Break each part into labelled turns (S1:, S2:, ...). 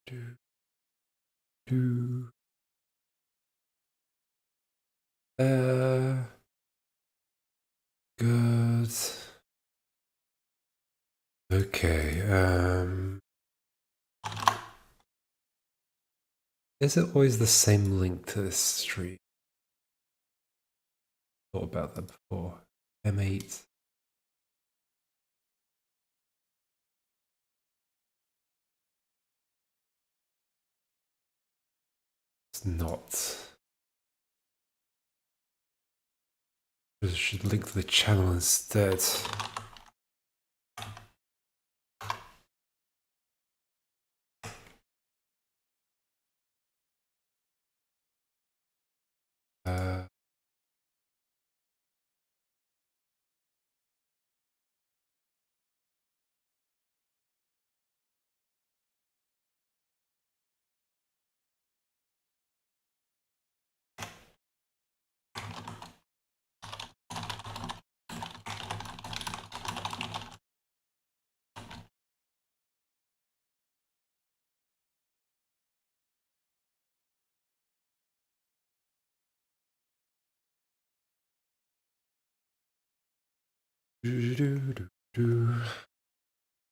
S1: do. Good. Okay, is it always the same link to this street? Thought about that before. M8. It's not. I should link to the channel instead.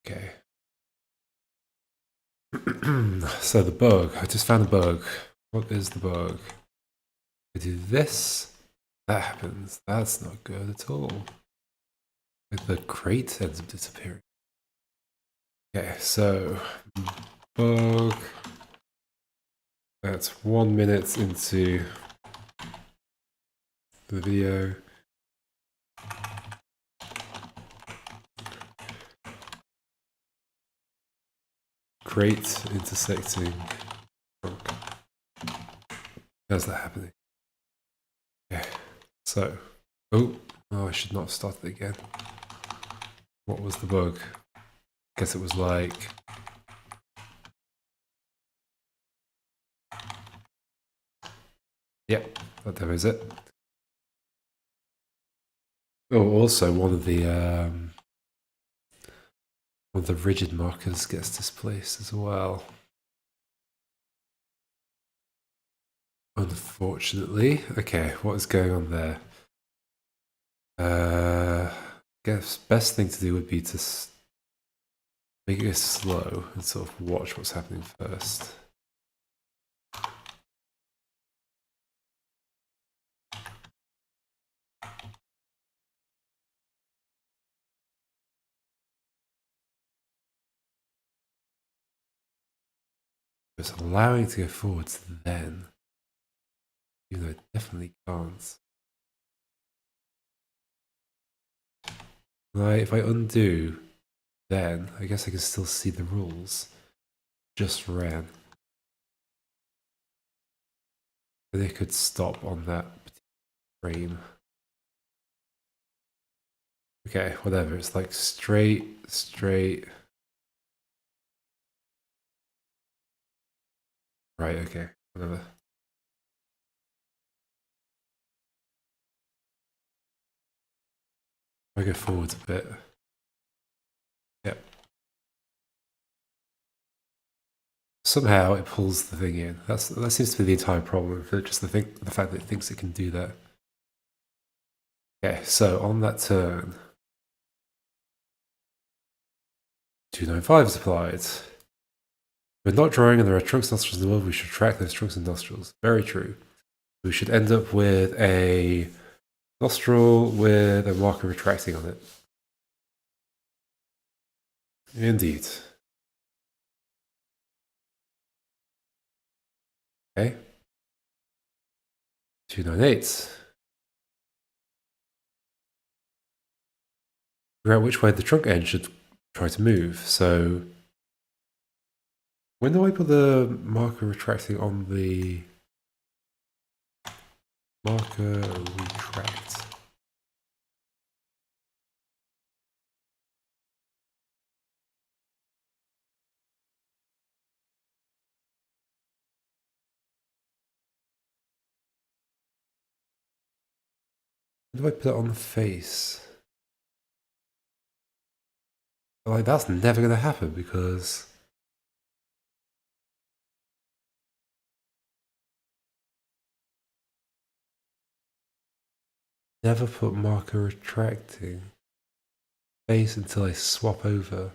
S1: Okay. So the bug. I just found a bug. What is the bug? I do this. That happens. That's not good at all. Like the crate ends up disappearing. Okay, so bug. That's 1 minute into the video. Crate intersecting. How's that happening? Okay, so oh, I should not have started again. What was the bug? Guess it was like yep, that demos it. Oh, also one of the rigid markers gets displaced as well. Unfortunately. Okay, what is going on there? I guess best thing to do would be to make it slow and sort of watch what's happening first. It's allowing to go forwards then, even though it definitely can't. Right, if I undo, then I guess I can still see the rules. Just ran. But they could stop on that frame. Okay, whatever. It's like straight. Right, okay, whatever. I go forwards a bit. Yep. Somehow it pulls the thing in. That seems to be the entire problem. Just the fact that it thinks it can do that. Okay, so on that turn, 295 is applied. We're not drawing and there are trunks and nostrils in the world. We should track those trunks and nostrils. Very true. We should end up with a nostril with a marker retracting on it. Indeed. Okay. 298. Figure out which way the trunk end should try to move. So when do I put the marker retracting on the marker retract? When do I put it on the face? Like, that's never going to happen because never put marker retracting face until I swap over.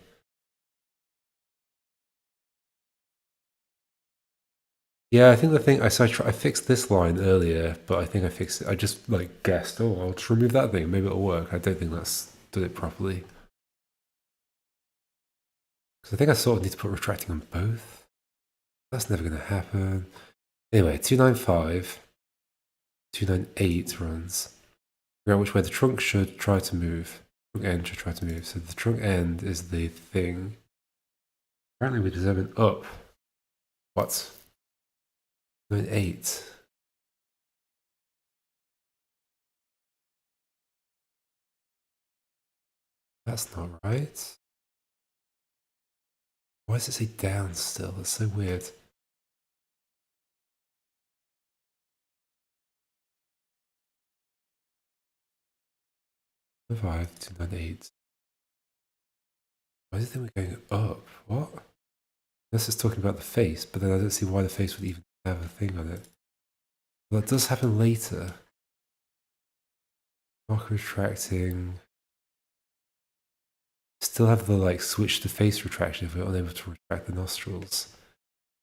S1: Yeah, I think the thing I fixed this line earlier, but I think I fixed it. I just like guessed. Oh, I'll just remove that thing. Maybe it'll work. I don't think that's did it properly. Because I think I sort of need to put retracting on both. That's never going to happen. Anyway, 295, 298 runs. Figure out which way the trunk should try to move. Trunk end should try to move. So the trunk end is the thing. Apparently we deserve an up. What? 98. That's not right. Why does it say down still? That's so weird. 298. Why does it think we're going up? What? This is talking about the face, but then I don't see why the face would even have a thing on it. Well, that does happen later. Marker retracting. Still have the like switch to face retraction if we're unable to retract the nostrils.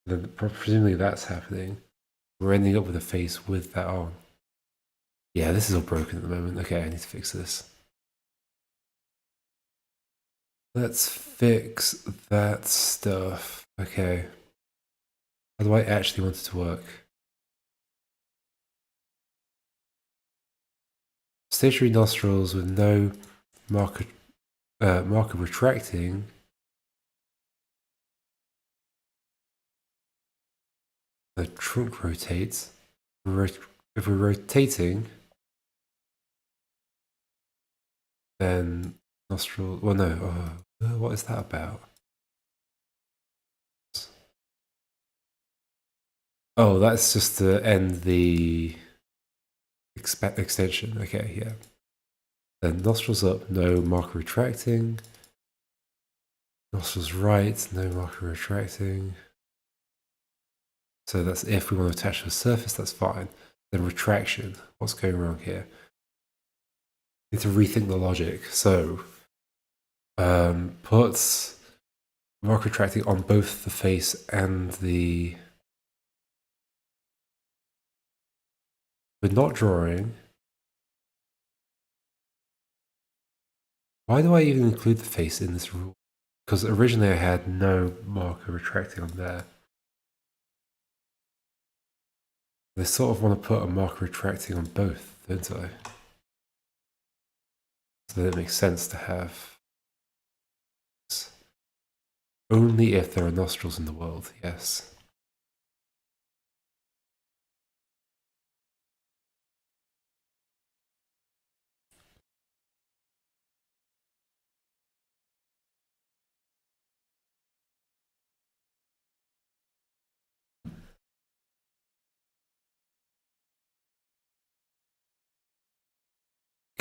S1: And then presumably that's happening. We're ending up with a face with that on. Yeah, this is all broken at the moment. Okay, I need to fix this. Let's fix that stuff. Okay. How do I actually want it to work? Stationary nostrils with no marker retracting. The trunk rotates. If we're rotating, then nostril. Well, no. What is that about? Oh, that's just to end the extension. Okay, yeah. Then nostrils up, no marker retracting. Nostrils right, no marker retracting. So that's if we want to attach to a surface, that's fine. Then retraction, what's going wrong here? Need to rethink the logic. So put marker retracting on both the face and the. We're not drawing. Why do I even include the face in this rule? Because originally I had no marker retracting on there. I sort of want to put a marker retracting on both, don't I? So that it makes sense to have. Only if there are nostrils in the world, yes.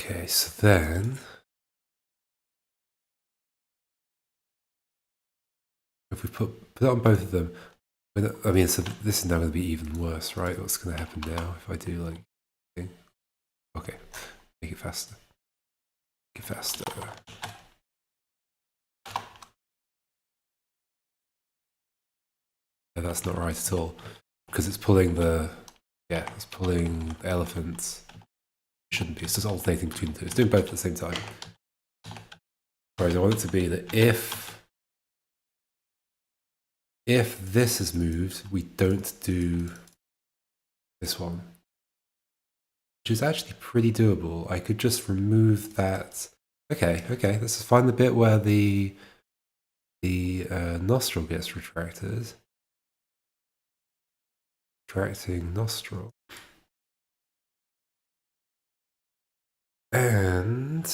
S1: Okay, so then if we put it on both of them, I mean, so this is now going to be even worse, right? What's going to happen now if I do like, okay, make it faster, make it faster. Yeah, that's not right at all because it's pulling the, it's pulling the elephants. It shouldn't be. It's just alternating between the two. It's doing both at the same time. Whereas I want it to be that if this is moved, we don't do this one, which is actually pretty doable. I could just remove that. Okay, let's find the bit where the nostril gets retracted. Retracting nostril. And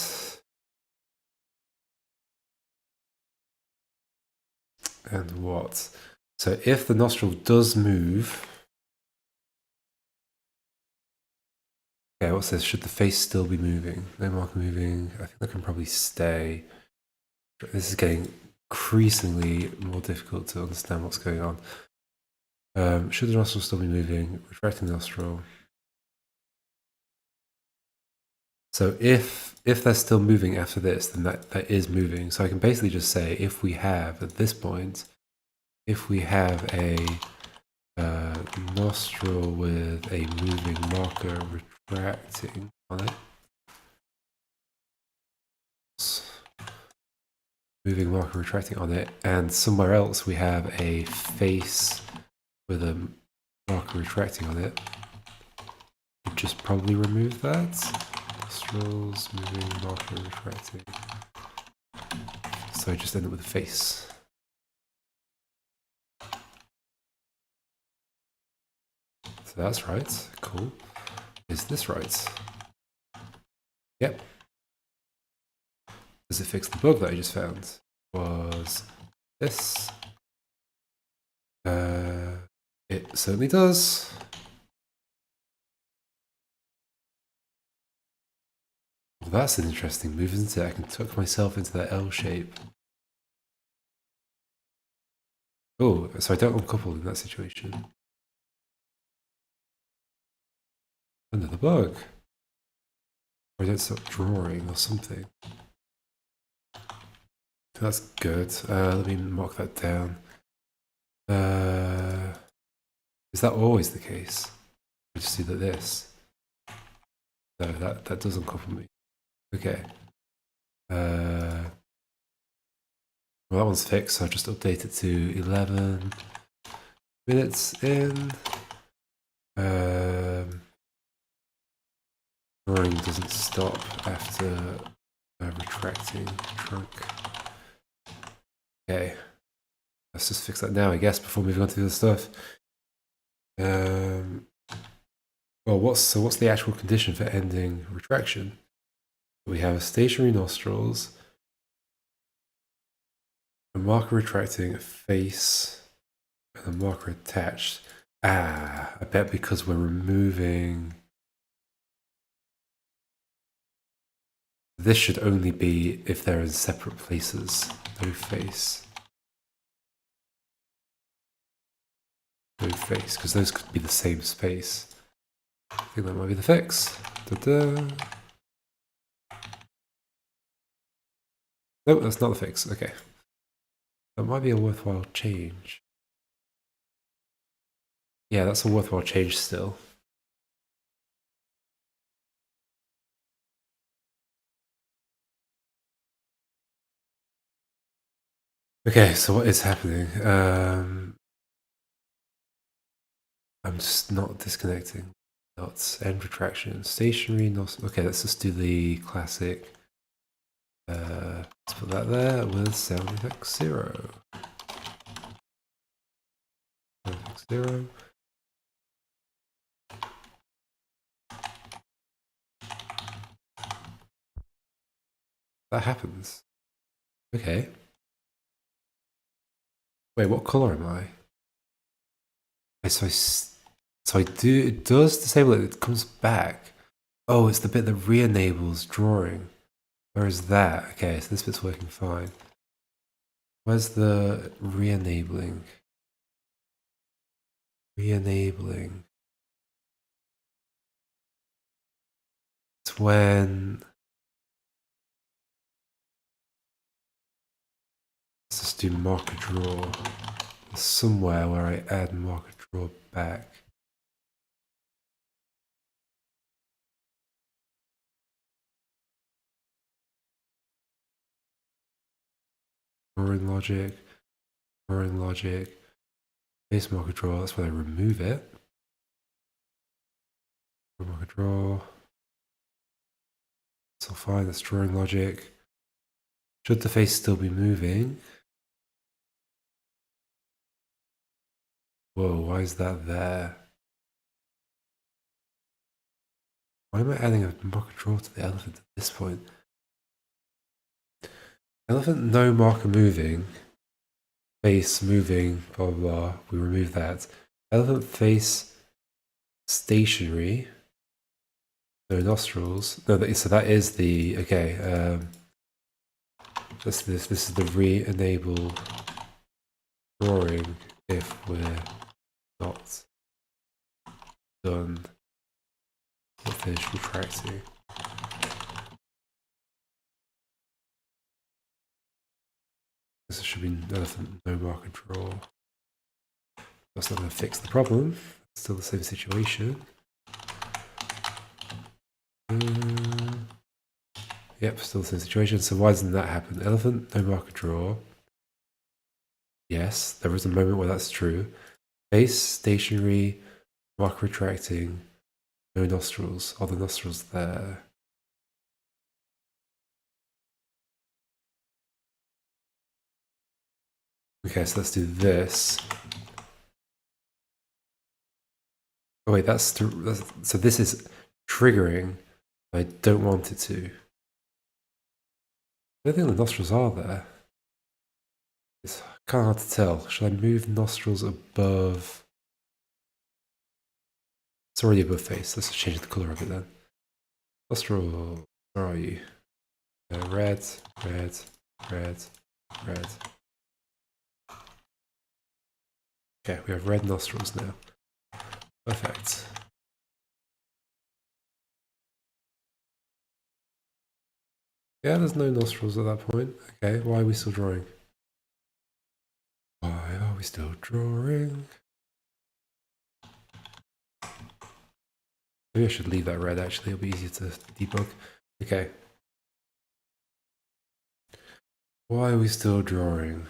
S1: what? So if the nostril does move, okay, what's this? Should the face still be moving? No marker moving. I think that can probably stay. This is getting increasingly more difficult to understand what's going on. Should the nostril still be moving? Retracting the nostril. So if they're still moving after this, then that is moving. So I can basically just say if we have, at this point, if we have a nostril with a moving marker retracting on it, moving marker retracting on it, and somewhere else we have a face with a marker retracting on it, we'll just probably remove that. Nostrils, moving marker retracting. So I just end up with a face. So that's right. Cool. Is this right? Yep. Does it fix the bug that I just found? Was this? It certainly does. Well, that's an interesting move, isn't it? I can tuck myself into that L shape. Oh, so I don't uncouple in that situation. Another bug. Or I don't stop drawing or something. That's good. Let me mark that down. Is that always the case? I just do this. No, that doesn't couple me. Okay. Well, that one's fixed, so I'll just update it to 11 minutes in. Drawing doesn't stop after retracting trunk. Okay. Let's just fix that now, I guess, before moving on to the other stuff. Well, what's the actual condition for ending retraction? We have stationary nostrils, a marker retracting, a face, and a marker attached. Ah, I bet because we're removing. This should only be if they're in separate places. No face. No face, because those could be the same space. I think that might be the fix. Da-da. Nope, that's not the fix. Okay. That might be a worthwhile change. Yeah, that's a worthwhile change still. Okay, so what is happening? I'm just not disconnecting. Dots, end retraction, stationary, not. Okay, let's just do the classic. Let's put that there with sound effect 0. Sound effect 0. That happens. Okay. Wait, what color am I? So I do. It does disable it. It comes back. Oh, it's the bit that re-enables drawing. Where is that? Okay, so this bit's working fine. Where's the re-enabling? Re-enabling. It's when. Let's just do marker draw. There's somewhere where I add marker draw back. Drawing logic, base marker draw, that's when I remove it. Marker draw. It's all fine, that's drawing logic. Should the face still be moving? Whoa, why is that there? Why am I adding a marker draw to the elephant at this point? Elephant, no marker moving. Face moving, blah, blah, blah. We remove that. Elephant face stationary. No nostrils. No, so that is the, okay. Just this is the re-enable drawing if we're not done with finish retracting. should be elephant, no marker draw. That's not going to fix the problem. It's still the same situation. Yep, still the same situation. So why doesn't that happen? Elephant, no marker draw. Yes, there is a moment where that's true. Face, stationary, marker retracting, no nostrils. Are the nostrils there? Okay, so let's do this. Oh wait, so this is triggering. I don't want it to. I don't think the nostrils are there. It's kind of hard to tell. Should I move nostrils above? It's already above face. Let's change the color of it then. Nostril, where are you? Red, red, red, red. Okay, we have red nostrils now. Perfect. Yeah, there's no nostrils at that point. Okay, why are we still drawing? Why are we still drawing? Maybe I should leave that red actually, it'll be easier to debug. Okay. Why are we still drawing?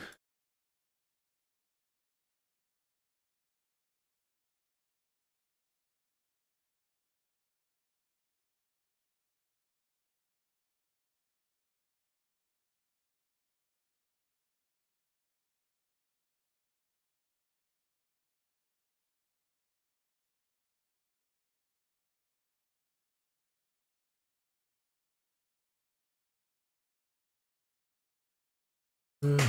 S1: So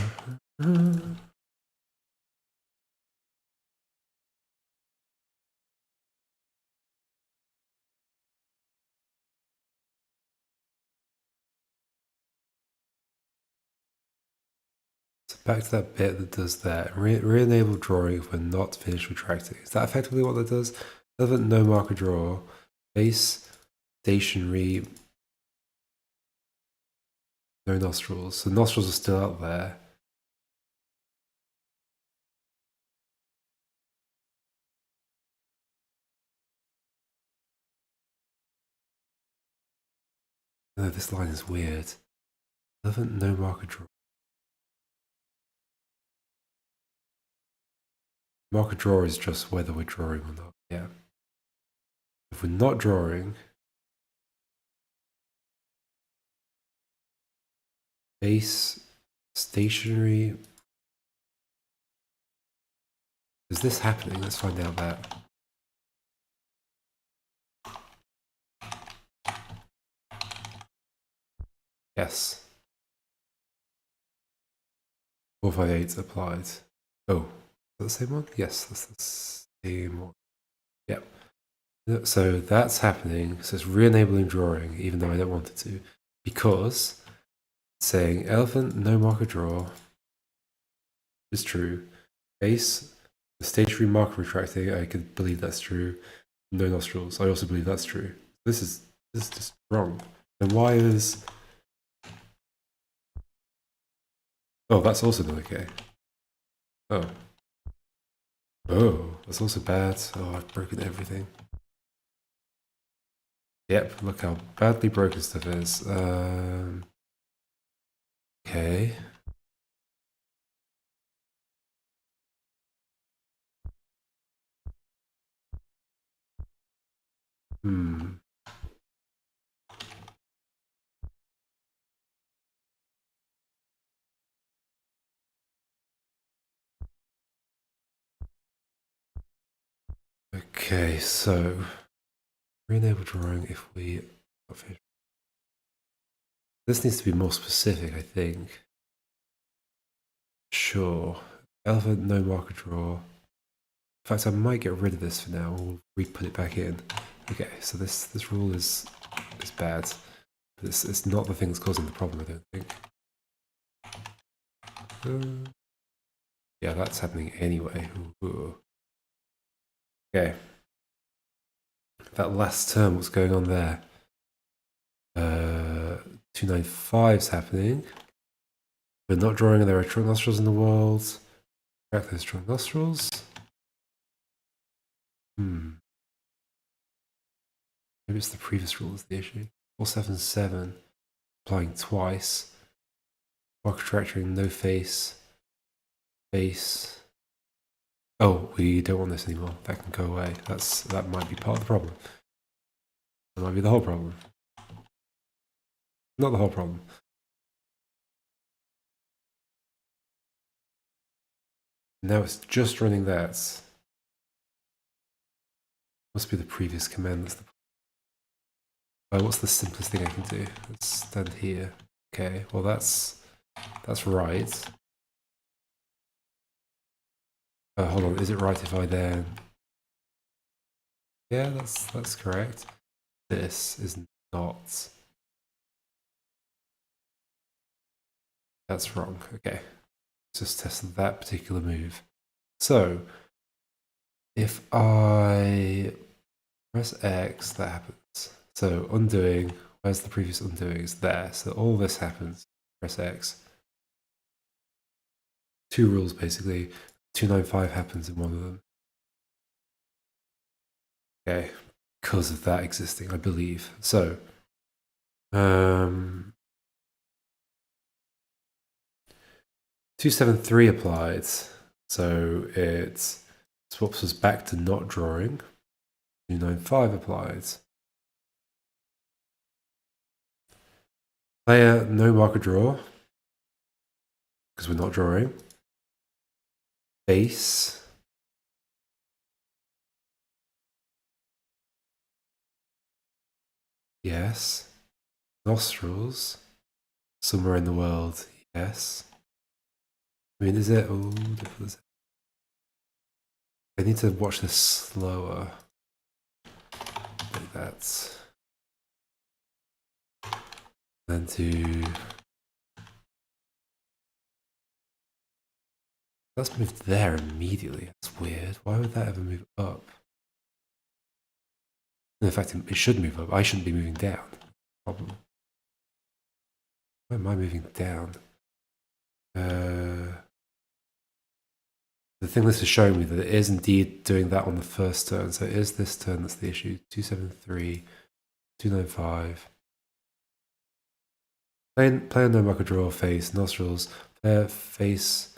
S1: back to that bit that does that. Re-enable drawing if we're not finished retracting. Is that effectively what that does? Elephant, no marker draw. Base, stationary, no nostrils. So nostrils are still out there. No, this line is weird. Elephant, no marker draw. Marker draw is just whether we're drawing or not. Yeah. If we're not drawing, base, stationary. Is this happening? Let's find out that. Yes. 458 applied. Oh, is that the same one? Yes, that's the same one. Yep. So that's happening. So it's re-enabling drawing, even though I don't want it to, because it's saying elephant, no marker draw is true. Base, the stationary marker retracting, I could believe that's true. No nostrils, I also believe that's true. This is just wrong. Then why is... Oh, that's also not okay. Oh. Oh, that's also bad. Oh, I've broken everything. Yep, look how badly broken stuff is. Okay. Hmm. Okay, so re-enable drawing if we... This needs to be more specific, I think. Sure. Elephant, no marker draw. In fact, I might get rid of this for now. We'll re-put it back in. Okay, so this rule is bad. It's not the thing that's causing the problem, I don't think. Yeah, that's happening anyway. Ooh. Okay. That last term, what's going on there? 295's happening. We're not drawing, and there are trunk nostrils in the world. Track those trunk nostrils. Maybe it's the previous rule is the issue. 477, applying twice. Marker tractoring, no face. Face. Oh, we don't want this anymore. That can go away. That might be part of the problem. That might be the whole problem. Not the whole problem. Now it's just running that. Must be the previous command that's the problem. What's the simplest thing I can do? Let's stand here. Okay, well that's right. Hold on, is it right if I then... Yeah, that's correct. This is not... That's wrong, okay. Let's just test that particular move. So, if I press X, that happens. So undoing, where's the previous undoing? It's there. So all this happens. Press X. Two rules basically. 295 happens in one of them. Okay, because of that existing, I believe. So, 273 applied. So it swaps us back to not drawing. 295 applied. Player, no marker draw, because we're not drawing. Face. Yes. Nostrils. Somewhere in the world. Yes. I mean, is it? Oh, I need to watch this slower. Like that. Then to... That's moved there immediately. That's weird. Why would that ever move up? In fact, it should move up. I shouldn't be moving down. Problem. Why am I moving down? The thing this is showing me that it is indeed doing that on the first turn. So it is this turn that's the issue. 273, 295. Player no marker draw, face, nostrils, player face,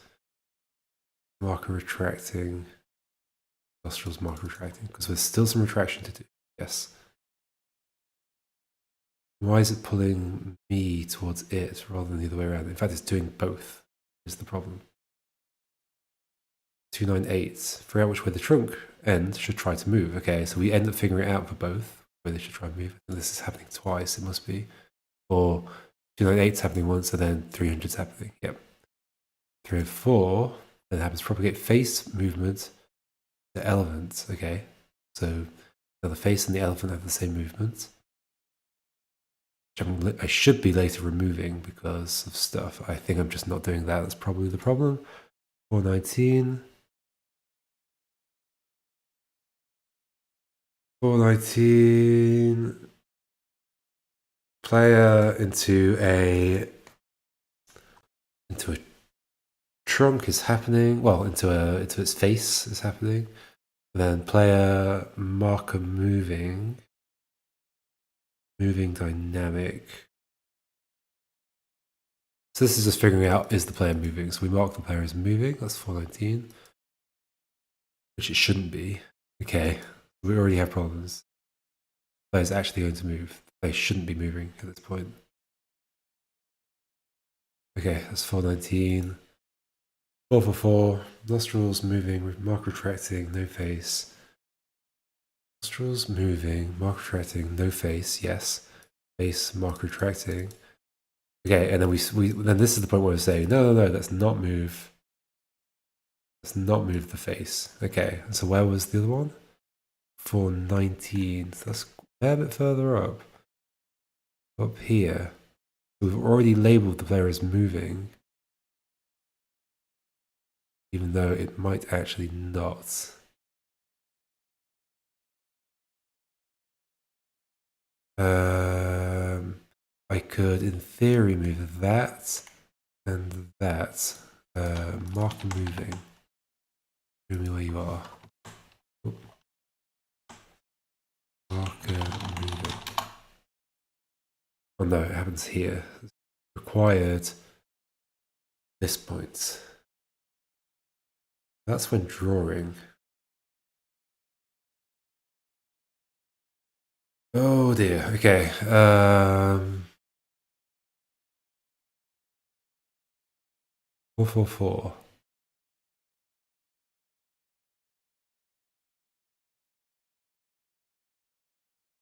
S1: marker retracting, nostrils, marker retracting, because there's still some retraction to do. Yes. Why is it pulling me towards it rather than the other way around? In fact, it's doing both, is the problem. 298, figure out which way the trunk end should try to move. Okay, so we end up figuring it out for both, where they should try and move. And this is happening twice, it must be. Or 298 is happening once, and then 300 is happening. Yep. 304, then happens propagate face movement to elephant. Okay, so now the face and the elephant have the same movement. I should be later removing because of stuff. I think I'm just not doing that. That's probably the problem. 419. 419. Player into a trunk is happening. Well, into its face is happening. And then player marker moving dynamic. So this is just figuring out, is the player moving? So we mark the player as moving, that's 419, which it shouldn't be. Okay, we already have problems. The player's actually going to move. The player shouldn't be moving at this point. Okay, that's 419. 444, nostrils moving, mark retracting, no face. Nostrils moving, mark retracting, no face, yes. Face, mark retracting. Okay, and then then this is the point where we're saying, no, let's not move. Let's not move the face. Okay, so where was the other one? 419, so that's a bit further up. Up here. We've already labeled the player as moving, even though it might actually not. I could, in theory, move that and that. Marker moving. Show me where you are. Oop. Marker moving. Oh no, it happens here. Required this point. That's when drawing. Oh dear. Okay. 444.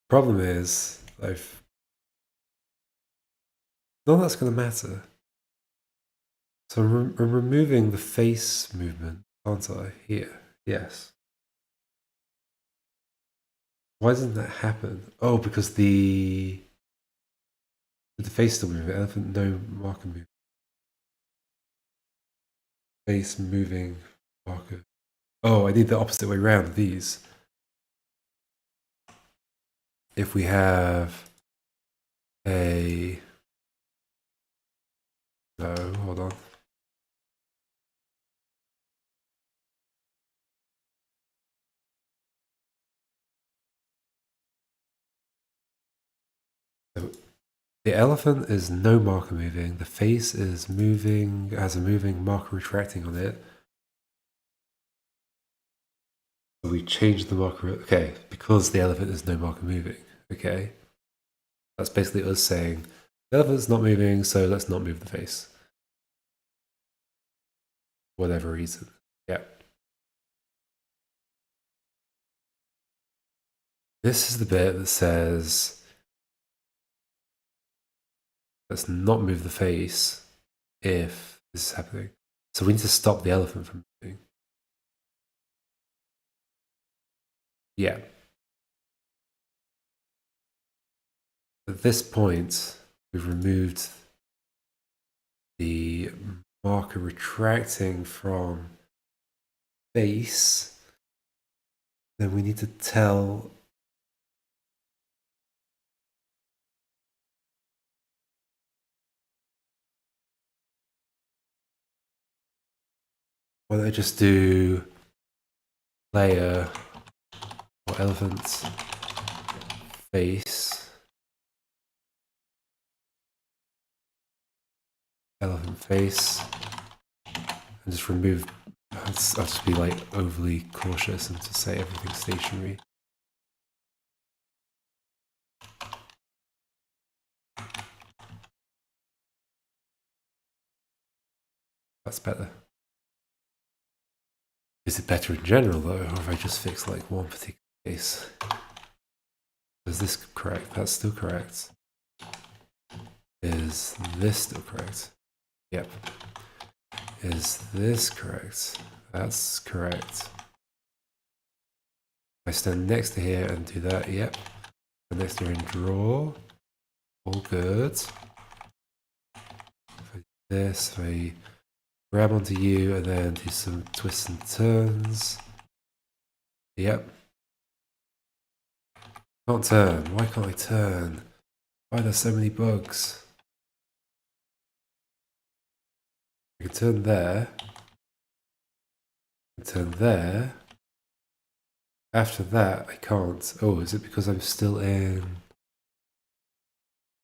S1: Problem is, none of that's going to matter. So I'm removing the face movement, aren't I? Here. Yes. Why doesn't that happen? Oh, because the face still moving. Elephant, no marker moving. Face moving, marker. Oh, I need the opposite way around of these. If we have a... No, hold on. So the elephant is no marker moving. The face is moving, has a moving marker retracting on it. So we change the marker. Okay, because the elephant is no marker moving. Okay. That's basically us saying the elephant's not moving, so let's not move the face. Whatever reason. Yeah. This is the bit that says let's not move the face if this is happening. So we need to stop the elephant from moving. Yeah. At this point, we've removed the marker retracting from face. Then we need to tell why don't I just do layer or elephant face, elephant face, and just remove. I'll just be like overly cautious and just say everything's stationary. That's better. Is it better in general though, or if I just fix like one particular case? Is this correct? That's still correct. Is this still correct? Yep. Is this correct? That's correct. I stand next to here and do that, yep. And next to here and draw. All good. If I do this, I grab onto you and then do some twists and turns. Yep. Can't turn. Why can't I turn? Why are there so many bugs? I can turn there. I can turn there. After that, I can't. Oh, is it because I'm still in...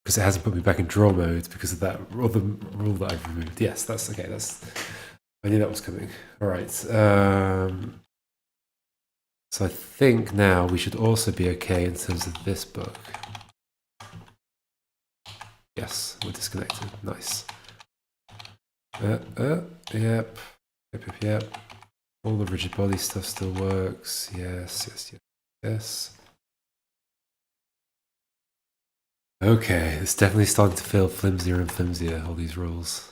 S1: Because it hasn't put me back in draw mode because of that other rule that I've removed. Yes, that's okay. I knew that was coming. All right. So I think now we should also be okay in terms of this book. Yes, we're disconnected. Nice. Yep. Yep. All the rigid body stuff still works. Yes. Okay, it's definitely starting to feel flimsier and flimsier, all these rules.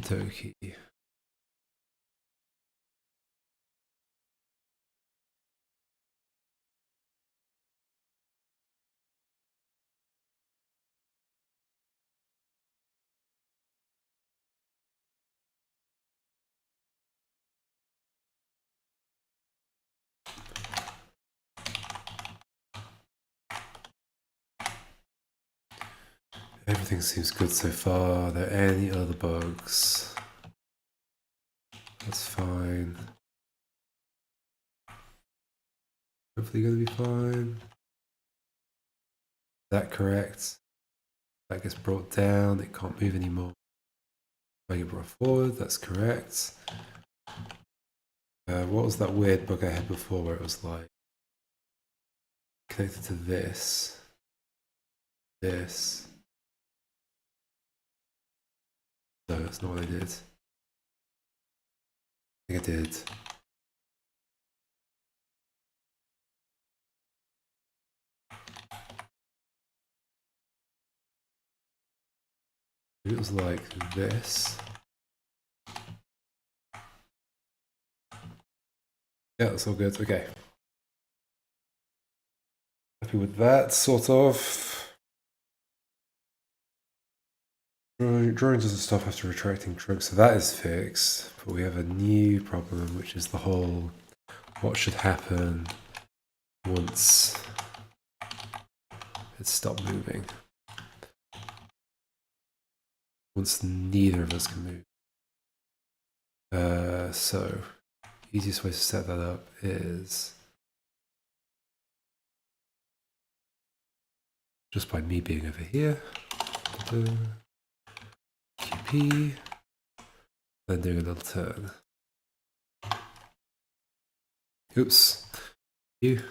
S1: dokie. Everything seems good so far. Are there any other bugs? That's fine. Hopefully gonna be fine. Is that correct? That gets brought down, it can't move anymore. If I get brought forward, that's correct. What was that weird bug I had before where it was like connected to this? No, that's not what I did. I think I did. It was like this. Yeah, that's all good. Okay. Happy with that, sort of. Drawing doesn't stop after retracting trunks, so that is fixed. But we have a new problem, which is the whole what should happen once it stopped moving. Once neither of us can move. So, easiest way to set that up is just by me being over here. QP, then doing a little turn. Oops. You.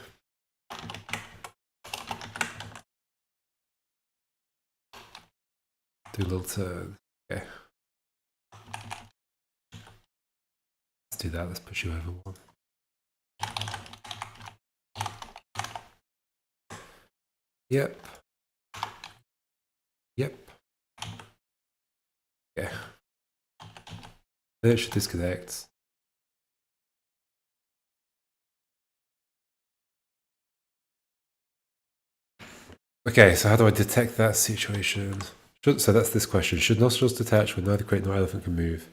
S1: Do a little turn. Okay. Let's do that. Let's push you over one. Yep. Yep. Okay. Then it should disconnect. Okay, so how do I detect that situation? So that's this question. Should nostrils detach when neither crate nor elephant can move?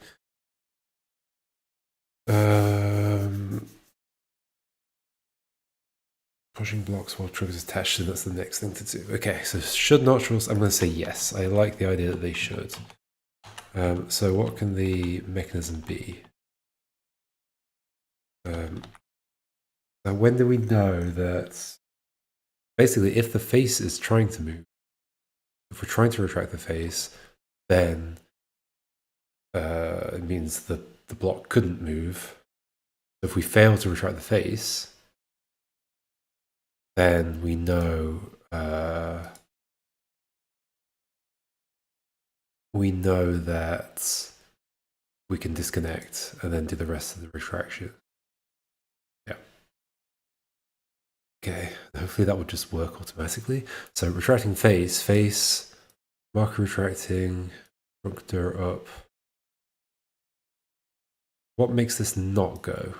S1: Pushing blocks while triggers attached, so that's the next thing to do. Okay, so should nostrils, I'm going to say yes. I like the idea that they should. So what can the mechanism be? Now when do we know that, basically if the face is trying to move, if we're trying to retract the face, then it means that the block couldn't move. If we fail to retract the face, then we know that we can disconnect and then do the rest of the retraction. Yeah. Okay, hopefully that would just work automatically. So retracting face, marker retracting, trunk door up. What makes this not go?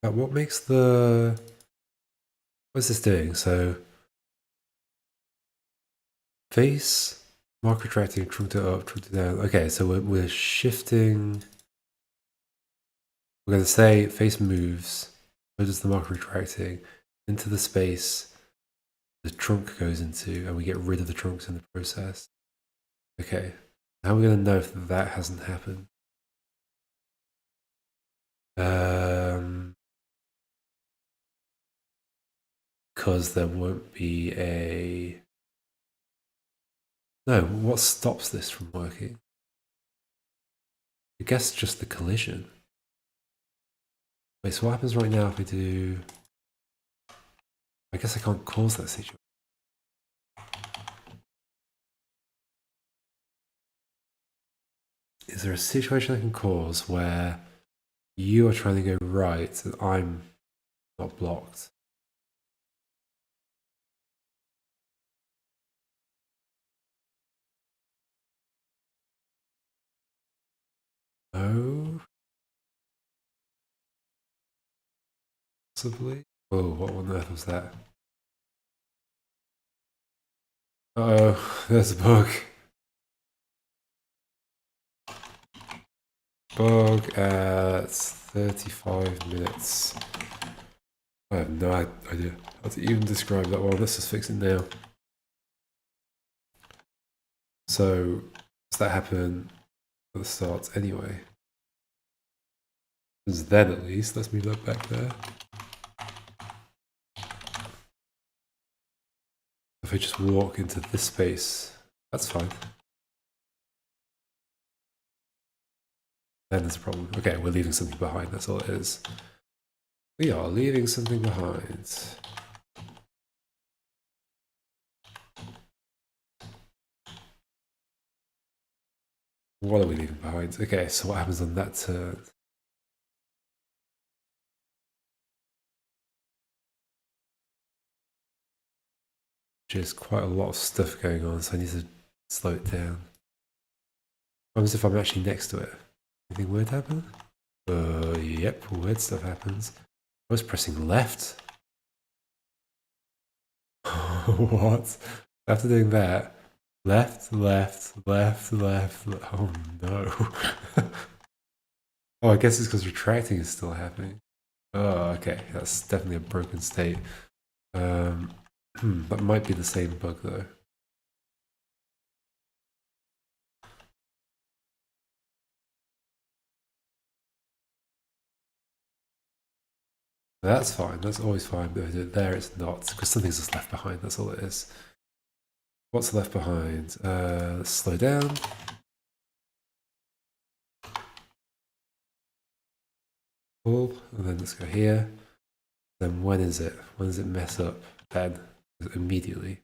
S1: What makes the... What's this doing? So face, marker retracting, trunk door up, trunk door down. Okay, so we're shifting... We're going to say face moves, so does the marker retracting, into the space the trunk goes into, and we get rid of the trunks in the process. Okay, how are we going to know if that hasn't happened? Because there won't be a... No, what stops this from working? I guess just the collision. Wait, so what happens right now if I do... I guess I can't cause that situation. is there a situation I can cause where you are trying to go right and I'm not blocked? No? Possibly? Oh, what on earth was that? Uh-oh, there's a bug. Bug at 35 minutes. I have no idea how to even describe that one. Let's just fix it now. So, does that happen at the start anyway? Because then at least, let's move that back there. If I just walk into this space, that's fine. Then there's a problem. Okay, we're leaving something behind, that's all it is. We are leaving something behind. What are we leaving behind? Okay, so what happens on that turn? Just quite a lot of stuff going on, so I need to slow it down. What happens if I'm actually next to it? Anything weird happen? Yep, weird stuff happens. I was pressing left. What? After doing that, left, left, left, left. Oh no. Oh, I guess it's because retracting is still happening. Oh, okay. That's definitely a broken state. That might be the same bug though. That's fine. That's always fine. But there it's not, because something's just left behind. That's all it is. What's left behind? Let's slow down. Pull, and then let's go here. Then when is it? When does it mess up? Then immediately.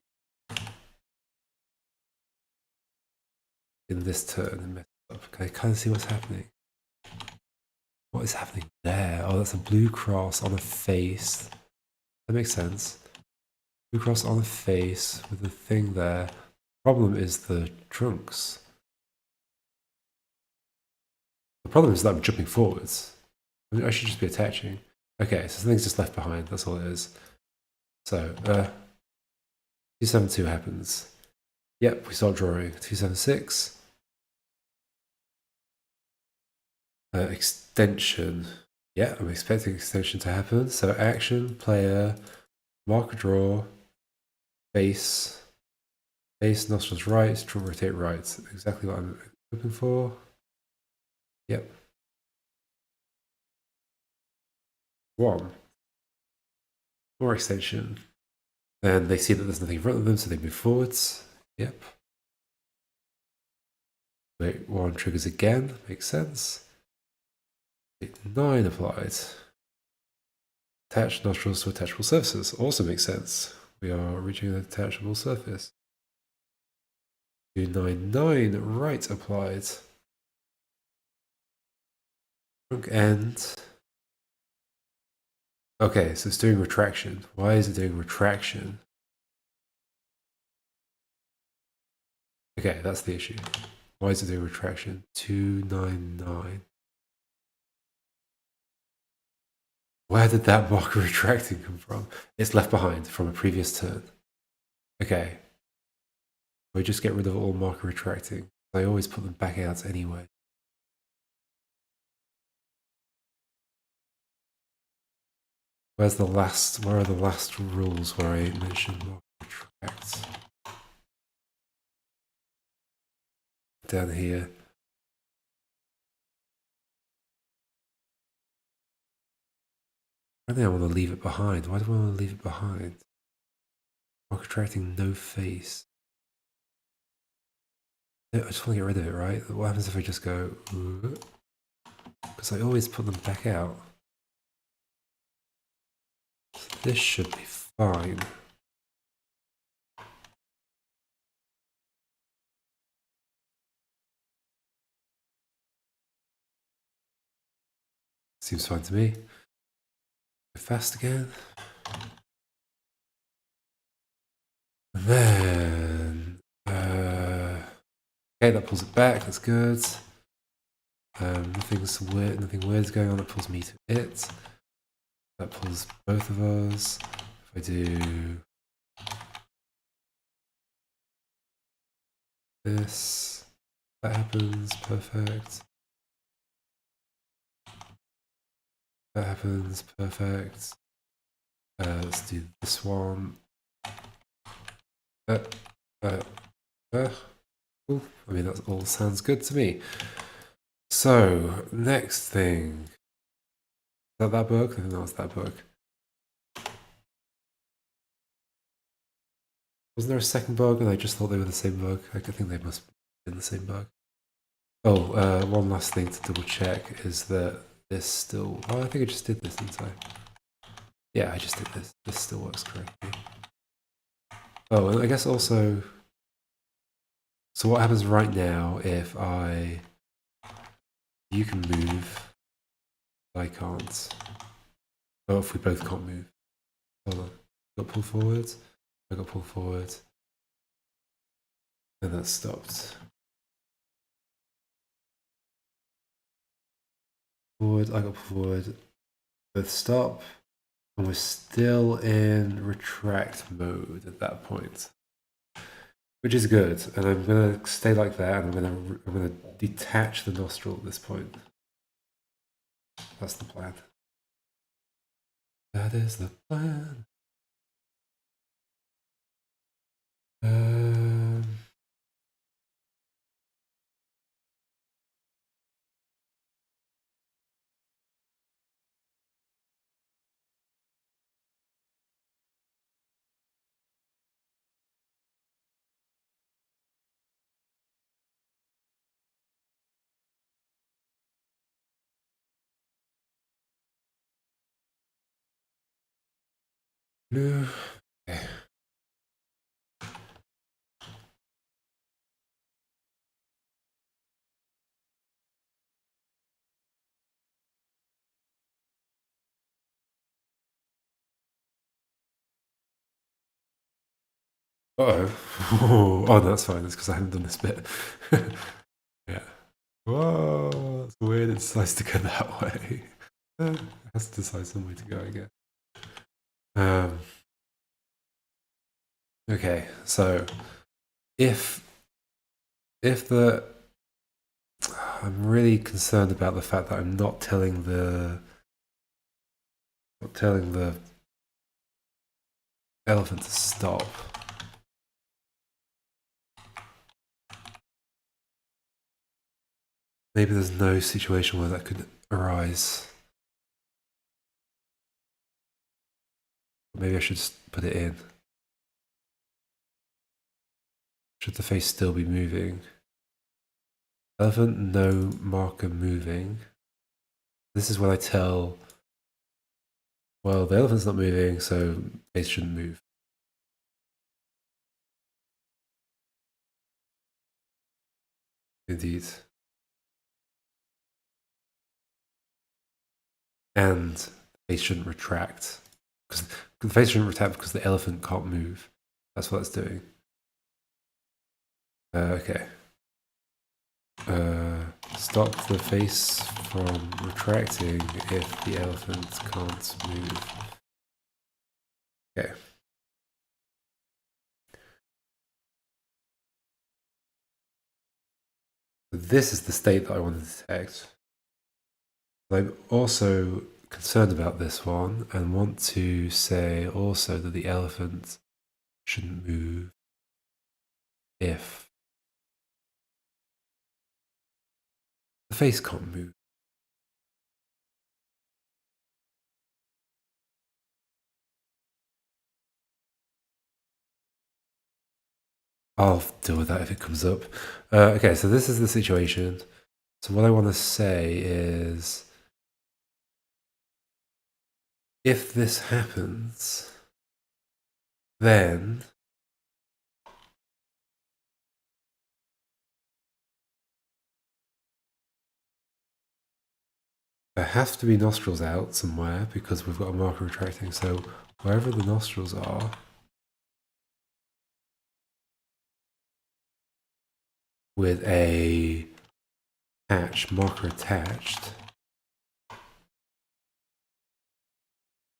S1: In this turn, it messes up. Can I kind of see what's happening? What is happening there? Oh, that's a blue cross on a face. That makes sense. Blue cross on a face with the thing there. Problem is the trunks. The problem is that I'm jumping forwards. I mean, I should just be attaching. Okay, so something's just left behind. That's all it is. So, 272 happens. Yep, we start drawing. 276. Extension. Yeah, I'm expecting extension to happen. So action, player, marker draw, face, nostrils right, draw, rotate right. Exactly what I'm looking for. Yep. One. More extension. Then they see that there's nothing in front of them, so they move forwards. Yep. Wait, one triggers again. Makes sense. 9 applied. Attach nostrils to attachable surfaces. Also makes sense. We are reaching an attachable surface. 299 right applied. Trunk end. Okay, so it's doing retraction. Why is it doing retraction? Okay, that's the issue. Why is it doing retraction? 299. Where did that marker retracting come from? It's left behind from a previous turn. Okay. We just get rid of all marker retracting. I always put them back out anyway. Where are the last rules where I mentioned marker retract? Down here. I think I want to leave it behind. Why do I want to leave it behind? Marker retracting, no face. I just want to get rid of it, right? What happens if I just go... Because I always put them back out. So this should be fine. seems fine to me. Go fast again. And then, okay, that pulls it back. That's good. Nothing weird is going on. That pulls me to it. That pulls both of us. If I do this, that happens. Perfect. That happens. Perfect. Let's do this one. Cool. I mean, that all sounds good to me. So, next thing. Is that bug? I think that was that bug. Wasn't there a second bug and I just thought they were the same bug? I think they must have been the same bug. Oh, one last thing to double check is that this still... Oh, I think I just did this, didn't I? Yeah, I just did this. This still works correctly. Oh, and I guess also... So what happens right now if I... You can move. I can't. Oh, if we both can't move. Hold on. Got pulled forward. I got pulled forward. And that stopped. Forward, I got pulled forward. Both stop. And we're still in retract mode at that point. Which is good. And I'm gonna stay like that, and I'm gonna detach the nostril at this point. That's the plan. That is the plan. No. Okay. Uh-oh. Oh, no, that's fine. That's because I haven't done this bit. Yeah. Whoa, that's weird. It decides to go that way. It has to decide some way to go, I guess. Okay, so if the... I'm really concerned about the fact that I'm not telling the elephant to stop. Maybe there's no situation where that could arise. Maybe I should just put it in. Should the face still be moving? Elephant, no marker moving. This is when I tell, well, the elephant's not moving, so face shouldn't move. Indeed. And the face shouldn't retract. Because the face shouldn't retract because the elephant can't move. That's what it's doing. Okay. Stop the face from retracting if the elephant can't move. Okay. This is the state that I want to detect. I'm also concerned about this one and want to say also that the elephant shouldn't move if the face can't move. I'll deal with that if it comes up. Okay, so this is the situation. So what I want to say is, if this happens, then There have to be nostrils out somewhere because we've got a marker retracting. So wherever the nostrils are, with a marker attached,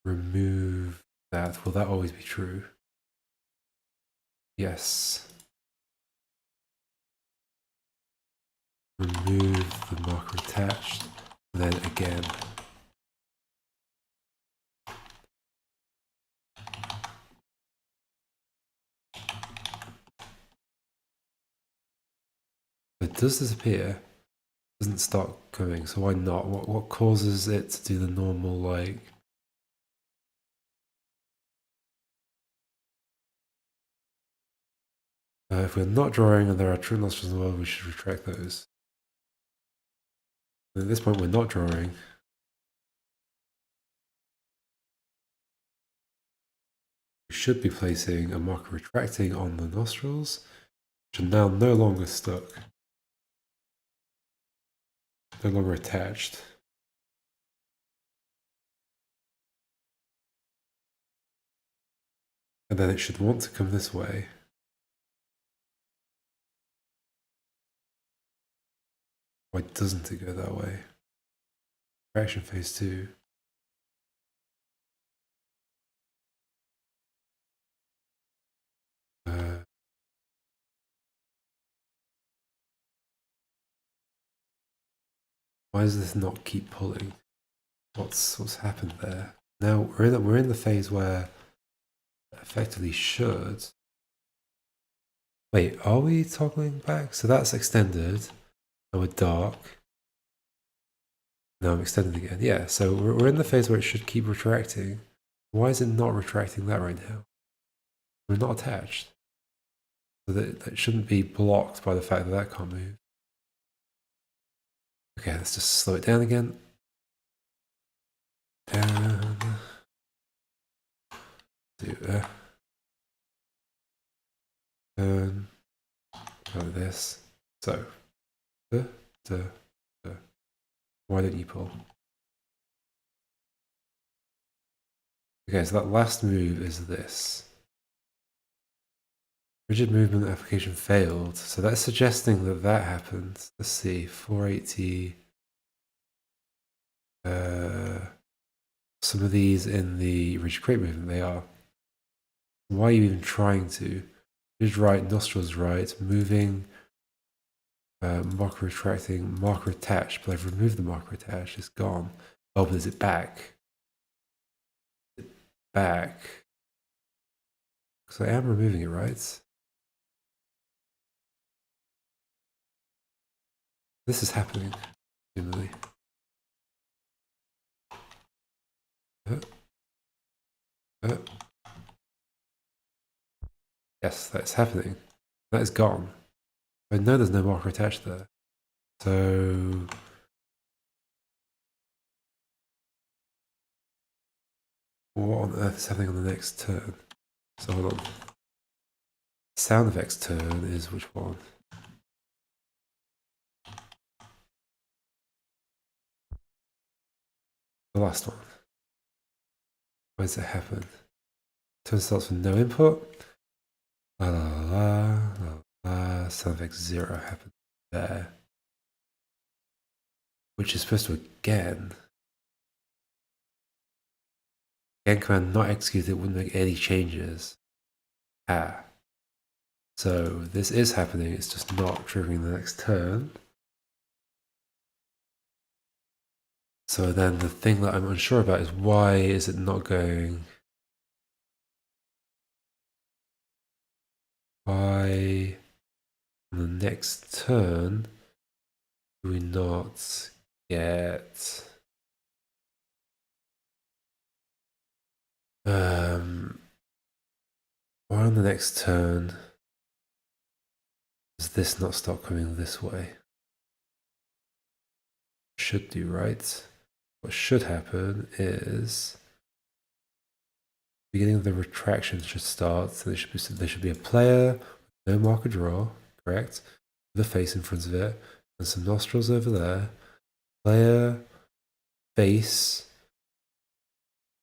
S1: remove that. Will that always be true? Yes. Remove the marker attached, and then again. It does disappear. It doesn't start coming, so why not? What causes it to do the normal, like... if we're not drawing and there are true nostrils in the world, we should retract those. And at this point, we're not drawing. We should be placing a marker retracting on the nostrils, which are now no longer stuck. No longer attached. And then it should want to come this way. Why doesn't it go that way? Reaction phase 2. Why does this not keep pulling? What's happened there? Now we're in the phase where it effectively should. Wait, are we toggling back? So that's extended. Now we're dark. Now I'm extended again. Yeah, so we're in the phase where it should keep retracting. Why is it not retracting that right now? We're not attached. So that shouldn't be blocked by the fact that that can't move. Okay, let's just slow it down again. Down. Do turn like this. So, why don't you pull? Okay, so that last move is this. Rigid movement application failed. So that's suggesting that that happened. Let's see, 480. Some of these in the rigid crate movement, they are. Why are you even trying to? Rigid right, nostrils right, moving, marker retracting, marker attached, but I've removed the marker attached, it's gone. Oh, but is it back? Back. Because I am removing it, right? This is happening, presumably. Yes, that's happening. That is gone. I know there's no marker attached there. So what on earth is happening on the next turn? So hold on. Sound effects turn is which one? The last one. Why does it happen? Turn starts with no input. La la la la la. Sound effects 0 happens there. Which is supposed to again command not executed, wouldn't make any changes. So this is happening, it's just not triggering the next turn. So then the thing that I'm unsure about is why is it not going? Why on the next turn do we not get why on the next turn does this not start coming this way? Should do, right? What should happen is beginning of the retraction should start. So there should be a player, no marker draw, correct? With a face in front of it, and some nostrils over there. Player, face.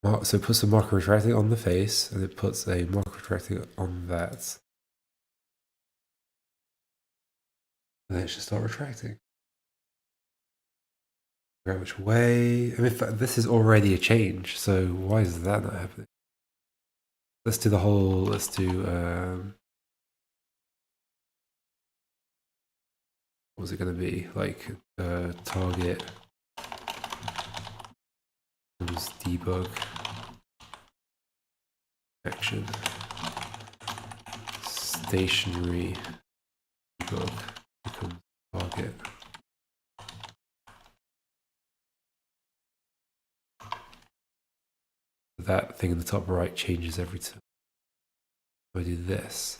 S1: So it puts a marker retracting on the face, and it puts a marker retracting on that. And then it should start retracting. Which way? I mean, this is already a change, so why is that not happening? Let's do the whole, let's do, what was it going to be? Like, target was debug action, stationary debug becomes target. That thing in the top right changes every time. If I do this,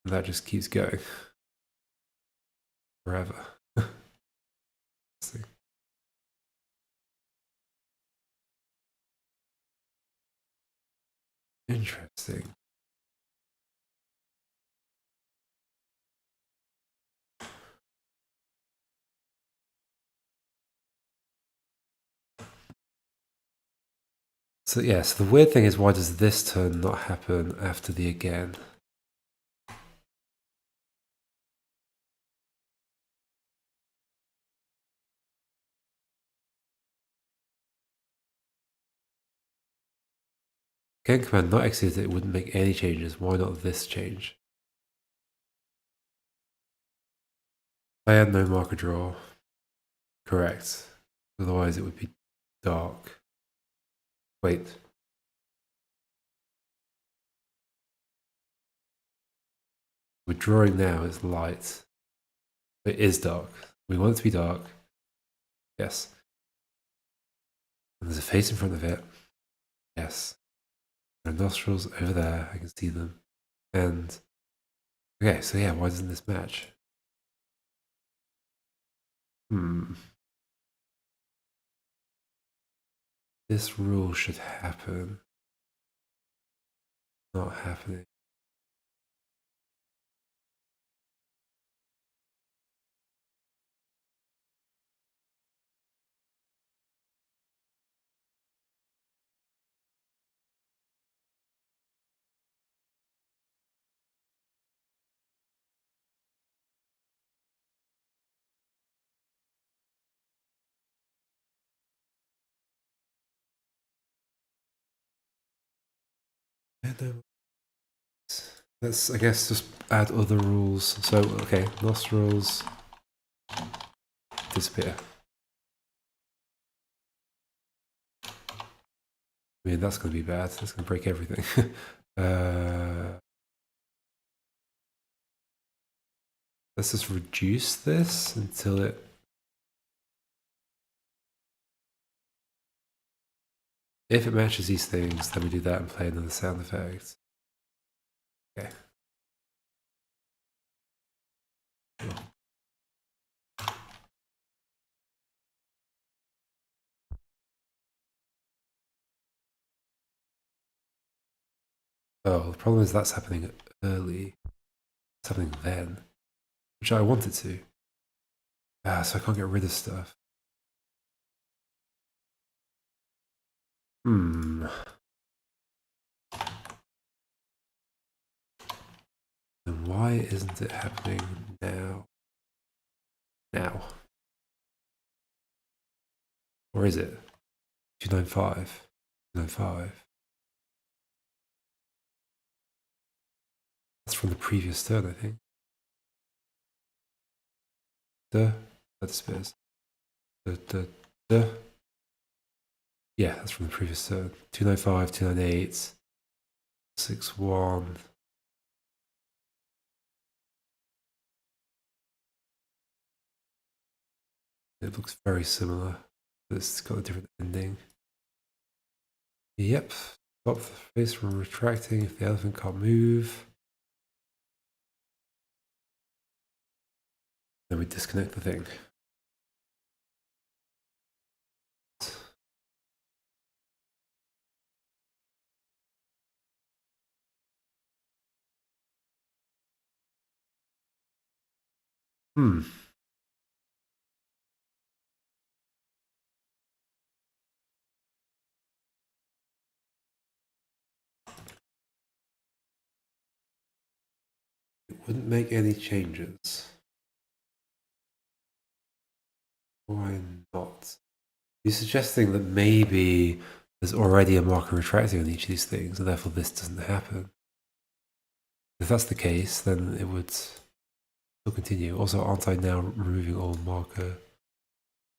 S1: and that just keeps going forever. Interesting. So yeah, so the weird thing is, why does this turn not happen after the again? Again command not executed, it wouldn't make any changes. Why not this change? I had no marker draw. Correct. Otherwise it would be dark. Wait. We're drawing now, it's light. It is dark. We want it to be dark. Yes. And there's a face in front of it. Yes. There are nostrils over there, I can see them. And okay, so yeah, why doesn't this match? This rule should happen. Not happening. Let's, I guess, just add other rules. So, okay, nostrils disappear. I mean, that's going to be bad. That's going to break everything. Let's just reduce this until it... If it matches these things, then we do that and play another sound effect. Okay. Oh, the problem is that's happening early. It's happening then, which I wanted to. So I can't get rid of stuff. Then why isn't it happening now? Or is it? 295. 295. That's from the previous turn, I think. That disappears. Yeah, that's from the previous turn. 295, 298, 61. It looks very similar, but it's got a different ending. Yep. Stop the face from retracting if the elephant can't move. Then we disconnect the thing. wouldn't make any changes. Why not? You're suggesting that maybe there's already a marker retracting on each of these things, and therefore this doesn't happen. If that's the case, then it would still continue. Also, aren't I now removing all marker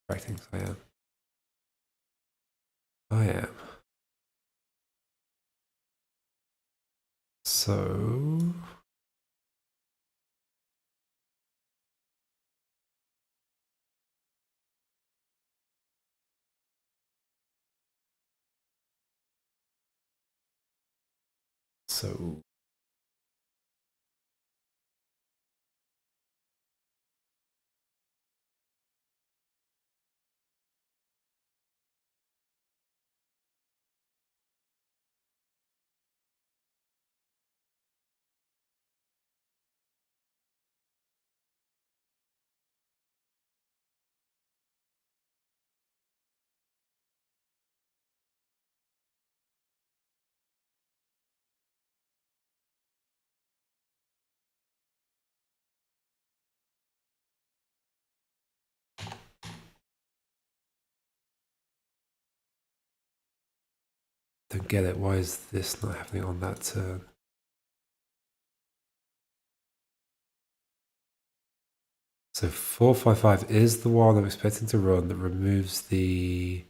S1: retracting? I am. I am. So... don't get it. Why is this not happening on that turn? So 455 is the one I'm expecting to run that removes the...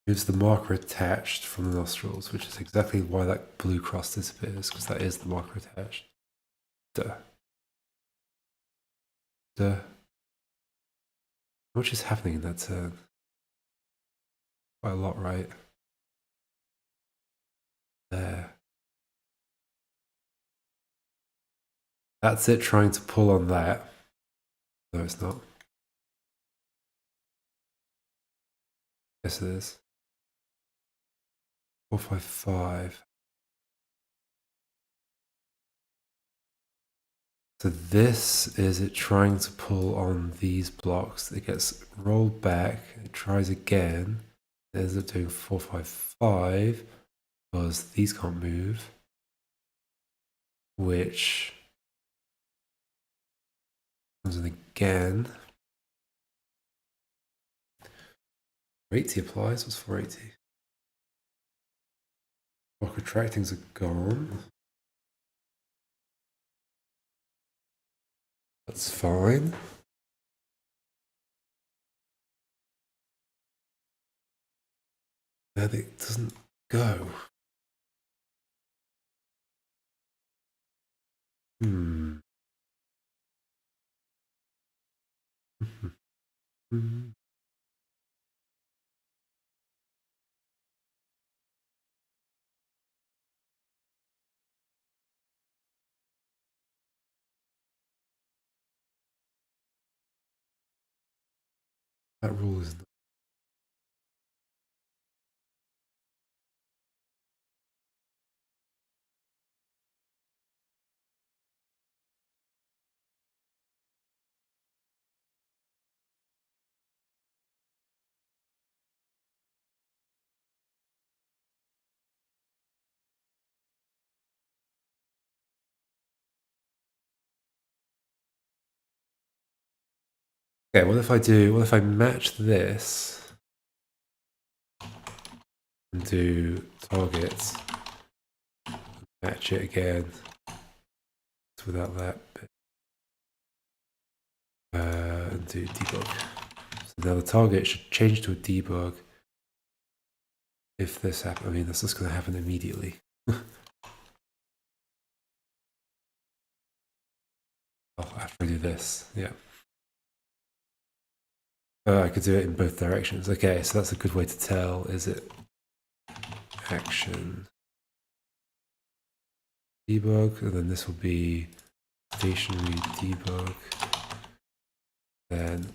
S1: moves the marker attached from the nostrils, which is exactly why that blue cross disappears, because that is the marker attached. Duh. Duh. How much is happening in that turn? Quite a lot, right? There. That's it trying to pull on that. No, it's not. Yes, it is. 455. So this is it trying to pull on these blocks. It gets rolled back. It tries again. It ends up doing 455 because these can't move, which comes in again. 480 applies. What's 480? Block retractings are gone. That's fine. And it doesn't go. That rule is... Okay, what if I match this and do targets, match it again without that bit, and do debug. So now the target should change to a debug if this happens. I mean, this is going to happen immediately. After I do this, yeah. I could do it in both directions. Okay, so that's a good way to tell. Is it action debug, and then this will be stationary debug, then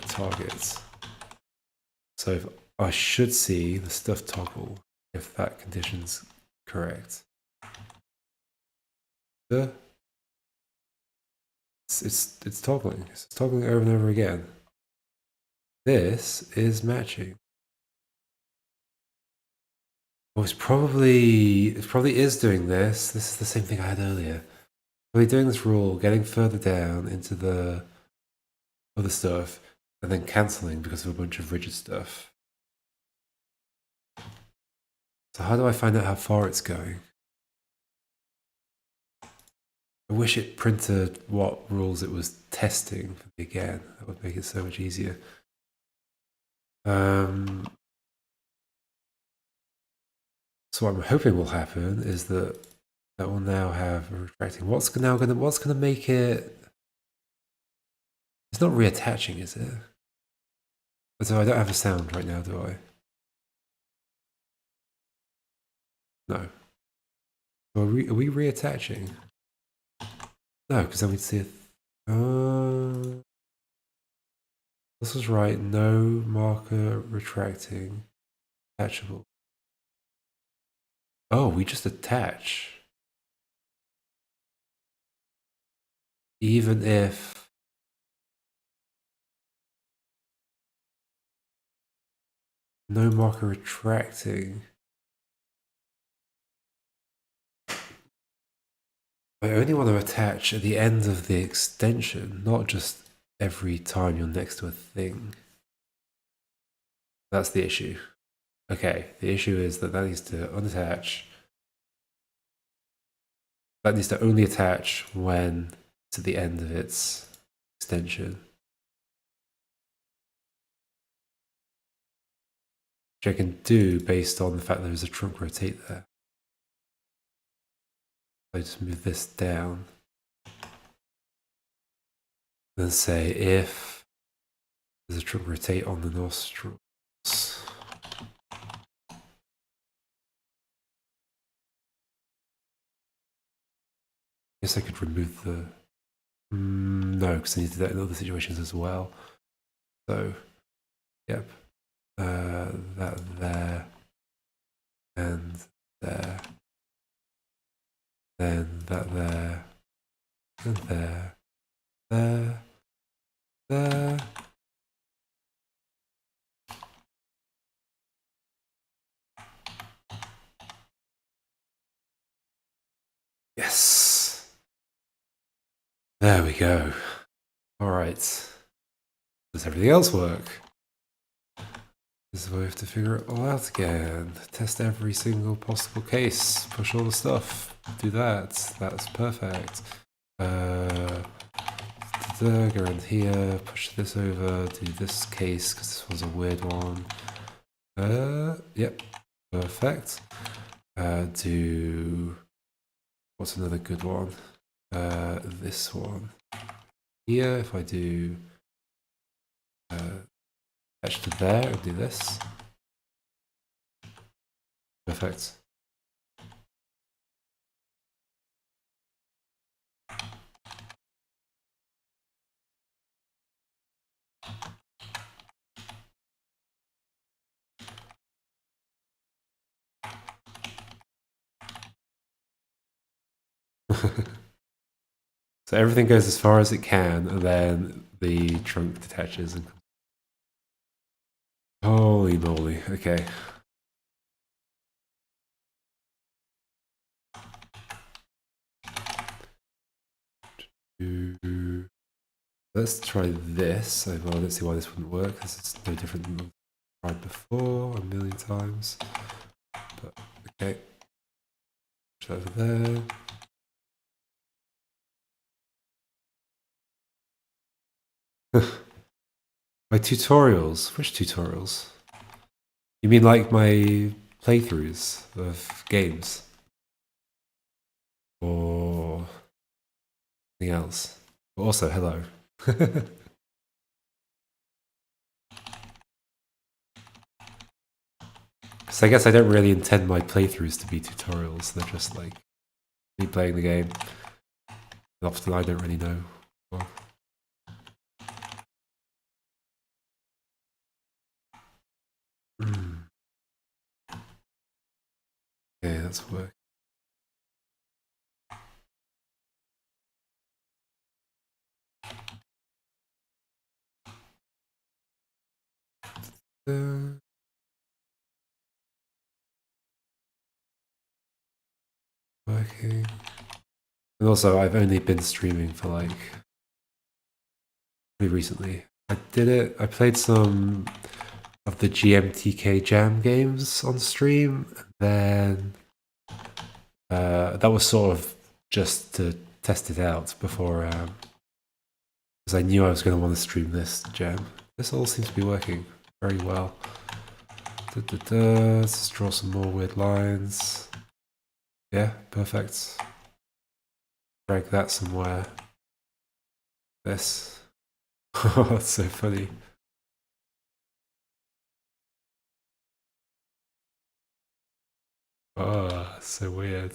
S1: targets. So if I should see the stuff toggle if that condition's correct. It's toggling. It's toggling over and over again. This is matching. Oh, it probably is doing this. This is the same thing I had earlier. Probably doing this rule, getting further down into the other stuff, and then cancelling because of a bunch of rigid stuff. So how do I find out how far it's going? I wish it printed what rules it was testing for me again. That would make it so much easier. So what I'm hoping will happen is that will now have a retracting. What's gonna make it? It's not reattaching, is it? So I don't have a sound right now, do I? No. So are we reattaching? No, because then we'd see it. This was right. No marker retracting. Attachable. Oh, we just attach. Even if no marker retracting. I only want to attach at the end of the extension, not just every time you're next to a thing. That's the issue. Okay, the issue is that needs to unattach. That needs to only attach when it's at the end of its extension. Which I can do based on the fact that there's a trunk rotate there. I just move this down. Then say if there's a trunk rotate on the nostrils. I guess I could remove the... no, because I need to do that in other situations as well. So, yep. That there. And there. Then that there. And there. There. There. Yes. There we go. All right. Does everything else work? This is where we have to figure it all out again. Test every single possible case. Push all the stuff. Do that. That's perfect. Go in here. Push this over. Do this case because this was a weird one. Yep. Perfect. Do... What's another good one? This one. Here, if I do... attach to there and do this. Perfect. So everything goes as far as it can, and then the trunk detaches. And... Holy moly, okay. Let's try this. Well, let's see why this wouldn't work. This is no different than I've tried before a million times. But okay. Push that over there. My tutorials? Which tutorials? You mean like my playthroughs of games? Or anything else? Also, hello. So I guess I don't really intend my playthroughs to be tutorials. They're just like me playing the game. And often I don't really know. Well, okay, that's work. working. And also, I've only been streaming for like pretty recently. I did it. I played some of the GMTK Jam games on stream. Then that was sort of just to test it out before, because I knew I was going to want to stream this jam. This all seems to be working very well. Let's just draw some more weird lines. Yeah, perfect. Drag that somewhere. This. Oh, that's so funny. Oh, so weird.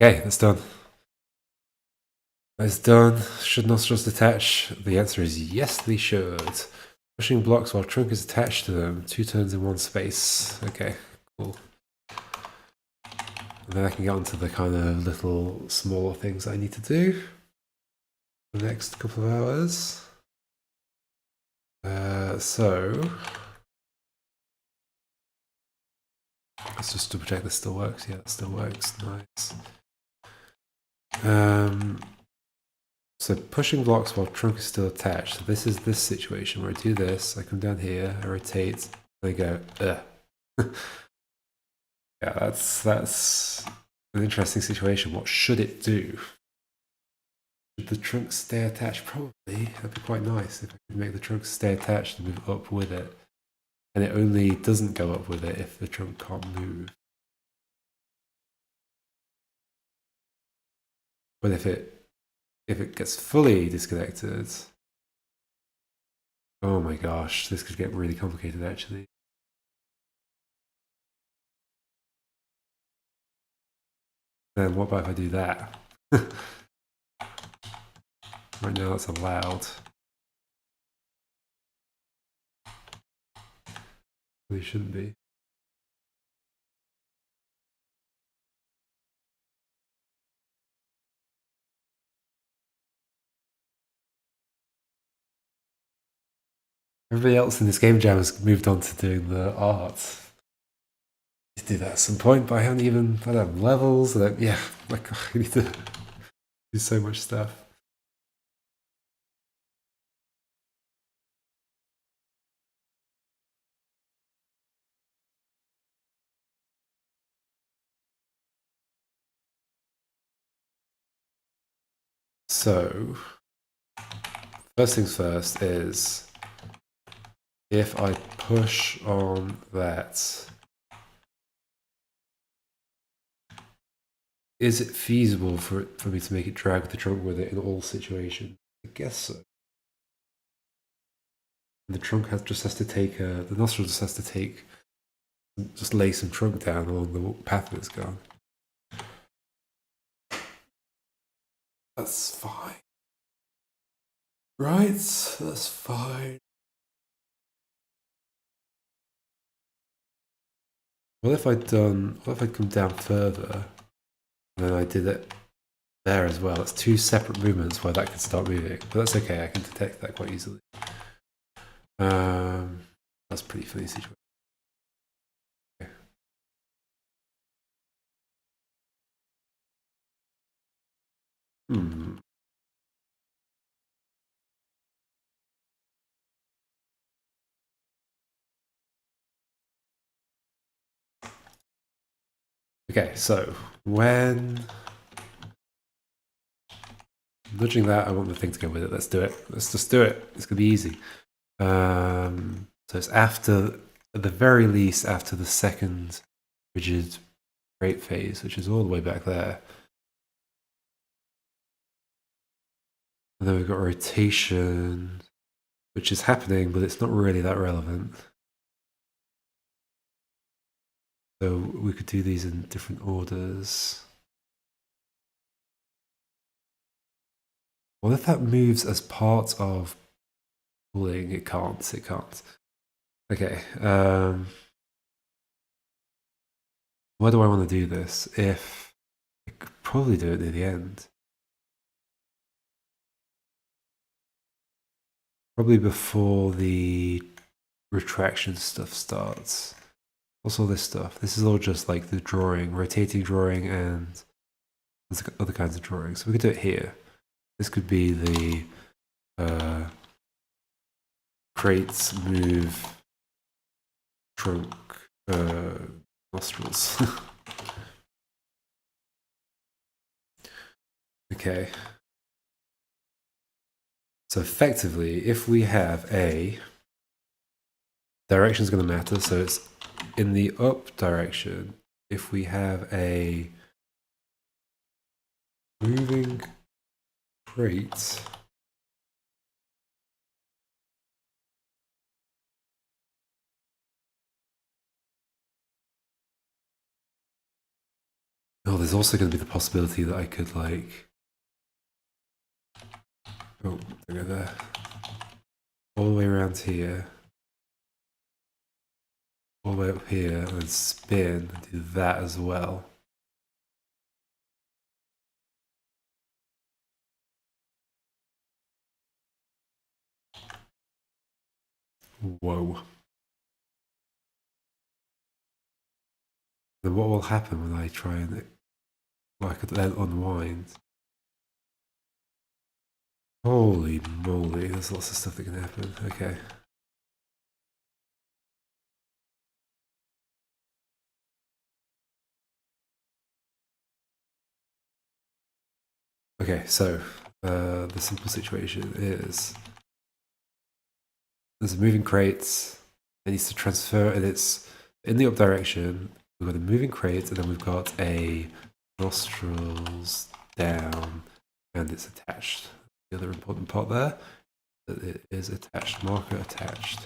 S1: Okay, that's done. That's done. Should nostrils detach? The answer is yes, they should. Pushing blocks while trunk is attached to them. 2 turns in one space. Okay, cool. And then I can get onto the kind of little smaller things I need to do for the next couple of hours. So let's just double check this still works. Yeah, it still works. Nice. So pushing blocks while trunk is still attached. So this is this situation where I do this, I come down here, I rotate, and I go, ugh. Yeah, that's an interesting situation. What should it do? Should the trunk stay attached? Probably. That'd be quite nice if I could make the trunk stay attached and move up with it. And it only doesn't go up with it if the trunk can't move. But if it gets fully disconnected, oh my gosh, this could get really complicated actually. Then what about if I do that? Right now it's allowed. Really shouldn't be. Everybody else in this game jam has moved on to doing the art. To do that at some point, but I don't have levels. Yeah, like I need to do so much stuff. So, first things first is if I push on that, is it feasible for me to make it drag the trunk with it in all situations? I guess so. And the trunk just has to take the nostril just has to just lay some trunk down along the path that it's gone. That's fine. Right, that's fine. What if I'd come down further and then I did it there as well? That's 2 separate movements where that could start moving, but that's okay, I can detect that quite easily. That's pretty funny situation. Okay. Okay, so when nudging that, I want the thing to go with it. Let's do it. Let's just do it. It's gonna be easy. So it's after, at the very least, after the second rigid rate phase, which is all the way back there. And then we've got rotation, which is happening, but it's not really that relevant. So we could do these in different orders. What if that moves as part of pulling? It can't. It can't. Okay. Where do I want to do this? If I could probably do it near the end. probably before the retraction stuff starts. What's all this stuff? This is all just like the drawing, rotating drawing, and there's other kinds of drawing. So we could do it here. This could be the crates move trunk nostrils. Okay. So effectively, if we have a direction is going to matter, so it's in the up direction. If we have a moving crate, oh, there's also going to be the possibility that I could like, oh, go there, all the way around here, all the way up here, and then spin and do that as well. Whoa. Then what will happen when I try and, well, I could then unwind? Holy moly, there's lots of stuff that can happen. Okay. Okay, so the simple situation is there's a moving crate, it needs to transfer, and it's in the up direction. We've got a moving crate, and then we've got a nostrils down, and it's attached. The other important part there, that it is attached, marker attached.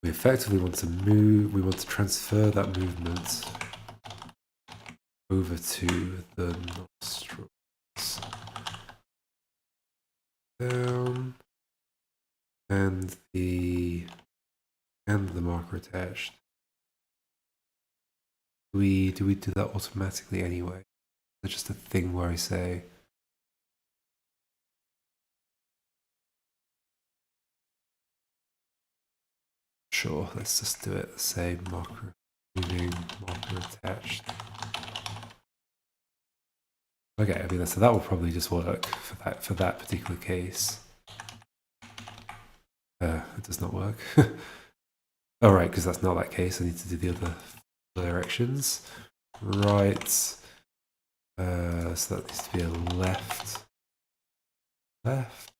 S1: We effectively want to move, we want to transfer that movement over to the nostrils. Down, and the marker attached. Do we do that automatically anyway? It's just a thing where I say sure, let's just do it. Say marker moving, marker attached. Okay, I mean, so that will probably just work for that particular case. It does not work. Oh, right, because that's not that case. I need to do the other directions. Right. So that needs to be a left. Left.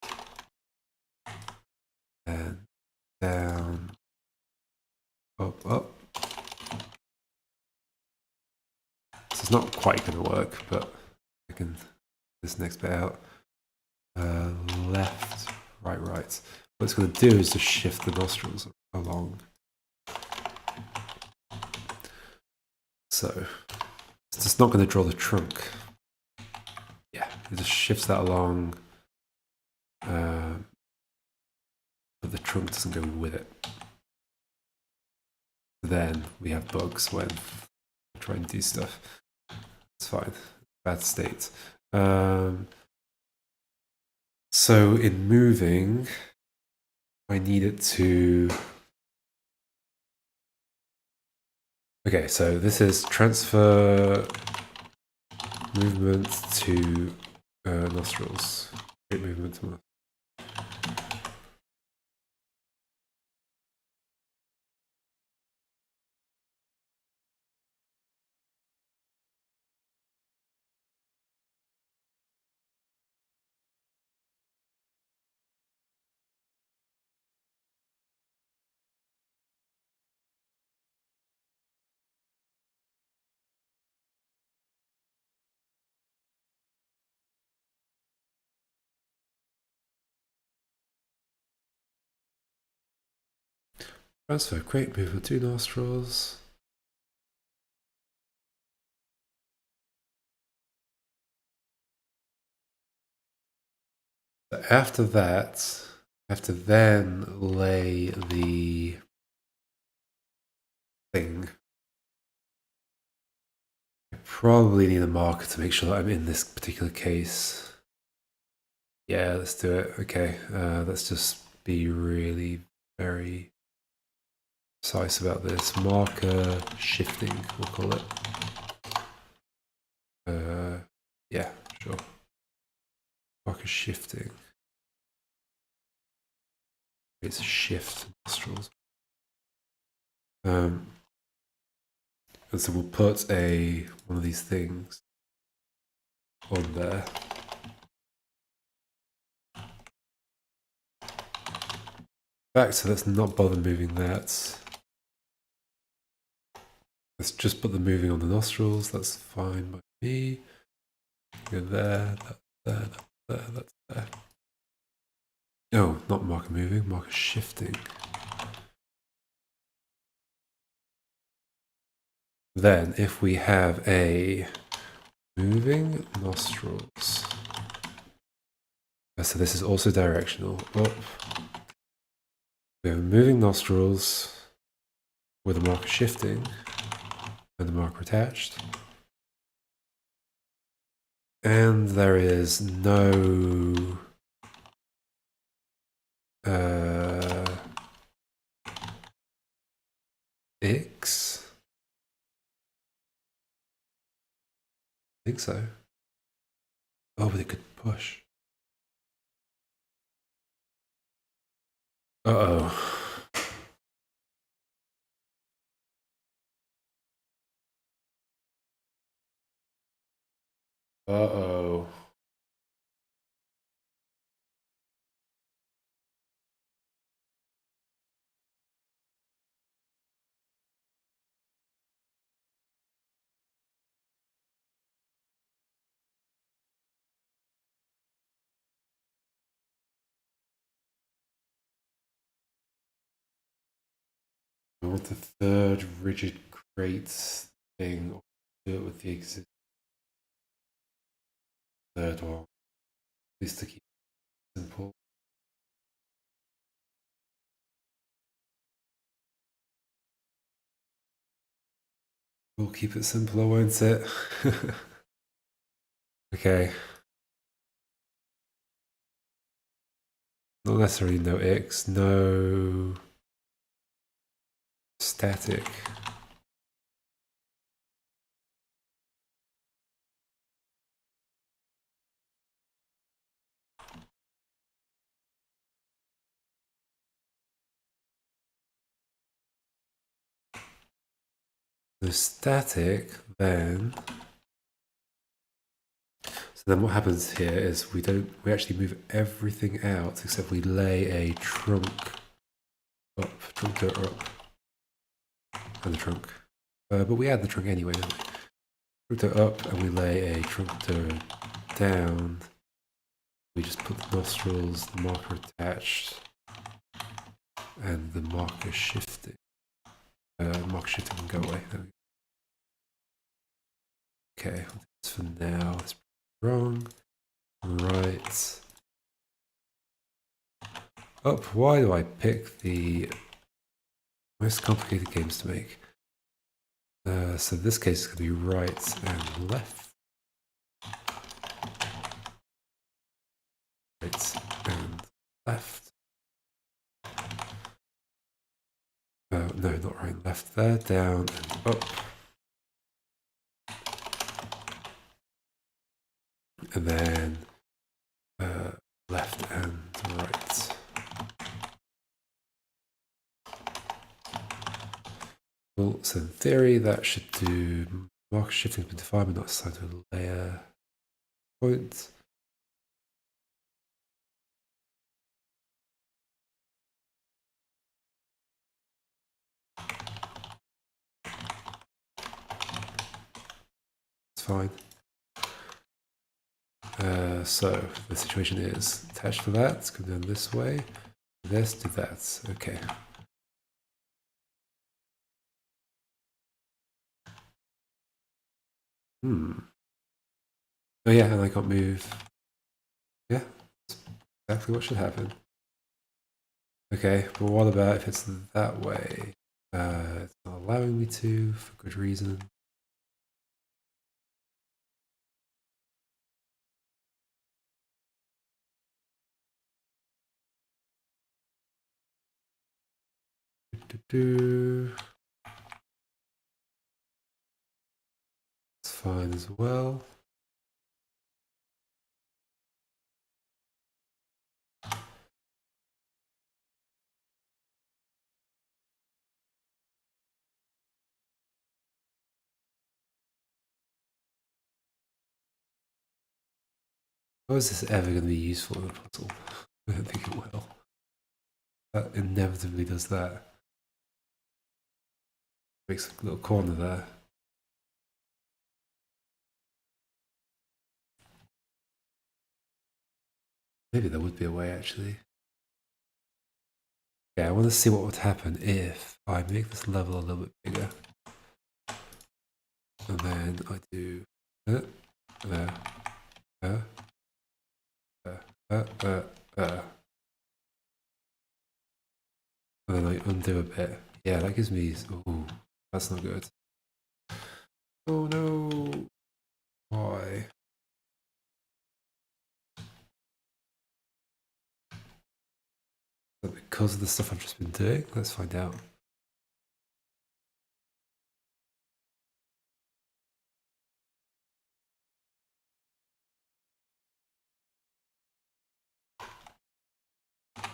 S1: And down. Up, up. So it's not quite going to work, but I can this next bit out. Left, right, right. What it's going to do is just shift the nostrils along. So it's just not going to draw the trunk. Yeah, it just shifts that along, but the trunk doesn't go with it. Then we have bugs when we try and do stuff. It's fine. Bad state. So in moving, I need it to. Okay, so this is transfer movement to nostrils. Great movement to nostrils. Transfer great movement to nostrils. After that, I have to then lay the thing. I probably need a marker to make sure that I'm in this particular case. Yeah, let's do it. Okay, let's just be really very precise about this. Marker shifting, we'll call it. Yeah, sure. Marker shifting. It's shift nostrils. And so we'll put one of these things on there. Back, so let's not bother moving that. Let's just put the moving on the nostrils. That's fine by me. Go there, that's there, that's there, that's there. No, not marker moving, marker shifting. Then if we have a moving nostrils, so this is also directional. Oh. We have moving nostrils with a marker shifting and the marker attached. And there is no X. I think so. Oh, but it could push. Uh-oh. Uh-oh. I want the third rigid crate thing. Do it with the existing third one. At least to keep it simple. We'll keep it simpler, won't it? Okay. Not necessarily no X, no static. The static, then. So then what happens here is we actually move everything out except we lay a trunk door up, and the trunk. But we add the trunk anyway, don't we? Trunk door up, and we lay a trunk door down. We just put the nostrils, the marker attached, and the marker shifting. Marker shifting can go away. Okay, that's for now. That's wrong. Right. Up. Why do I pick the most complicated games to make? So this case is going to be right and left. Right and left. No, not right and left there. Down and up. And then left and right. Well, so in theory that should do marker shifting has been defined but not assigned to a layer point. It's fine. So the situation is attached to that, come down this way, this, do that. Okay. Oh yeah, and I can't move. Yeah, that's exactly what should happen. Okay, but what about if it's that way? It's not allowing me to, for good reason. It's fine as well. How is this ever going to be useful in a puzzle? I don't think it will. That inevitably does that. Makes a little corner there. Maybe there would be a way actually. Yeah, I want to see what would happen if I make this level a little bit bigger. And then I do there. And then I undo a bit. Yeah, that gives me. Ooh, that's not good. Oh no! Why? Is that because of the stuff I've just been doing? Let's find out.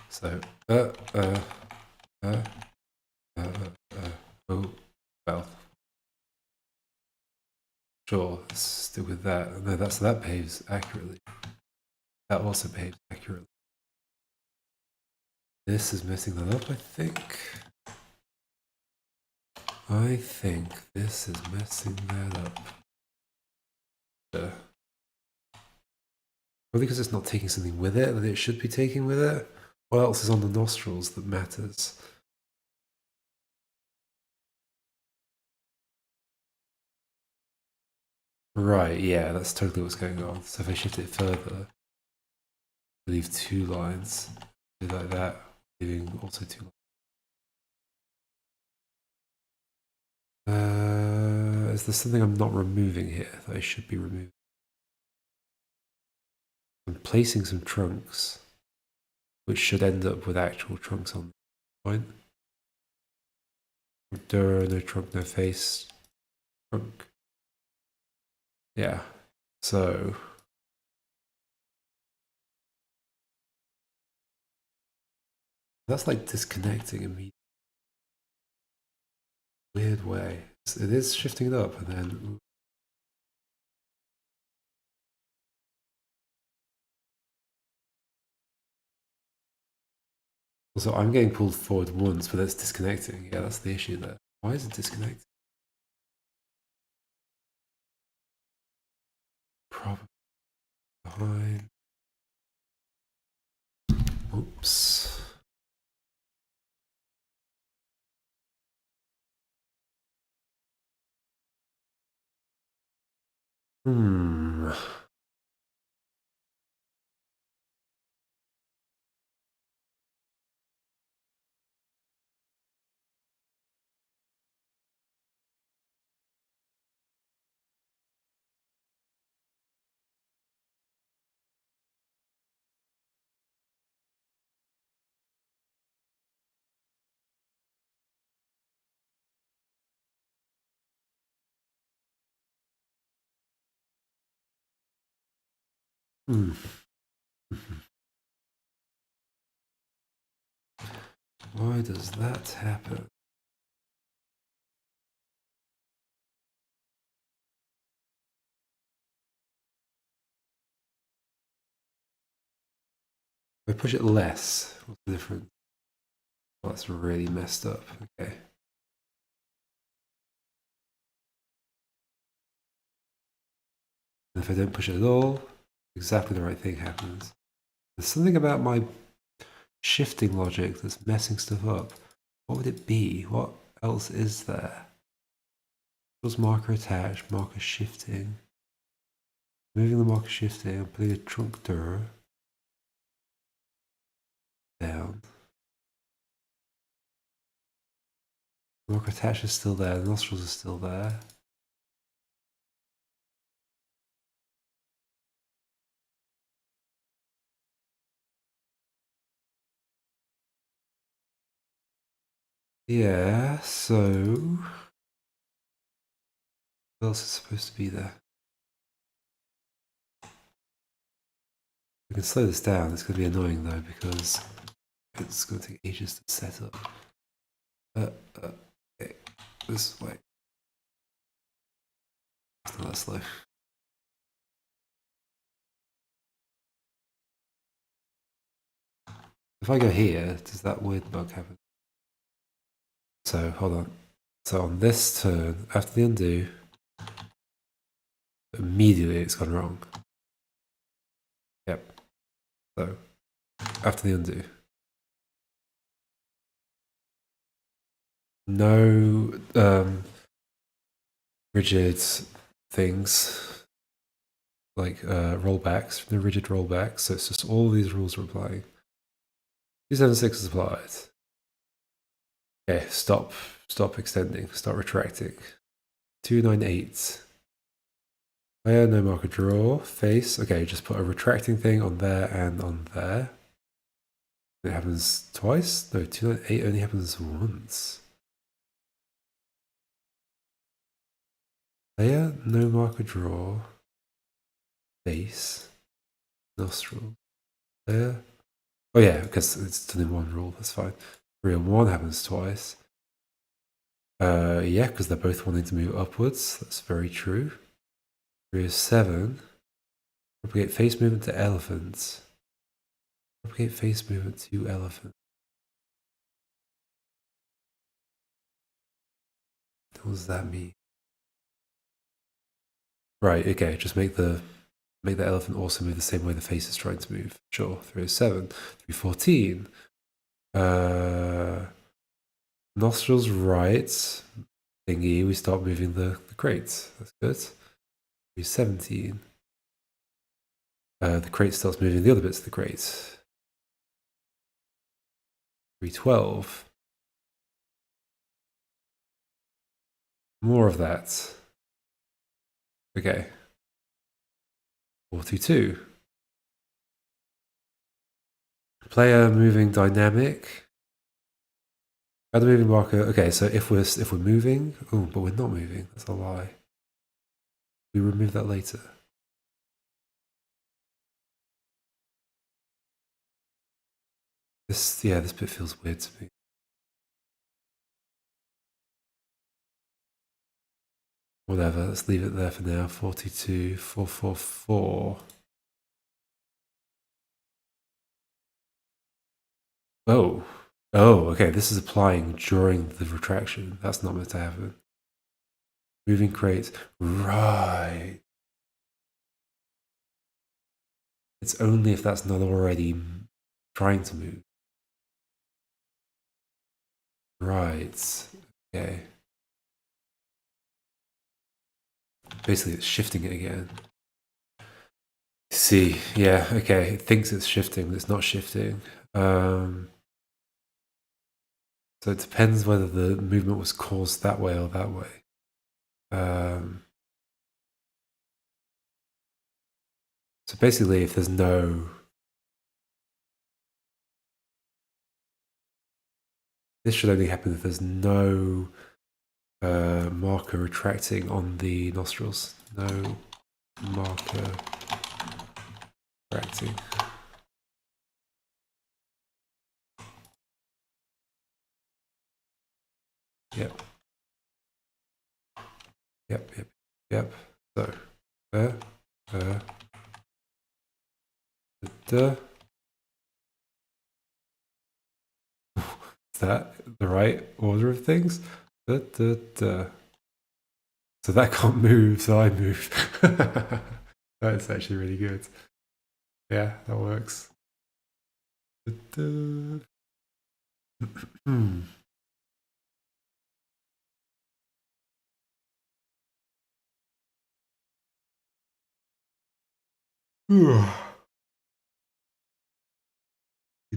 S1: So, oh, well. Sure, let's stick with that. No, that behaves accurately. That also behaves accurately. This is messing that up, I think. I think this is messing that up. Probably because it's not taking something with it that it should be taking with it. What else is on the nostrils that matters? Right, yeah, that's totally what's going on. So if I shift it further, leave 2 lines, do like that, leaving also 2 lines. Is there something I'm not removing here that I should be removing? I'm placing some trunks, which should end up with actual trunks on the point. No trunk, no face, trunk. Yeah, so that's like disconnecting in a weird way. It is shifting it up and then. Also, I'm getting pulled forward once, but it's disconnecting. Yeah, that's the issue there. Why is it disconnecting? Probably behind. Oops. Hmm. Hmm. Why does that happen? If I push it less, what's the difference? Oh, that's really messed up. Okay. And if I don't push it at all, exactly the right thing happens. There's something about my shifting logic that's messing stuff up. What would it be? What else is there? Was marker attached, marker shifting. Moving the marker shifting, I'm putting a trunk door down. Marker attached is still there, the nostrils are still there. Yeah, so what else is supposed to be there? We can slow this down. It's going to be annoying though because it's going to take ages to set up. Okay. This way. It's not that slow. If I go here, does that weird bug happen? So hold on. So on this turn, after the undo, immediately it's gone wrong. Yep. So after the undo. No rigid things like rollbacks, no rigid rollbacks. So it's just all these rules are applying. 276 is applied. Okay, stop extending, start retracting. 298. Player, no marker draw, face. Okay, just put a retracting thing on there and on there. It happens twice? No, 298 only happens once. Player, no marker draw, face, nostril. Player. Oh yeah, because it's done in one rule, that's fine. 3 and 1 happens twice. Yeah, because they're both wanting to move upwards. That's very true. 3 is 7. Propagate face movement to elephants. Propagate face movement to elephant. What does that mean? Right, okay, just make the elephant also move the same way the face is trying to move. Sure, 307. 314. Nostrils right. Thingy, we start moving the crates. That's good. 317. The crate starts moving the other bits of the crate. 312. More of that. Okay. 422. Player moving dynamic. Add a moving marker. Okay, so if we're moving, oh, but we're not moving. That's a lie. We remove that later. This bit feels weird to me. Whatever, let's leave it there for now. 42, 444. Oh, okay. This is applying during the retraction. That's not meant to happen. Moving crates. Right. It's only if that's not already trying to move. Right. Okay. Basically, it's shifting it again. See, yeah, okay. It thinks it's shifting, but it's not shifting. So it depends whether the movement was caused that way or that way. So basically, if there's no... This should only happen if there's no marker retracting on the nostrils. No marker retracting. Yep. So, is that the right order of things? So that can't move, so I move. That's actually really good. Yeah, that works.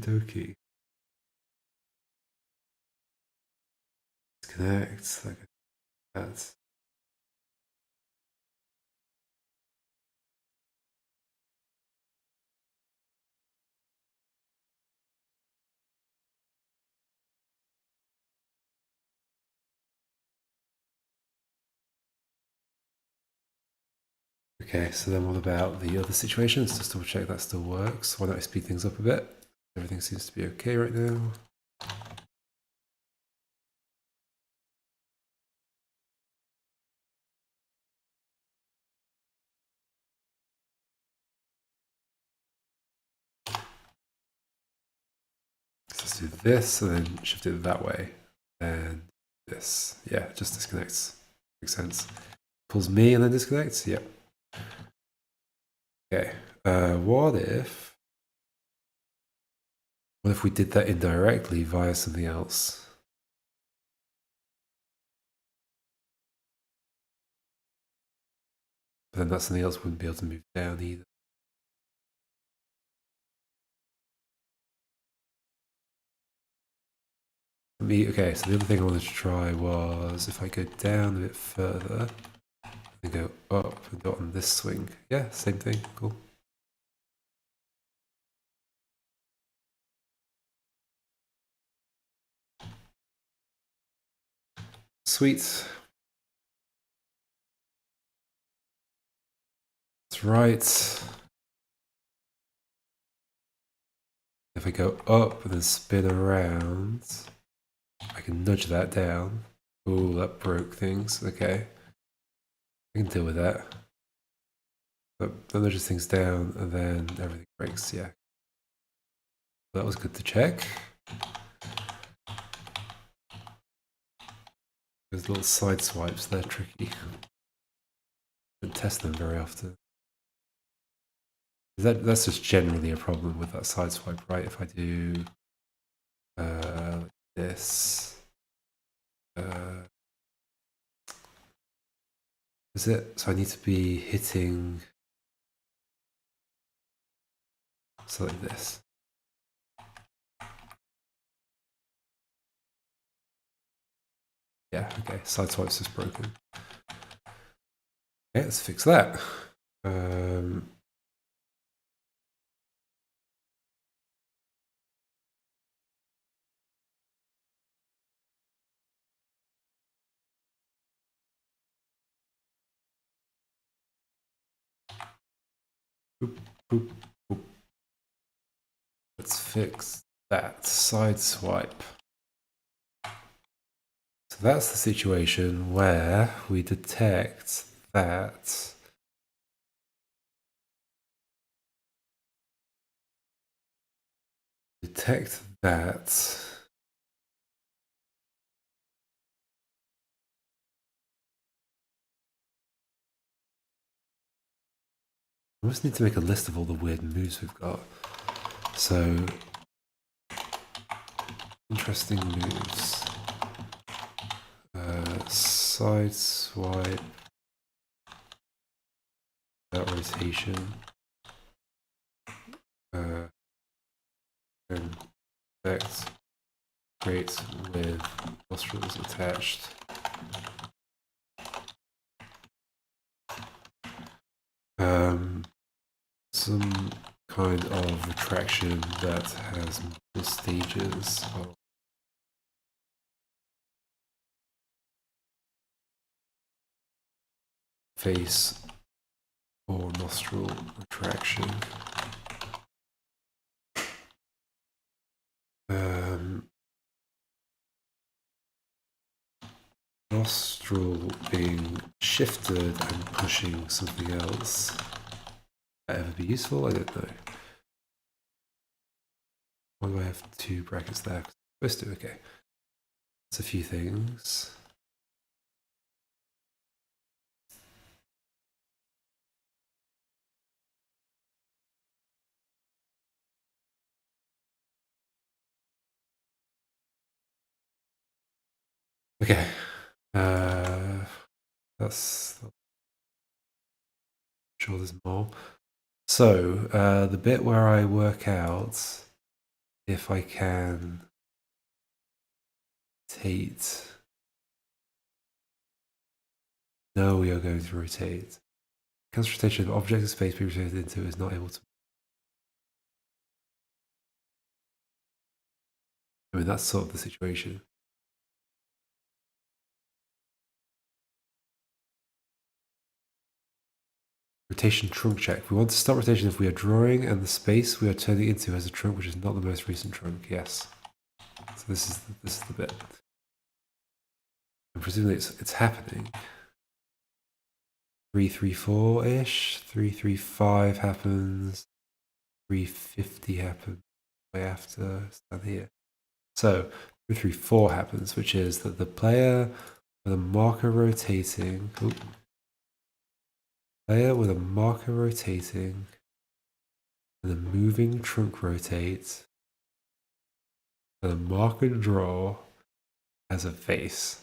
S1: Okie disconnect like that. Okay, so then what about the other situations? Just double check that still works. Why don't I speed things up a bit? Everything seems to be okay right now. So let's do this and then shift it that way. And this. Yeah, just disconnects. Makes sense. Pulls me and then disconnects? Yep. Okay. What if we did that indirectly via something else? But then that something else wouldn't be able to move down either. Okay, so the other thing I wanted to try was if I go down a bit further and go up and go on this swing. Yeah, same thing. Cool. Sweet. That's right. If I go up and then spin around, I can nudge that down. Oh, that broke things. Okay. I can deal with that. But that nudges things down and then everything breaks. Yeah. That was good to check. Those little side swipes, they're tricky. Don't test them very often. That's just generally a problem with that side swipe, right? If I do like this, is it? So I need to be hitting so like this. Yeah, okay. Side swipe's just broken. Okay, let's fix that. Boop, boop, boop. Let's fix that side swipe. So that's the situation where we detect that I just need to make a list of all the weird moves we've got. So, interesting moves. Side swipe. That rotation. And effect. Great with nostrils attached. Some kind of retraction that has multiple stages of face or nostril retraction. Nostril being shifted and pushing something else. Would that ever be useful? I don't know. Why do I have two brackets there? Supposed to, okay. That's a few things. Okay. That's I'm sure there's more. So the bit where I work out if I can rotate. No, we are going to rotate. Concentration of object in space being rotated into is not able to. I mean, that's sort of the situation. rotation trunk check. We want to stop rotation if we are drawing and the space we are turning into has a trunk which is not the most recent trunk. Yes. So this is the bit. And presumably it's happening. 334-ish. 335 happens. 350 happens way after down here. So 334 happens, which is that the player with a marker rotating. Player with a marker rotating and a moving trunk rotate and a marker draw has a face.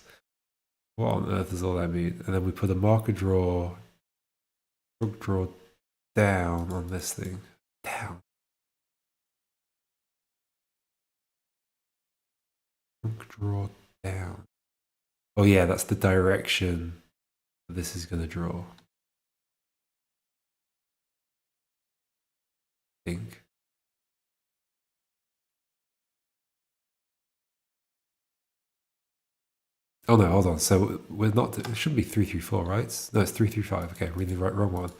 S1: What on earth does all that mean? And then we put a marker draw, trunk draw down on this thing. Down. Trunk draw down. Oh yeah, that's the direction that this is going to draw. I think. Oh no, hold on. So we're not. It shouldn't be 334, right? No, it's 335. Okay, reading the wrong one.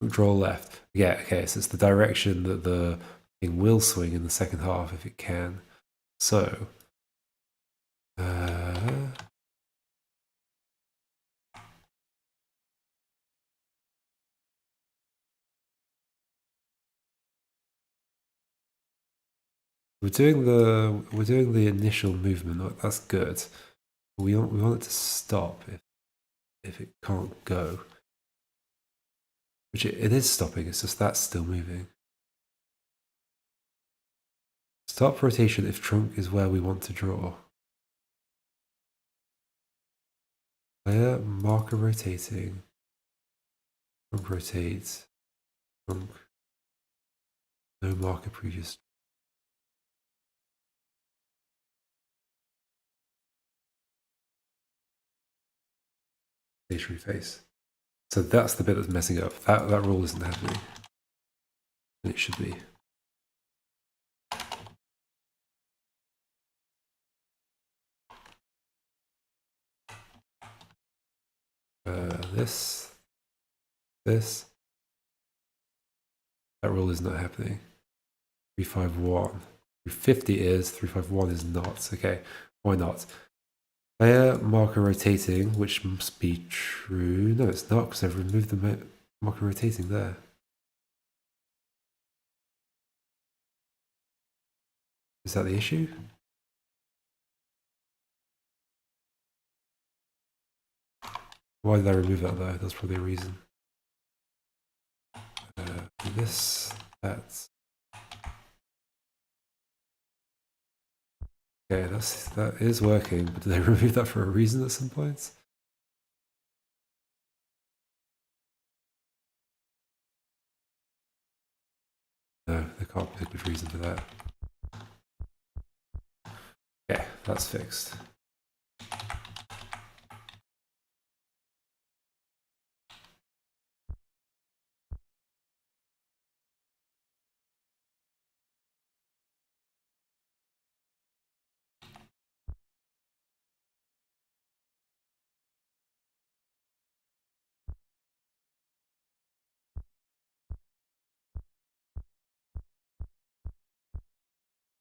S1: Draw left. Yeah. Okay. So it's the direction that the thing will swing in the second half if it can. So. We're doing the initial movement. That's good. We want it to stop if it can't go. Which it is stopping. It's just that's still moving. Stop rotation if trunk is where we want to draw. Player marker rotating. Trunk rotates. Trunk. No marker previous. Stationary face. So that's the bit that's messing up. That rule isn't happening. And it should be. This. That rule is not happening. 351. 350 is, 351 is not. Okay, why not? Player marker rotating, which must be true. No, it's not because I've removed the marker rotating there. Is that the issue? Why did I remove that though? That's probably a reason. That's okay. That is working, but did I remove that for a reason at some point? No, there can't be a good reason for that. Okay, that's fixed.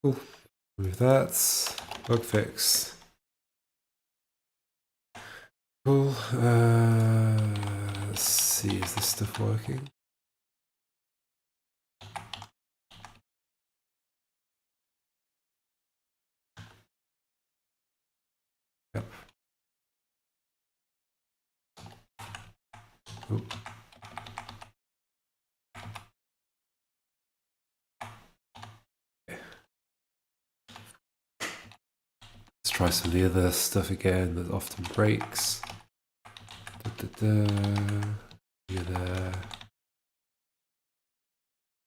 S1: Cool. Move that. Bug fix. Cool. Let's see, is this stuff working? Yep. Oh. Let's try some of the other stuff again that often breaks. You're there.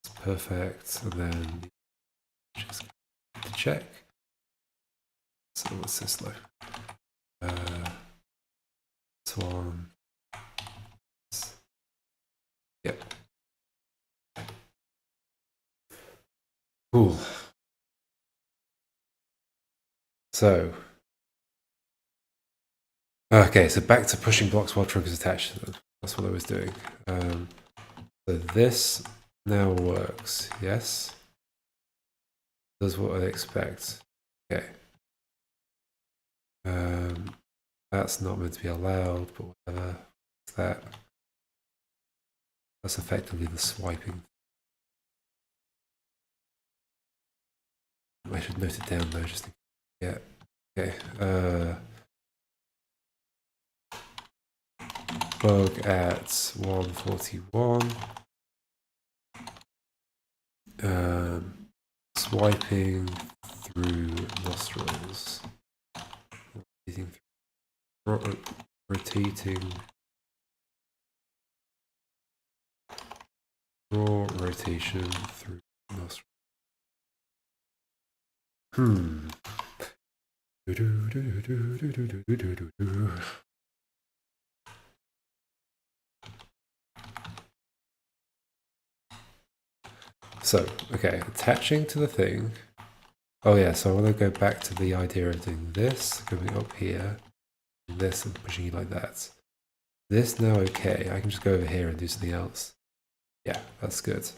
S1: It's perfect. And then just to check. So what's this like? This one. Yep. Cool. So, okay, so back to pushing blocks while trunk is attached to them. That's what I was doing. So this now works, yes? Does what I expect. Okay. That's not meant to be allowed, but whatever. What's that? That's effectively the swiping. I should note it down though, just to get. Okay. Bug at 141. Swiping through nostrils. Rotating. Raw rotation through nostrils. So, okay, attaching to the thing. Oh yeah, so I want to go back to the idea of doing this, coming up here, this and pushing it like that. This now okay, I can just go over here and do something else. Yeah, that's good.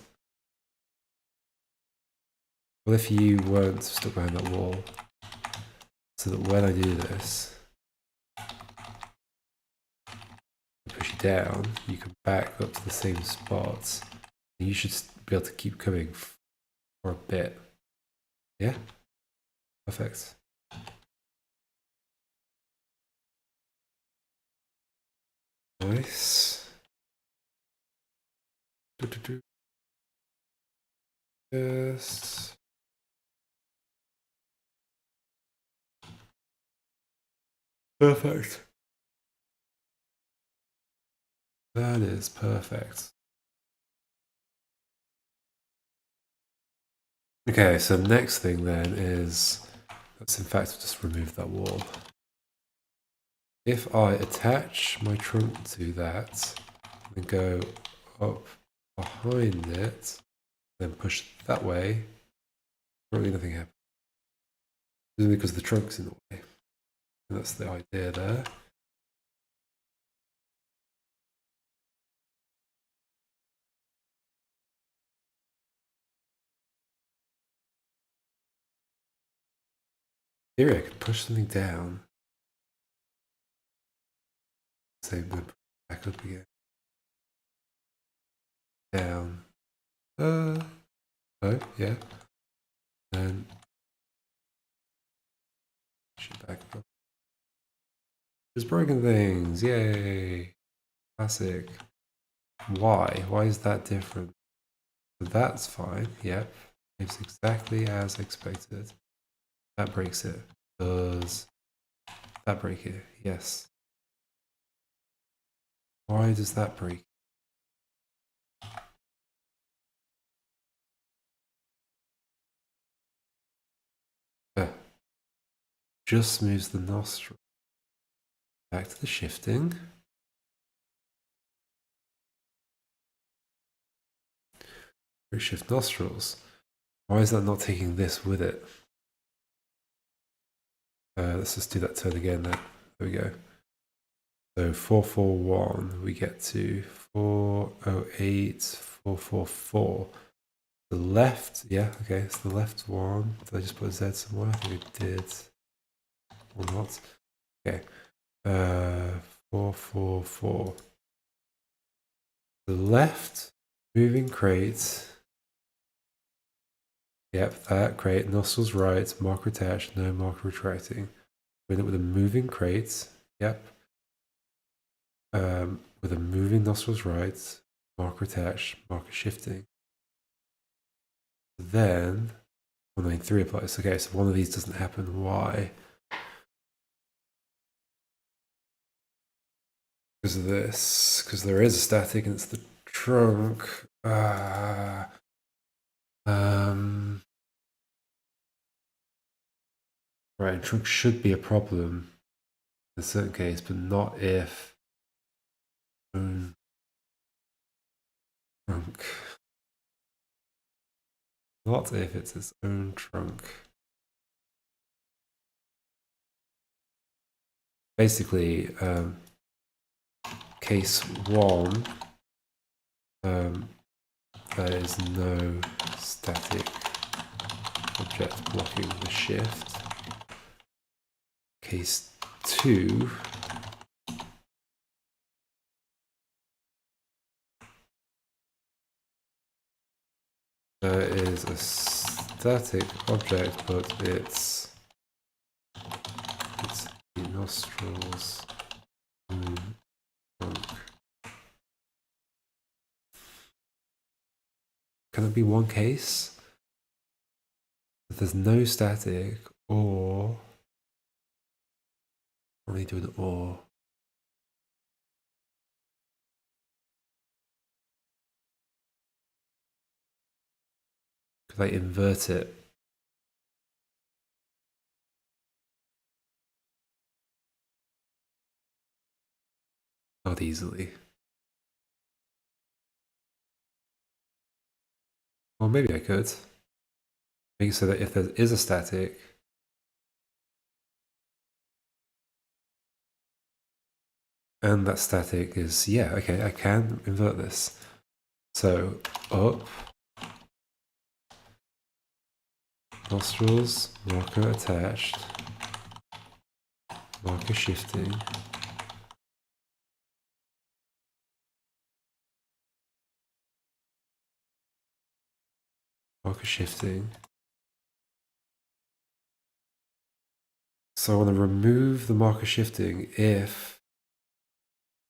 S1: What if you weren't stuck behind that wall? So that when I do this, push you down, you can back up to the same spots. You should be able to keep coming for a bit. Yeah? Perfect. Nice. Yes. Perfect. That is perfect. Okay, so the next thing then is, let's in fact just remove that wall. If I attach my trunk to that and go up behind it, then push that way, probably nothing happens. Because the trunk's in the way. And that's the idea there. Here I can push something down. Same then back up again. Down. Oh, yeah. Then push it back up. Just broken things, yay! Classic. Why? Why is that different? So that's fine, yep. It's exactly as expected. That breaks it. Does that break it? Yes. Why does that break? Just moves the nostril. Back to the shifting. Reshift nostrils. Why is that not taking this with it? Let's just do that turn again. There we go. So 441, we get to 408, 444. The left, yeah, okay, it's the left one. Did I just put a Z somewhere? I think I did. Or not. Okay. 444. The left moving crate. Yep, that crate. Nostrils right, marker attached, no marker retracting. With it with a moving crate. Yep. With a moving nostrils right, marker attached, marker shifting. Then 193 applies. Okay, so one of these doesn't happen. Why? Because of this. Because there is a static and it's the trunk. Right, trunk should be a problem in a certain case, but not if trunk. Not if it's its own trunk. Basically, case one, there is no static object blocking the shift. Case 2, there is a static object, but it's the nostrils trunk. Can it be one case? If there's no static, or what are they doing? Or could I invert it? Not easily. Or maybe I could. Make it so that if there is a static, and that static is, yeah, okay, I can invert this. So up, nostrils, marker attached, marker shifting, marker shifting. So I want to remove the marker shifting if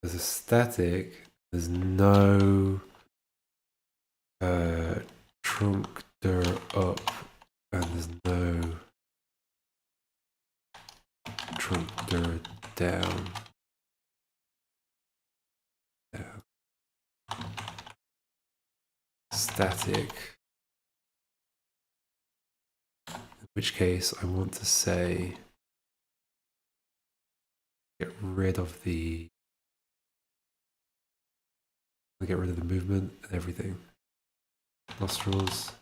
S1: there's a static, there's no trunk dir up, and there's no trunk dir down. Static. In which case I want to say get rid of the movement and everything. Nostrils,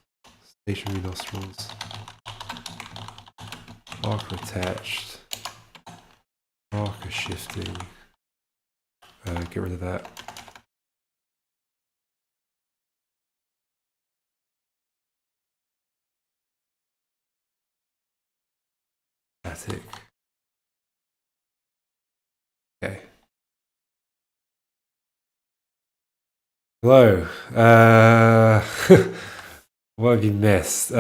S1: stationary nostrils, marker attached, marker shifting, get rid of that. Static. Okay. Hello. What have you missed?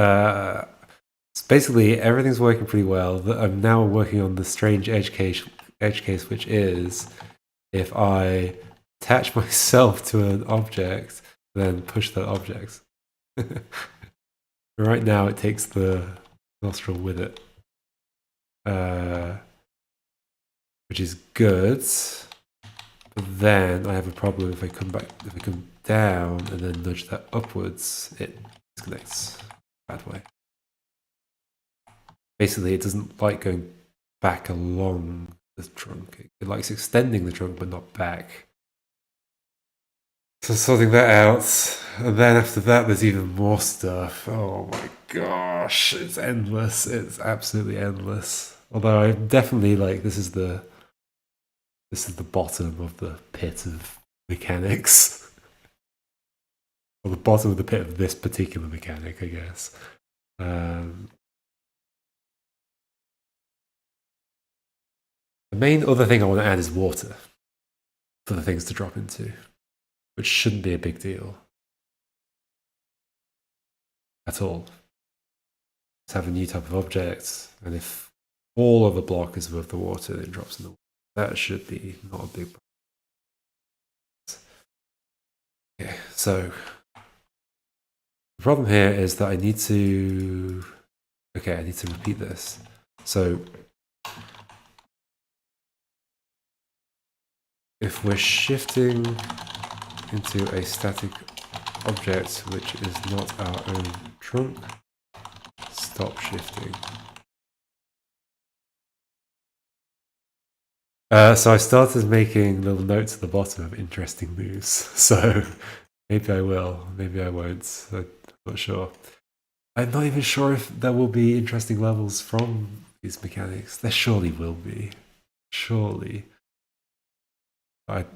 S1: Basically, everything's working pretty well. I'm now working on the strange edge case, which is if I attach myself to an object, then push that object. Right now, it takes the nostril with it, which is good. But then I have a problem if I come down and then nudge that upwards, it disconnects. Bad way. Basically, it doesn't like going back along the trunk. It likes extending the trunk, but not back. So sorting that out, and then after that, there's even more stuff. Oh my gosh, it's endless. It's absolutely endless. Although I'm definitely like, this is the bottom of the pit of mechanics. Or the bottom of the pit of this particular mechanic, I guess. The main other thing I want to add is water for the things to drop into, which shouldn't be a big deal at all. Let's have a new type of object, and if all of the block is above the water, it drops in the water. That should be not a big problem. Okay, so the problem here is that I need to repeat this. So if we're shifting into a static object which is not our own trunk, stop shifting. So I started making little notes at the bottom of interesting moves. So maybe I will, maybe I won't. I'm not sure. I'm not even sure if there will be interesting levels from these mechanics. There surely will be. Surely. I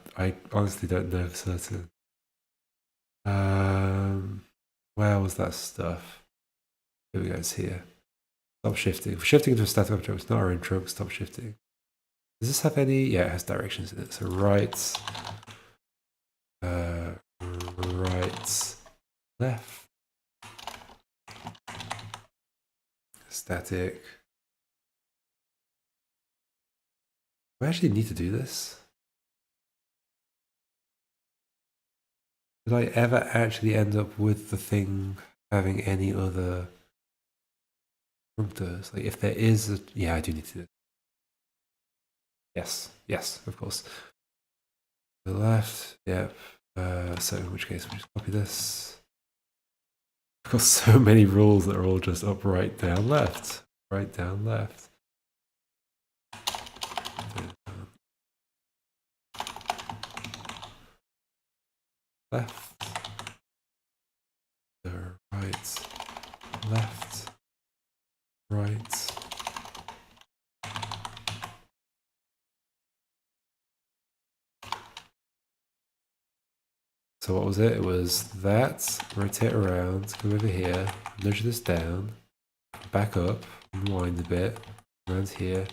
S1: honestly don't know for certain. Where was that stuff? Here we go, it's here. Stop shifting. If we're shifting into a static object, it's not our own trunk, stop shifting. Does this have any? Yeah, it has directions in it. So right, right, left, static. Do I actually need to do this? Did I ever actually end up with the thing having any other functors? Like if there is a, yeah, I do need to do it. Yes, yes, of course. To the left, yep. So in which case we just copy this. I've got so many rules that are all just up, right, down, left. Right, down, left. Left. Right. Left. Right. So what was it? It was that, rotate around, come over here, nudge this down, back up, unwind a bit, around here,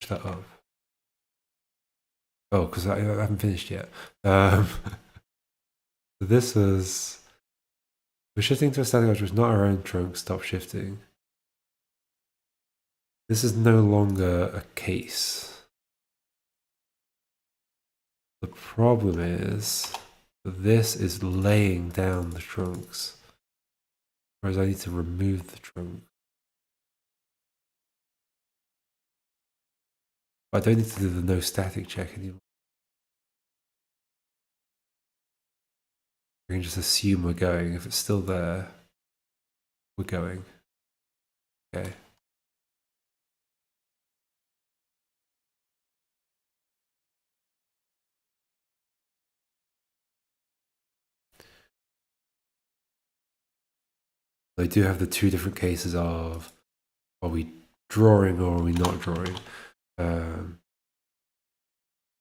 S1: push that up. Oh, because I haven't finished yet. This was, we're shifting to a static object, which is not our own trunk, stop shifting. This is no longer a case. The problem is that this is laying down the trunks, whereas I need to remove the trunk. I don't need to do the no static check anymore. We can just assume we're going. If it's still there, we're going. Okay. They do have the two different cases of, are we drawing or are we not drawing?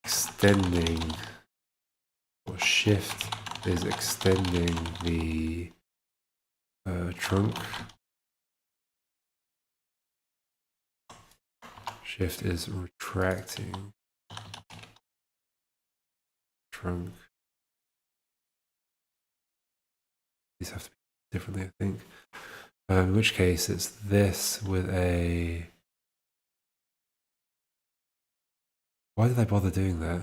S1: Extending, or shift is extending the trunk. Shift is retracting trunk. These have to be differently, I think. In which case it's this with a... Why did I bother doing that?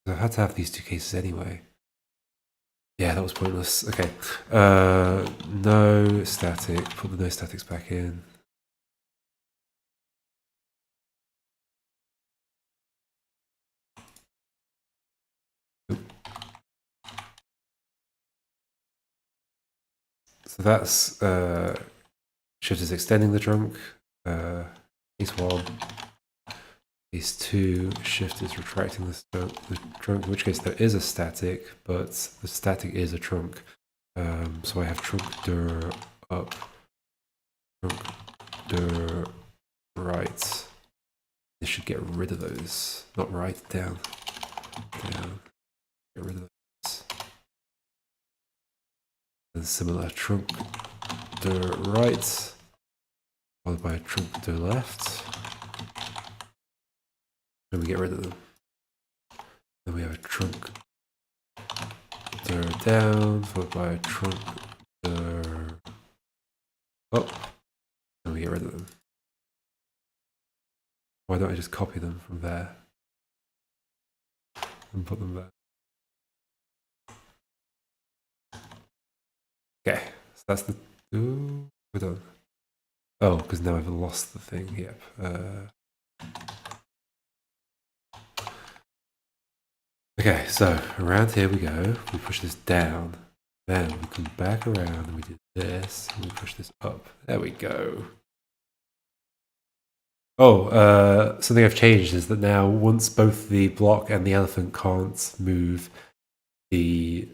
S1: I've had to have these two cases anyway. Yeah, that was pointless. Okay. No static. Put the no statics back in. So that's shift is extending the trunk. Case 1. Case 2, shift is retracting the trunk, in which case there is a static, but the static is a trunk. So I have trunk dir up, trunk dir right. This should get rid of those. Not right, down. Down. Get rid of those. And similar, trunk dir right, followed by trunk dir left. And we get rid of them. Then we have a trunk dir down, followed by a trunk dir up. And we get rid of them. Why don't I just copy them from there and put them there? Okay, so that's the... Ooh, we're done. Oh, because now I've lost the thing. Yep. Okay, so around here we go. We push this down. Then we come back around and we do this. And we push this up. There we go. Oh, something I've changed is that now once both the block and the elephant can't move, the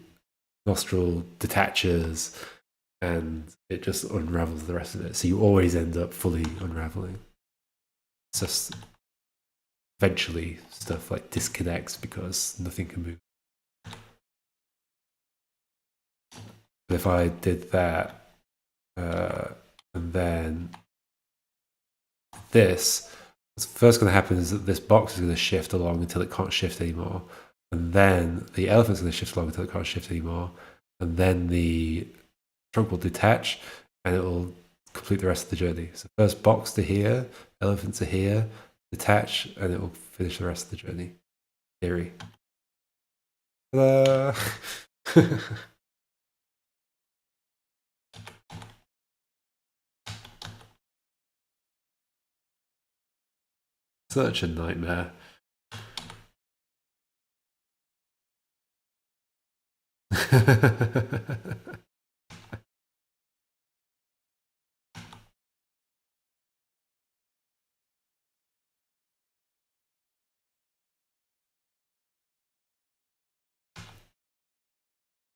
S1: nostril detaches and it just unravels the rest of it. So you always end up fully unraveling. It's just eventually stuff like disconnects because nothing can move. But if I did that, and then this, what's first going to happen is that this box is going to shift along until it can't shift anymore. And then the elephant's going to shift along until it can't shift anymore. And then the trunk will detach and it will complete the rest of the journey. So first box to here, elephant to here, detach, and it will finish the rest of the journey. Theory. Such a nightmare.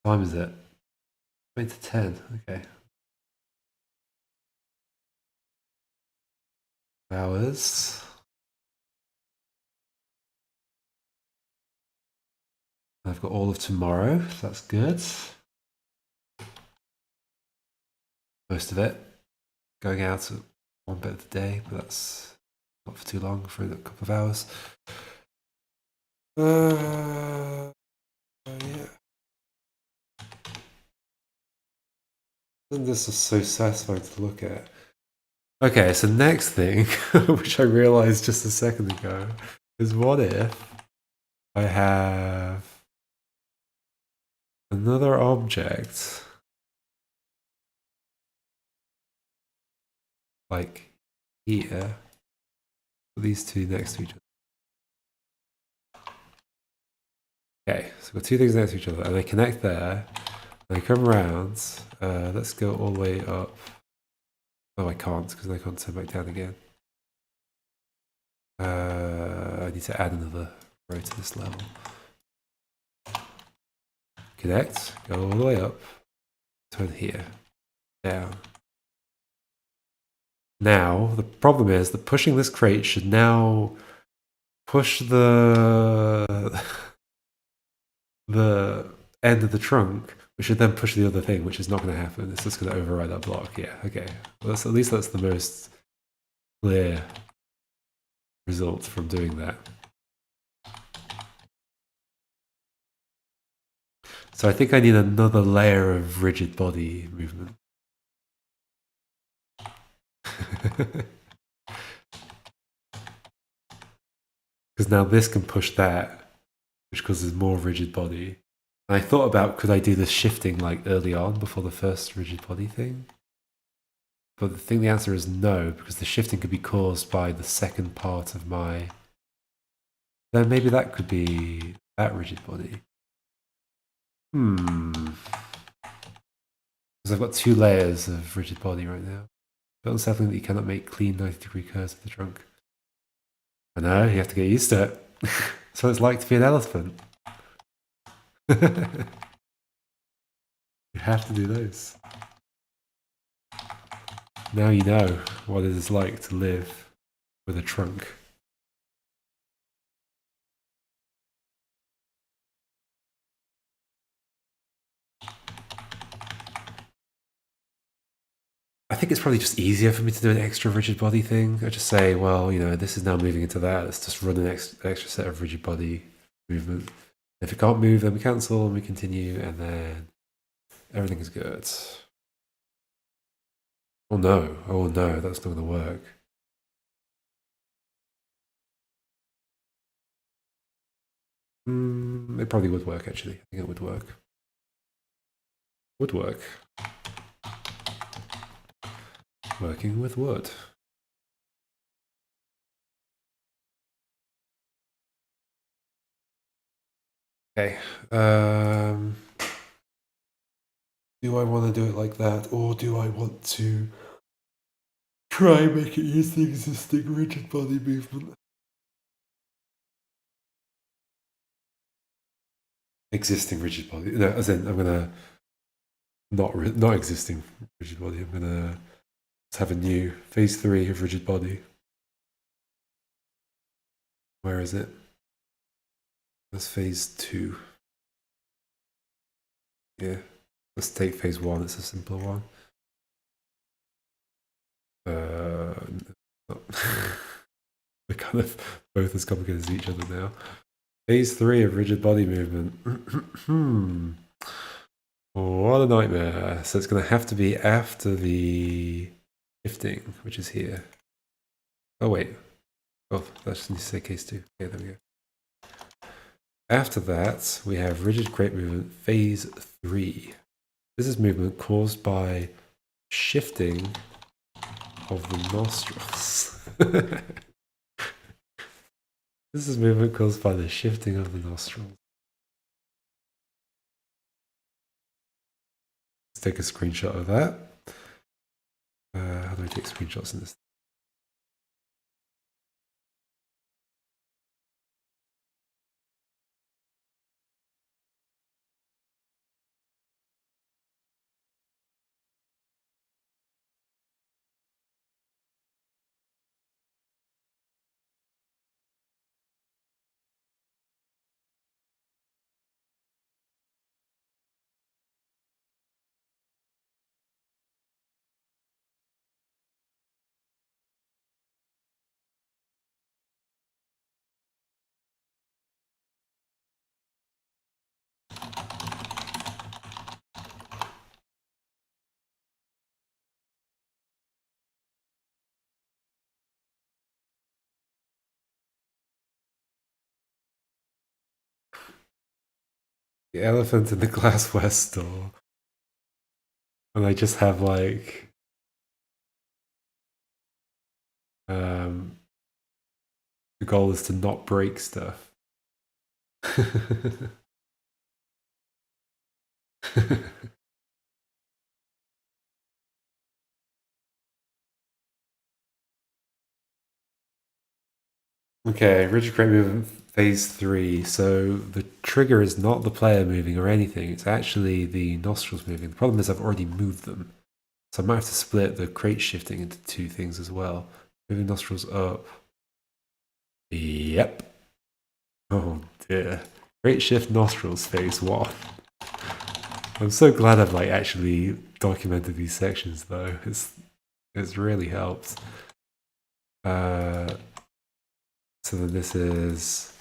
S1: What time is it? 20 to 10. Okay. Hours. I've got all of tomorrow, so that's good. Most of it. Going out at one bit of the day, but that's not for too long, for a couple of hours. Yeah. And this is so satisfying to look at. Okay, so next thing, which I realized just a second ago, is what if I have another object like here, these two next to each other. Okay, so we've got two things next to each other, and they connect there, and they come around. Let's go all the way up. Oh, I can't, because I can't turn back down again. I need to add another row to this level. Connect, go all the way up, turn here, down. Now, the problem is that pushing this crate should now push the end of the trunk, which should then push the other thing, which is not going to happen. It's just going to override that block. Yeah, okay. Well, at least that's the most clear result from doing that. So I think I need another layer of rigid body movement. Because now this can push that, which causes more rigid body. And I thought about, could I do the shifting like early on before the first rigid body thing? But the answer is no, because the shifting could be caused by the second part of my... Then maybe that could be that rigid body. Because I've got two layers of rigid body right now. But unsettling that you cannot make clean 90-degree curves of the trunk. I know, you have to get used to it. That's what it's like to be an elephant. You have to do those. Now you know what it is like to live with a trunk. I think it's probably just easier for me to do an extra rigid body thing. I just say, well, you know, this is now moving into that. Let's just run an extra set of rigid body movement. If it can't move, then we cancel and we continue, and then everything is good. Oh no, that's not going to work. It probably would work, actually. I think it would work. Would work. Working with wood. Okay. Do I want to do it like that, or do I want to try and make it use the existing rigid body movement? Existing rigid body. No, as in, I'm gonna not existing rigid body. I'm gonna have a new phase 3 of rigid body. Where is it? That's phase 2. Yeah, Let's take phase 1, it's a simpler one. We're kind of both as complicated as each other now. Phase 3 of rigid body movement. What a nightmare. So it's going to have to be after the shifting, which is here. Oh, wait. Oh, that just needs to say case 2. Okay, there we go. After that, we have rigid crate movement, phase 3. This is movement caused by shifting of the nostrils. This is movement caused by the shifting of the nostrils. Let's take a screenshot of that. How do I take screenshots in this? The elephant in the glassware store. And I just have like the goal is to not break stuff. Okay, rigid crate movement phase 3. So the trigger is not the player moving or anything, it's actually the nostrils moving. The problem is I've already moved them. So I might have to split the crate shifting into 2 things as well. Moving nostrils up. Yep. Oh dear. Crate shift nostrils phase 1. I'm so glad I've like actually documented these sections though. It's really helped. So then this is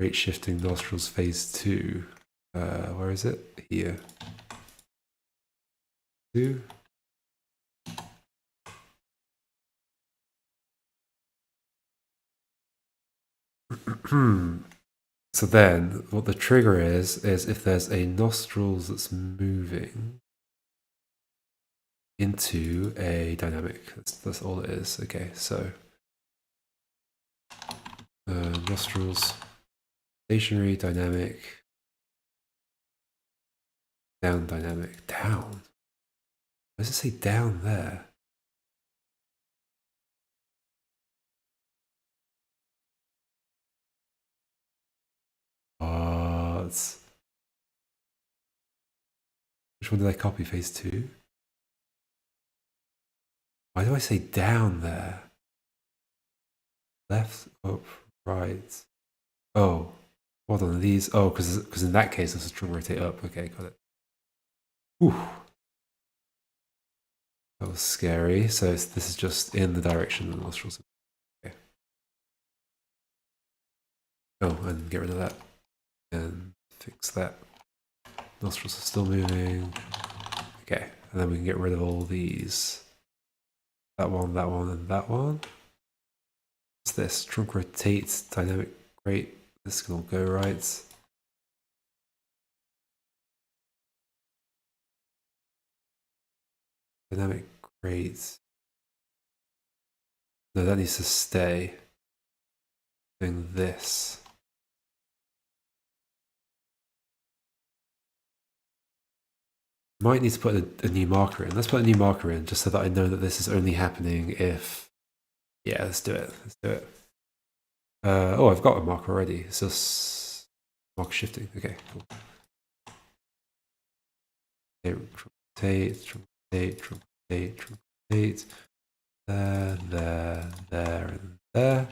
S1: rate shifting nostrils phase 2. Where is it? Here. 2. So then what the trigger is if there's a nostrils that's moving into a dynamic. That's all it is. Okay, so nostrils, stationary, dynamic, down, dynamic, down. Why does it say down there? What? Which one did I copy? Phase 2? Why do I say down there? Left, up, right. Oh, hold on. These. Oh, because in that case, this is trying to rotate up. Okay, got it. Ooh. That was scary. So this is just in the direction of the nostrils. Okay. Oh, and get rid of that. And fix that. Nostrils are still moving. Okay, and then we can get rid of all these. That one, and that one. What's this? Trunk rotates, dynamic crate. This can all go right. Dynamic crate. No, that needs to stay. Doing this. Might need to put a new marker in. Let's put a new marker in just so that I know that this is only happening if... Yeah, let's do it. Let's do it. Oh, I've got a marker already. It's just marker shifting. Okay, cool. Rotate, rotate, rotate, rotate. There, and there.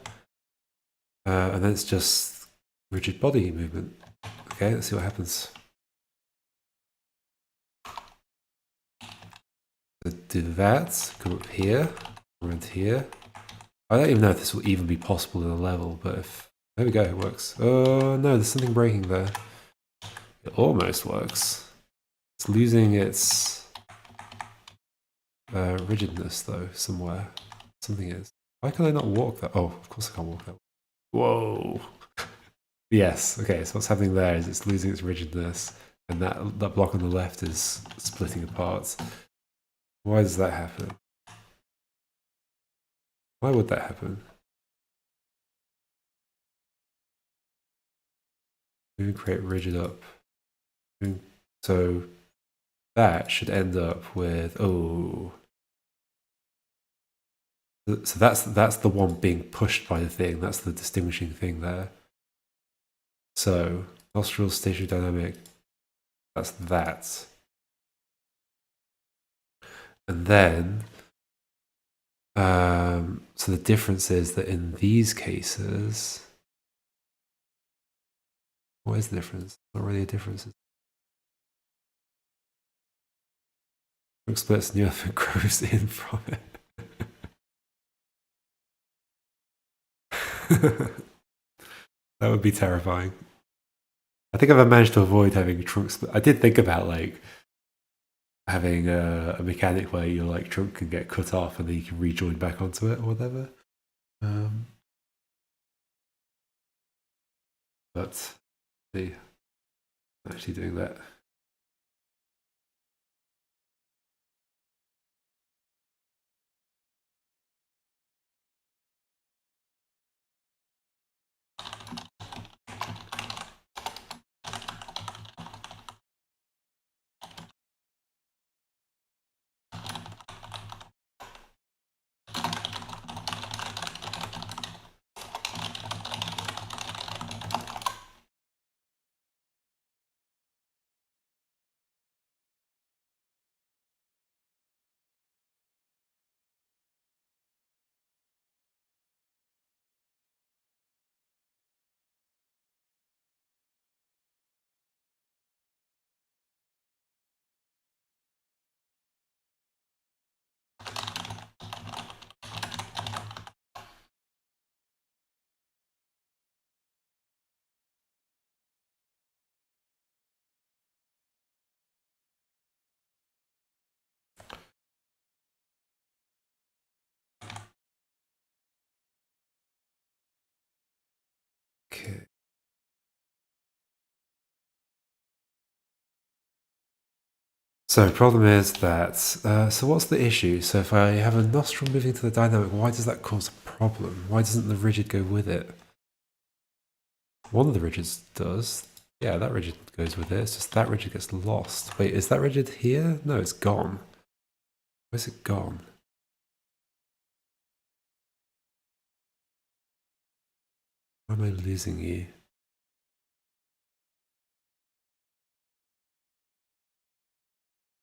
S1: And then it's just rigid body movement. Okay, let's see what happens. do that. Go up here, around here. I don't even know if this will even be possible in a level, but if... There we go, it works. Oh no, there's something breaking there. It almost works. It's losing its rigidness though, somewhere. Something is. Why can I not walk that? Oh, of course I can't walk that. Whoa! Yes, okay, so what's happening there is it's losing its rigidness, and that block on the left is splitting apart. Why does that happen? Why would that happen? Maybe create rigid up. So that should end up with, oh. So that's the one being pushed by the thing. That's the distinguishing thing there. So nostril stationary dynamic. That's that. And then, so the difference is that in these cases, what is the difference? Not really a difference. Trunk splits and the elephant grows in from it. That would be terrifying. I think I've managed to avoid having a trunk split. I did think about like having a mechanic where your like trunk can get cut off and then you can rejoin back onto it or whatever. But see, actually doing that. Okay. So the problem is that, so what's the issue? So if I have a nostril moving to the dynamic, why does that cause a problem? Why doesn't the rigid go with it? One of the rigids does. Yeah, that rigid goes with it. It's just that rigid gets lost. Wait, is that rigid here? No, it's gone. Where's it gone? Why am I losing you?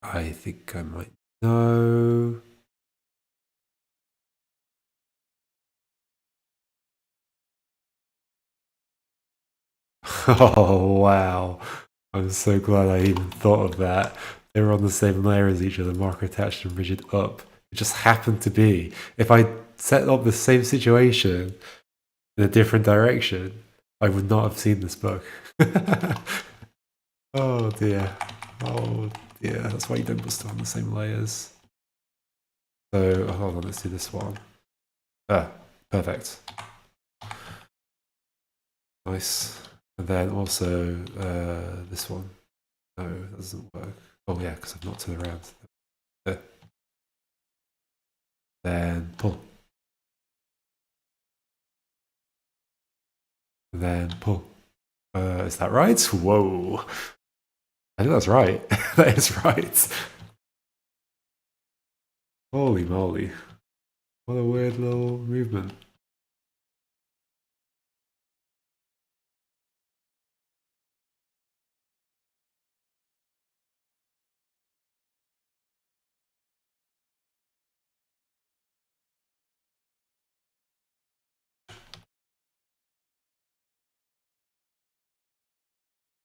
S1: I think I might know. Oh, wow. I'm so glad I even thought of that. They were on the same layer as each other, marker attached and rigid up. It just happened to be. If I set up the same situation in a different direction, I would not have seen this book. Oh dear. Oh dear. That's why you don't put stuff on the same layers. So, hold on, let's do this one. Ah, perfect. Nice. And then also this one. No, that doesn't work. Oh yeah, because I've not turned around. There. Then pull. Then pull. Is that right? Whoa. I think that's right. That is right. Holy moly. What a weird little movement.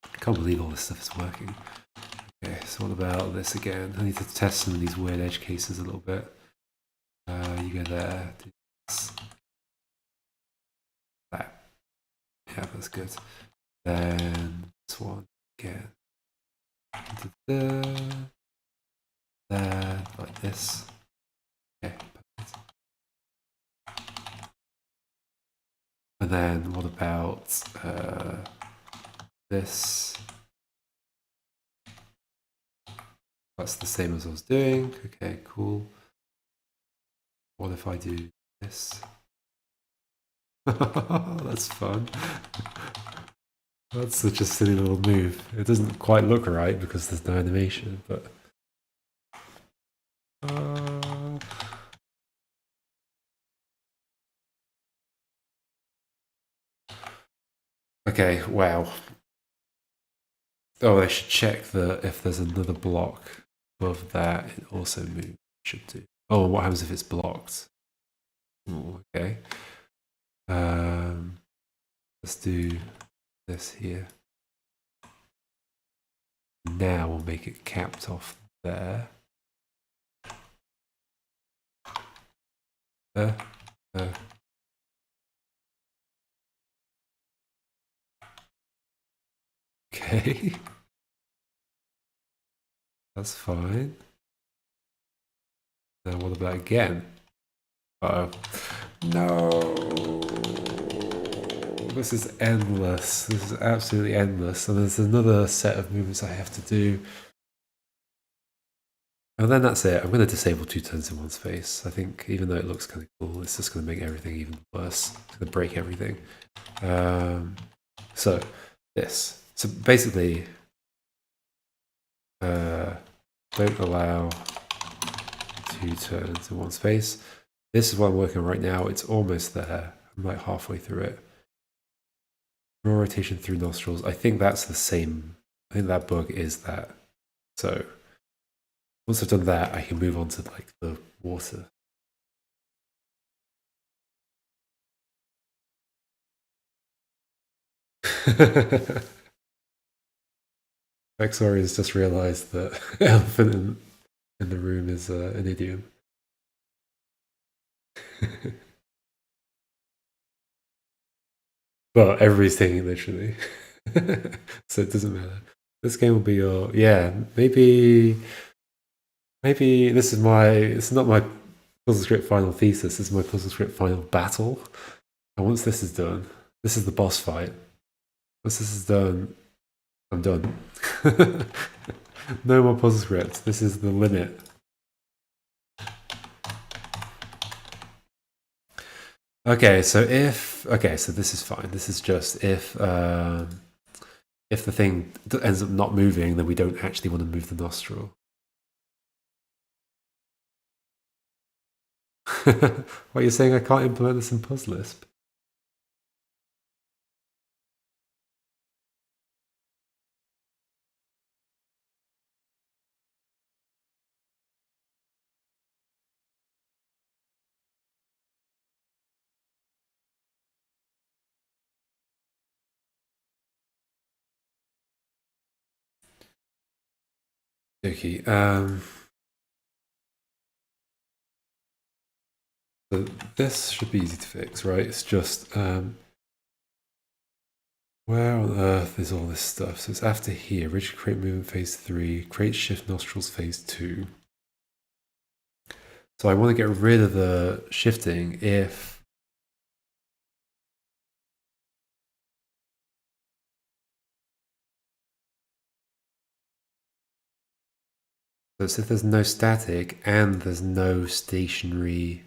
S1: I can't believe all this stuff is working. Okay. Okay, so what about this again? I need to test some of these weird edge cases a little bit. You go there, do this. That. Yeah, that's good. Then this one again. There, like this. Okay, perfect. And then what about this? That's the same as I was doing. Okay, cool. What if I do this? That's fun. That's such a silly little move. It doesn't quite look right because there's no animation, but... Okay, wow. Oh, I should check if there's another block above that, it also moves. Should do. Oh, what happens if it's blocked? Oh, okay. Let's do this here. Now we'll make it capped off there. Okay. That's fine. Now what about again? Uh-oh. No! This is endless. This is absolutely endless. And there's another set of movements I have to do. And then that's it. I'm going to disable 2 turns in one space. I think even though it looks kind of cool, it's just going to make everything even worse. It's going to break everything. So this. So basically, don't allow 2 turns in one space. This is what I'm working on right now. It's almost there. I'm like halfway through it. Draw rotation through nostrils. I think that's the same. I think that bug is that. So once I've done that, I can move on to like the water. XR has just realized that elephant in the room is an idiom. Well, everybody's taking it literally. So it doesn't matter. This game will be your, yeah, maybe this is it's not my puzzle script final thesis, this is my puzzle script final battle. And once this is done, this is the boss fight. Once this is done, I'm done. No more puzzle scripts, this is the limit. Okay, so this is fine. This is just if the thing ends up not moving, then we don't actually want to move the nostril. What, you're saying I can't implement this in Puzzlisp? Okay. So this should be easy to fix, right? It's just where on earth is all this stuff? So it's after here. Rigid create movement phase 3, create shift nostrils phase 2. So I want to get rid of the shifting if so if there's no static and there's no stationary.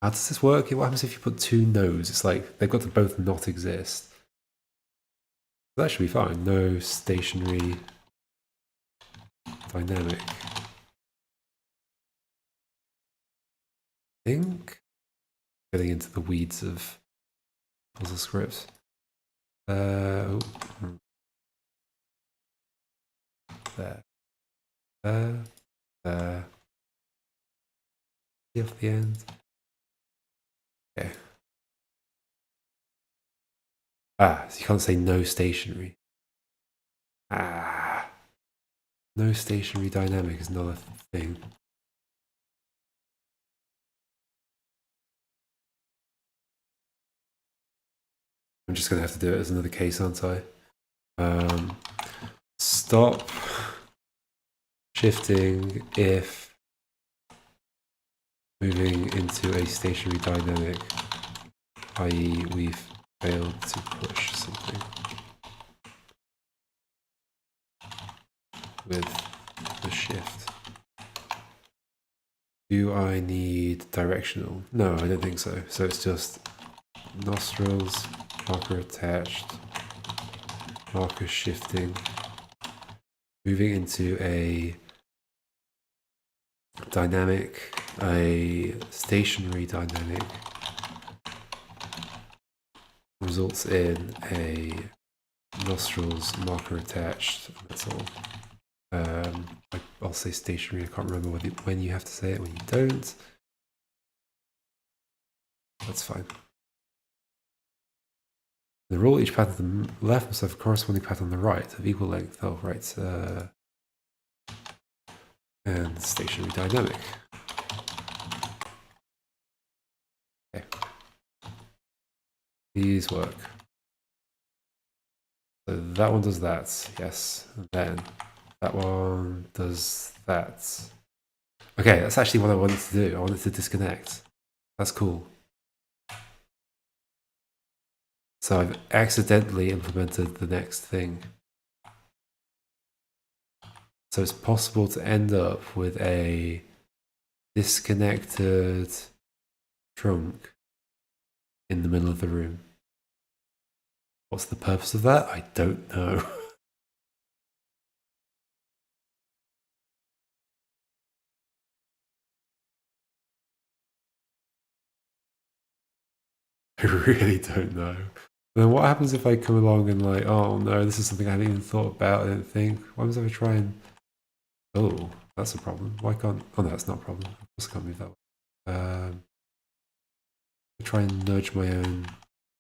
S1: How does this work? What happens if you put 2 nodes? It's like they've got to both not exist. That should be fine. No stationary dynamic. I think getting into the weeds of puzzle scripts. There. There. See off the end. Okay. So you can't say no stationary. No stationary dynamic is another thing. I'm just going to have to do it as another case, aren't I? Stop shifting if moving into a stationary dynamic, i.e. we've failed to push something with the shift. Do I need directional? No, I don't think so. So it's just nostrils, marker attached, marker shifting, moving into a dynamic, a stationary dynamic results in a nostrils, marker attached, that's all. I'll say stationary, I can't remember when you have to say it, when you don't. That's fine. The rule, each path on the left must have a corresponding path on the right of equal length. Oh, right. And stationary dynamic. Okay. These work. So that one does that, yes. And then that one does that. Okay, that's actually what I wanted to do. I wanted to disconnect. That's cool. So I've accidentally implemented the next thing. So it's possible to end up with a disconnected trunk in the middle of the room. What's the purpose of that? I don't know. I really don't know. Then what happens if I come along and like, oh no, this is something I haven't even thought about, I didn't think. What happens if I try and... Oh, that's a problem. Why can't... Oh no, that's not a problem. Of course I can't move that way. I try and nudge my own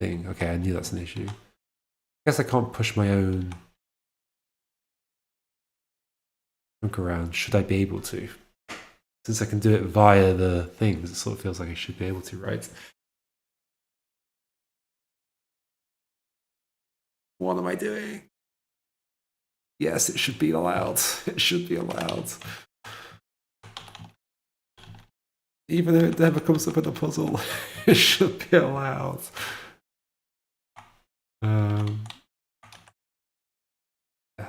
S1: thing. Okay, I knew that's an issue. I guess I can't push my own trunk around. Should I be able to? Since I can do it via the things, it sort of feels like I should be able to, right? What am I doing? Yes, it should be allowed. It should be allowed. Even if it never comes up in a puzzle, it should be allowed. Yeah,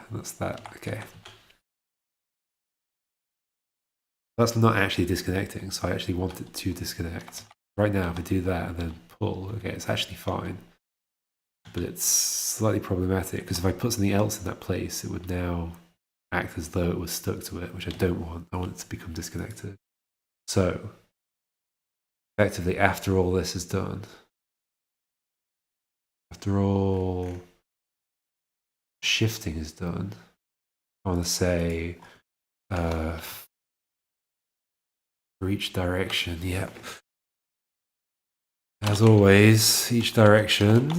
S1: that's that. Okay. That's not actually disconnecting, so I actually want it to disconnect. Right now, if I do that and then pull, okay, it's actually fine. But it's slightly problematic, because if I put something else in that place, it would now act as though it was stuck to it, which I don't want. I want it to become disconnected. So, effectively, after all this is done, after all shifting is done, I want to say for each direction, yep. As always, each direction,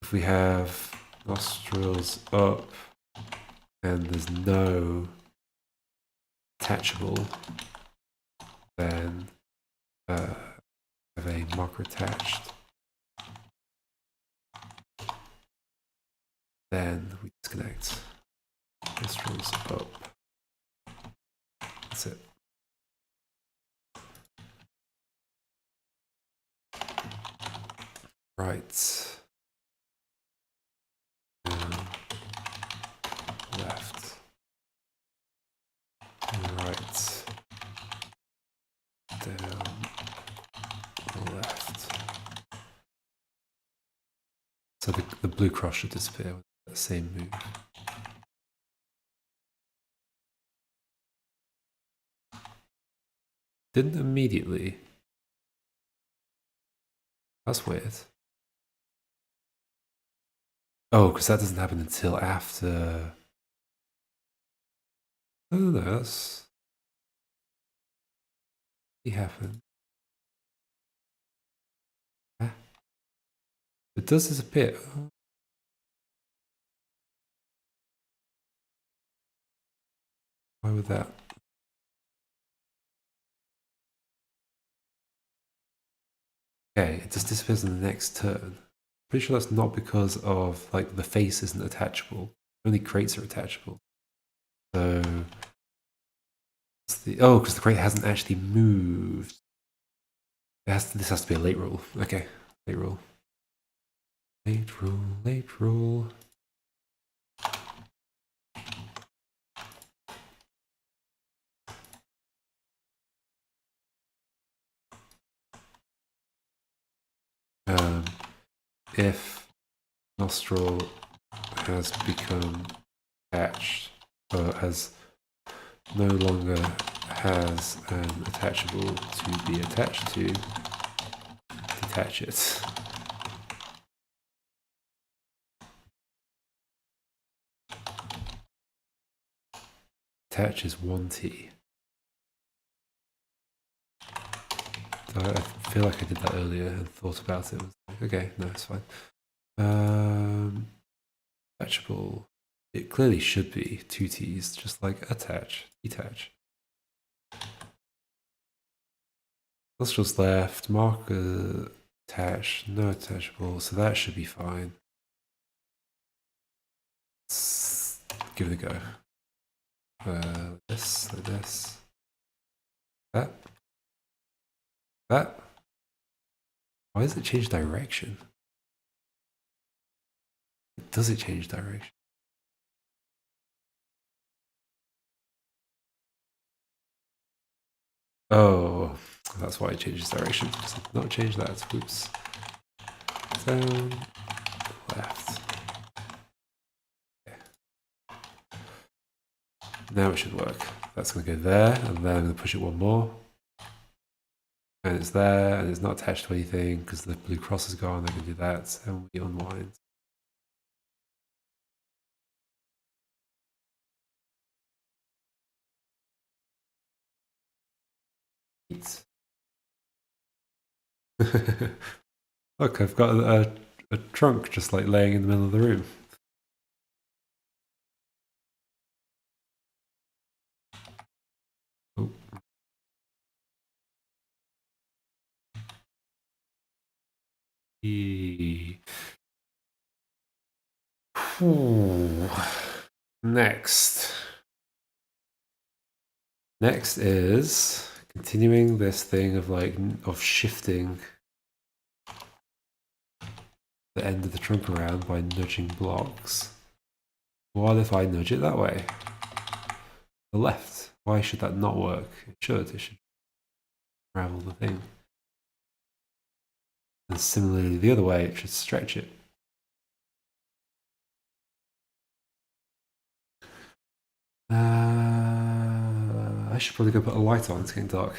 S1: if we have nostrils up and there's no attachable, then have a marker attached. Then we disconnect. Nostrils up. That's it. Right. Down. Left. Right. Down. Left. So the blue cross should disappear with that same move. Didn't immediately. That's weird. Oh, because that doesn't happen until after. Oh no, that's. It happened. It does disappear. Why would that? Okay, it just disappears in the next turn. Pretty sure that's not because of like the face isn't attachable. Only crates are attachable. So because the crate hasn't actually moved. This has to be a late rule. Okay, late rule. Late rule, late rule. If nostril has become attached, or has no longer has an attachable to be attached to, detach it. Attach is 1T. I feel like I did that earlier and thought about it. Okay, no, it's fine. Attachable. It clearly should be 2T's, just like attach, detach. Nostrils left, marker attach, no attachable, so that should be fine. Let's give it a go. This, that. Why does it change direction? Does it change direction? Oh, that's why it changes direction. So not change that. Oops. Down, left. Okay. Now it should work. That's going to go there, and then I'm going to push it one more. And it's there, and it's not attached to anything because the blue cross is gone. I can do that, and we unwind. Look, I've got a trunk just like laying in the middle of the room. Oh. Next. Next is continuing this thing of shifting the end of the trunk around by nudging blocks. What if I nudge it that way? The left. Why should that not work? It should unravel the thing. And similarly the other way, it should stretch it. I should probably go put a light on, it's getting dark.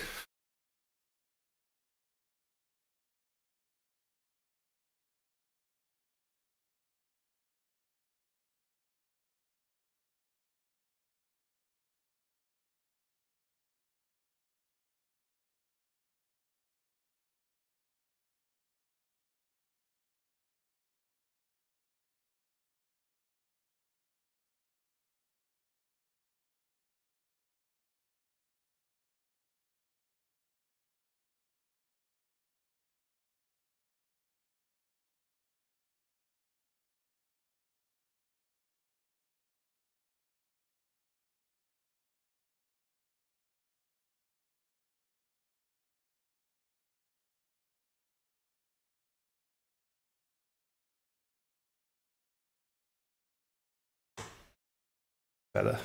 S1: Better.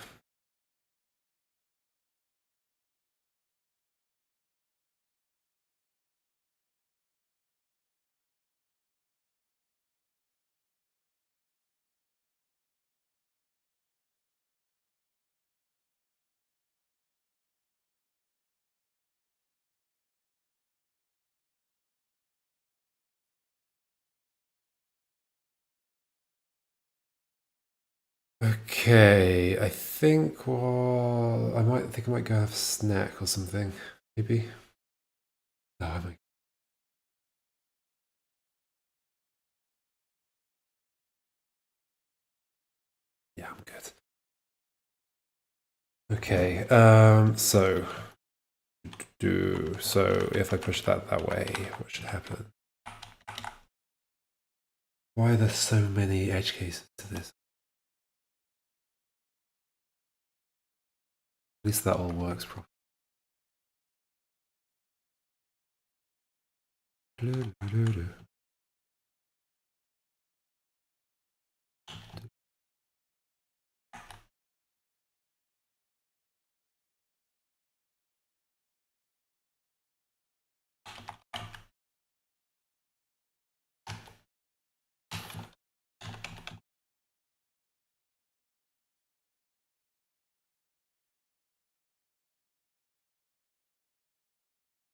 S1: Okay, I think I might go have a snack or something. Maybe. No, I might. Yeah, I'm good. Okay, so if I push that way, what should happen? Why are there so many edge cases to this? At least that all works properly.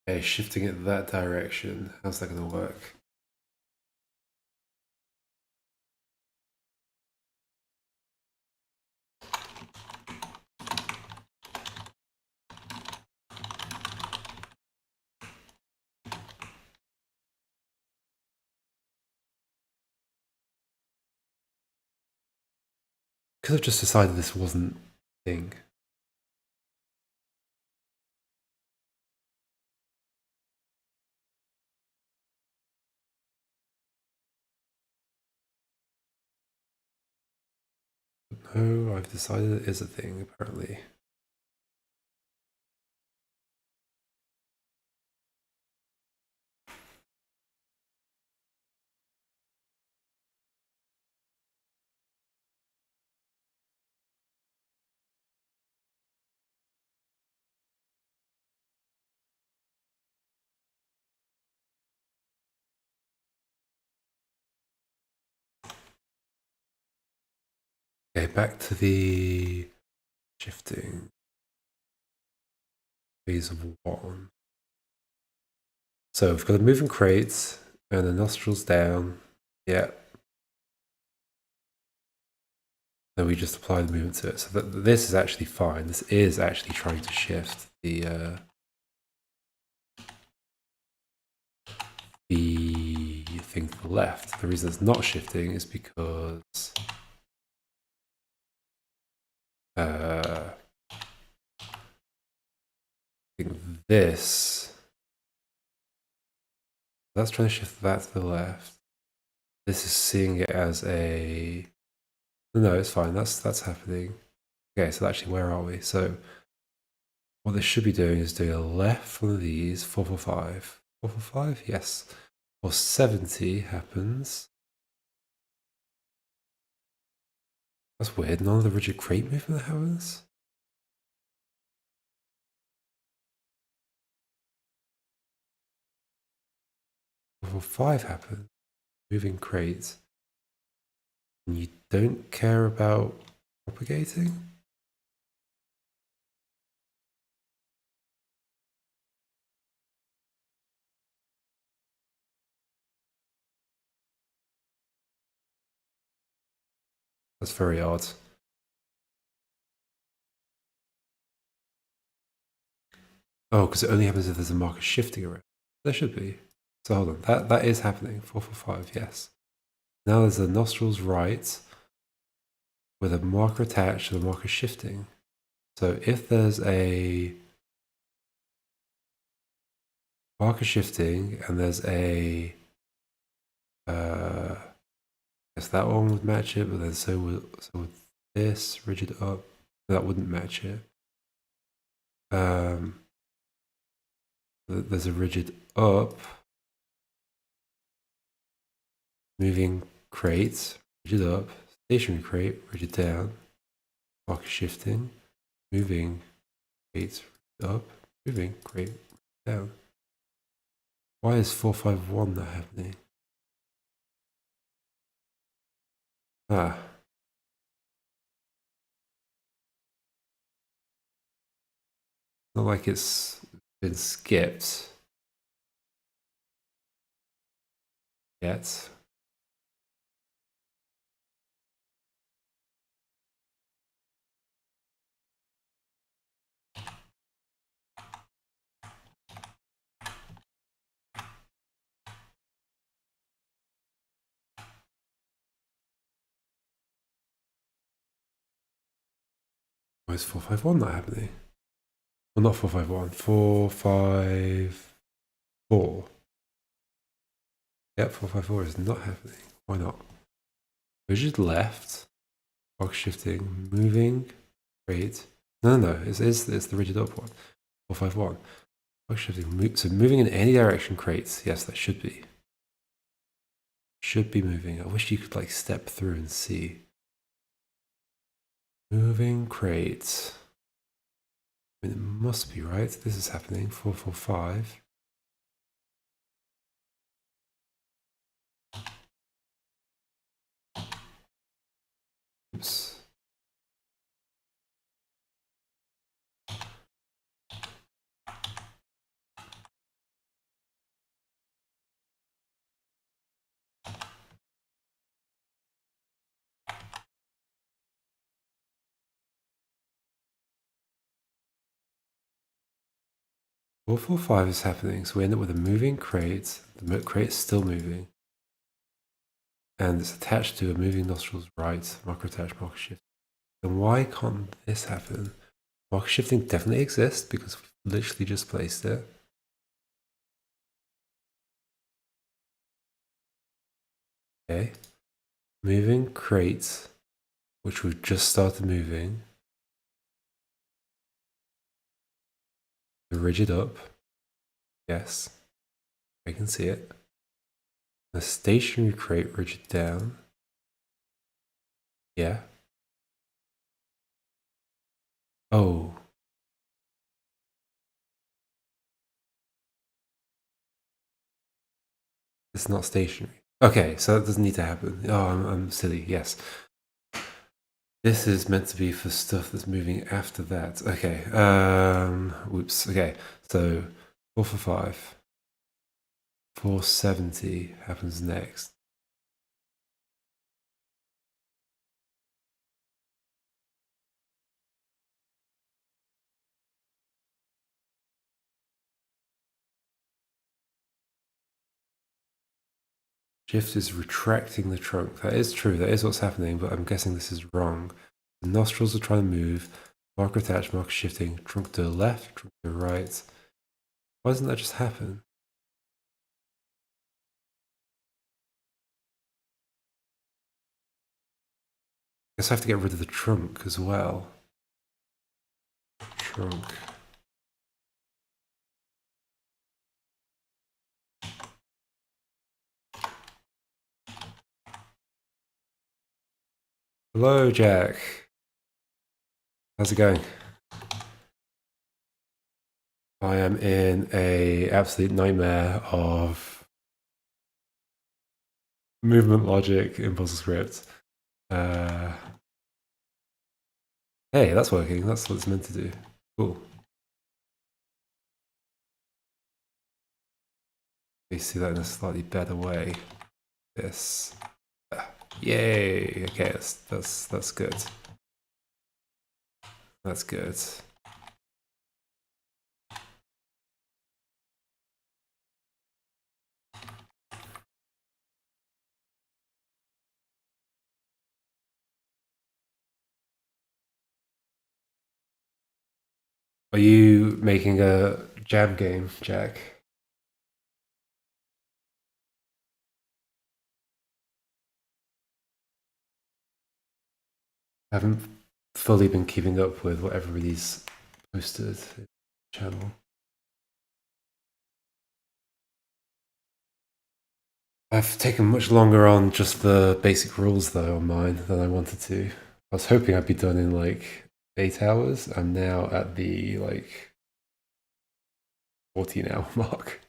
S1: Okay, shifting it that direction. How's that going to work? Could have just decided this wasn't a thing. No, I've decided it is a thing, apparently. Okay, back to the shifting phase of one. So we've got a moving crate and the nostrils down. Yeah. Then we just apply the movement to it. So this is actually fine. This is actually trying to shift the thing to the left. The reason it's not shifting is because I think that's trying to shift that to the left. This is seeing it as a no, it's fine. That's happening. Okay, so actually, where are we? So what this should be doing is doing a left one of these, 445. 445, yes. Or 70 happens. That's weird. None of the rigid crate movement happens. 445 happens. Moving crates. And you don't care about propagating? That's very odd. Oh, because it only happens if there's a marker shifting around. There should be. So hold on, that is happening. 445, yes. Now there's the nostrils right with a marker attached to the marker shifting. So if there's a marker shifting and there's a I guess that one would match it, but then so would this rigid up. That wouldn't match it. There's a rigid up, moving crate, rigid up, stationary crate, rigid down, marker shifting, moving crate up, moving crate down. Why is 451 not happening? Ah. Not like it's been skipped yet. Why is 451 not happening? Well, not 451, 454. Yep, 454 is not happening. Why not? Rigid left, box shifting, moving, create. No, it's the rigid up one. 451. Box shifting, so moving in any direction creates. Yes, that should be. Should be moving. I wish you could like step through and see. Moving creates. I mean, it must be right. This is happening. 445. Oops. Four, 4, 5 is happening, so we end up with a moving crate. The crate's still moving. And it's attached to a moving nostrils right, marker attach, marker shift. Then why can't this happen? Marker shifting definitely exists because we've literally just placed it. Okay. Moving crate, which we've just started moving. The rigid up. Yes. I can see it. The stationary crate rigid down. Yeah. Oh. It's not stationary. Okay, so that doesn't need to happen. Oh, I'm silly. Yes. This is meant to be for stuff that's moving after that. Okay. Whoops. Okay. So 445. 470 happens next. Shift is retracting the trunk. That is true. That is what's happening, but I'm guessing this is wrong. The nostrils are trying to move. Marker attach, marker shifting. Trunk to the left, trunk to the right. Why doesn't that just happen? I guess I have to get rid of the trunk as well. Trunk. Hello, Jack. How's it going? I am in a absolute nightmare of movement logic in puzzle script. Hey, that's working. That's what it's meant to do. Cool. You see that in a slightly better way. This. Yay! Okay, that's good. That's good. Are you making a jam game, Jack? I haven't fully been keeping up with what everybody's posted in the channel. I've taken much longer on just the basic rules though on mine than I wanted to. I was hoping I'd be done in like 8 hours. I'm now at the like 14-hour mark.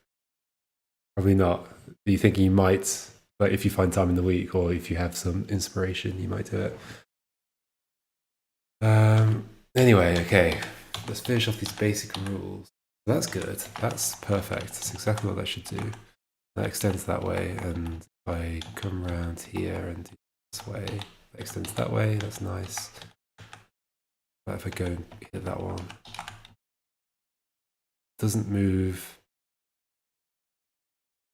S1: Probably not. Are you thinking you might, like if you find time in the week or if you have some inspiration, you might do it? Anyway, okay. Let's finish off these basic rules. That's good. That's perfect. That's exactly what that should do. That extends that way, and if I come around here and do this way, that extends that way. That's nice. But if I go and hit that one, it doesn't move.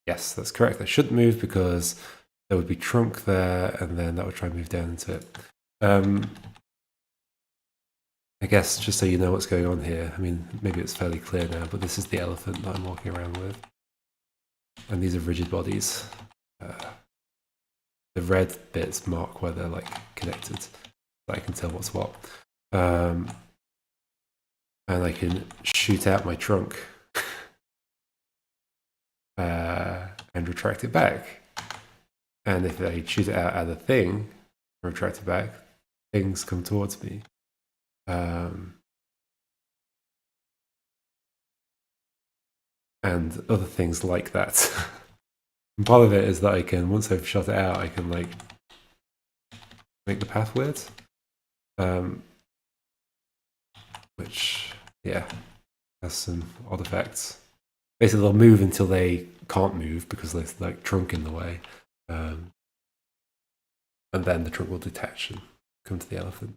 S1: Yes, that's correct. That shouldn't move because there would be trunk there, and then that would try and move down into it. I guess just so you know what's going on here, I mean, maybe it's fairly clear now, but this is the elephant that I'm walking around with. And these are rigid bodies. The red bits mark where they're like connected, so I can tell what's what. And I can shoot out my trunk and retract it back. And if I shoot it out at a thing, retract it back, things come towards me. And other things like that. And part of it is that I can, once I've shot it out, I can like make the path weird. Which, yeah, has some odd effects. Basically, they'll move until they can't move because there's like trunk in the way. And then the trunk will detach and come to the elephant.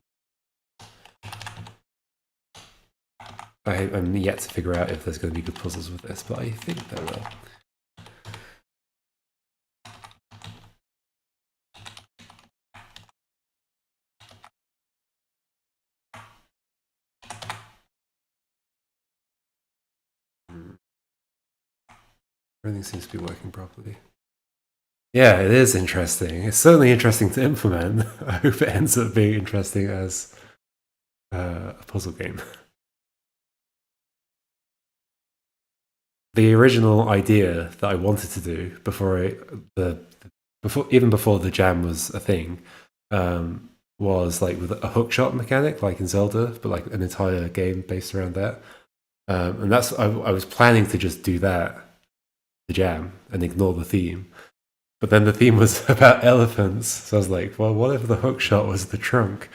S1: I'm yet to figure out if there's going to be good puzzles with this, but I think there will. Everything seems to be working properly. Yeah, it is interesting. It's certainly interesting to implement. I hope it ends up being interesting as a puzzle game. The original idea that I wanted to do even before the jam was a thing, was like with a hookshot mechanic, like in Zelda, but like an entire game based around that. And that's I was planning to just do that, the jam, and ignore the theme. But then the theme was about elephants, so I was like, well, what if the hookshot was the trunk?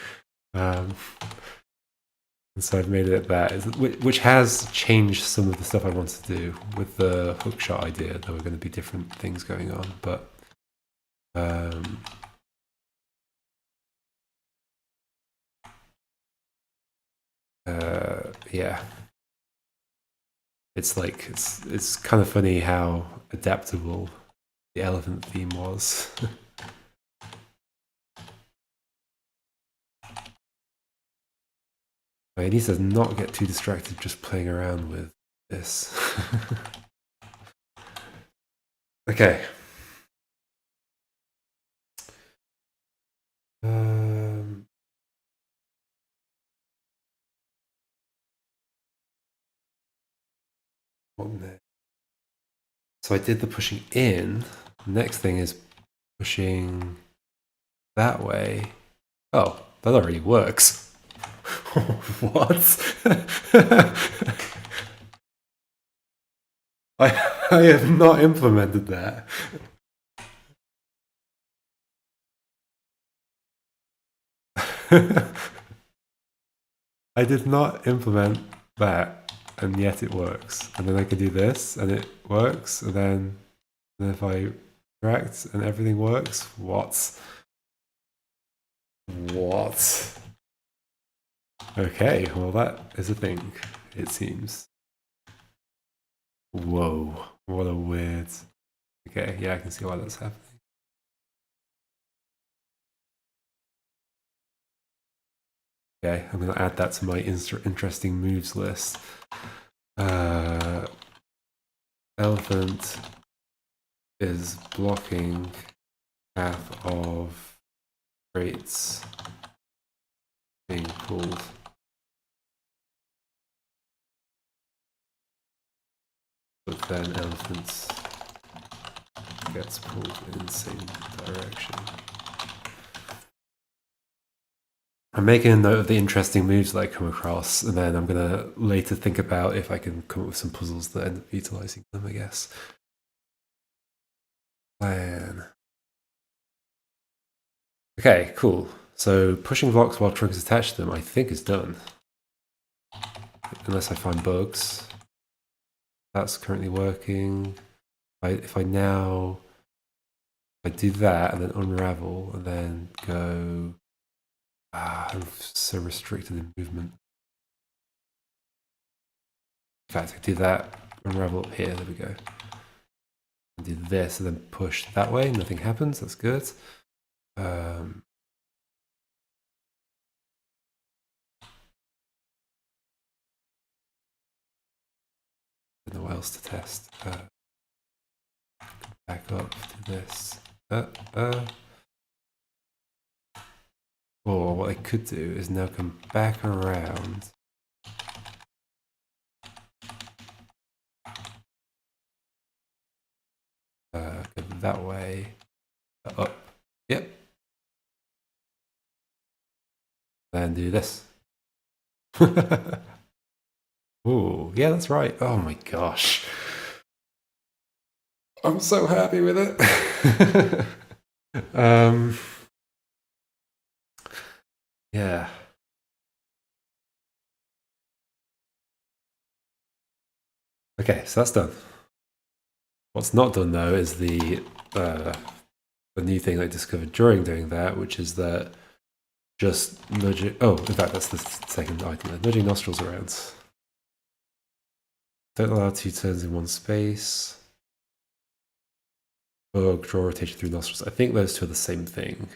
S1: And so I've made it that, which has changed some of the stuff I wanted to do with the hookshot idea. There were going to be different things going on, but yeah, it's like it's kind of funny how adaptable the elephant theme was. I need to not get too distracted just playing around with this. Okay. What next? So I did the pushing in. Next thing is pushing that way. Oh, that already works. What? I have not implemented that. I did not implement that, and yet it works. And then I can do this, and it works. And then if I retract and everything works, what? What? Okay, well that is a thing, it seems. Whoa, what a weird... Okay, yeah, I can see why that's happening. Okay, I'm going to add that to my interesting moves list. Elephant is blocking path of crates being pulled. But then elephants gets pulled in the same direction. I'm making a note of the interesting moves that I come across, and then I'm going to later think about if I can come up with some puzzles that end up utilizing them, I guess. Plan. Okay, cool. So pushing blocks while trunks attached to them, I think is done. Unless I find bugs. That's currently working. If I do that and then unravel and then go... I'm so restricted in movement. In fact, I do that, unravel up here, there we go. And do this and then push that way, nothing happens, that's good. don't know what else to test. Back up to this. Or what I could do is now come back around. Go that way. Up. Yep. Then do this. Ooh, yeah, that's right. Oh my gosh. I'm so happy with it. Yeah. Okay, so that's done. What's not done though is the new thing I discovered during doing that, which is that just nudging. Oh, in fact, that's the second item. Nudging nostrils around. Don't allow 2 turns in one space. Bug, draw rotation through nostrils. I think those two are the same thing.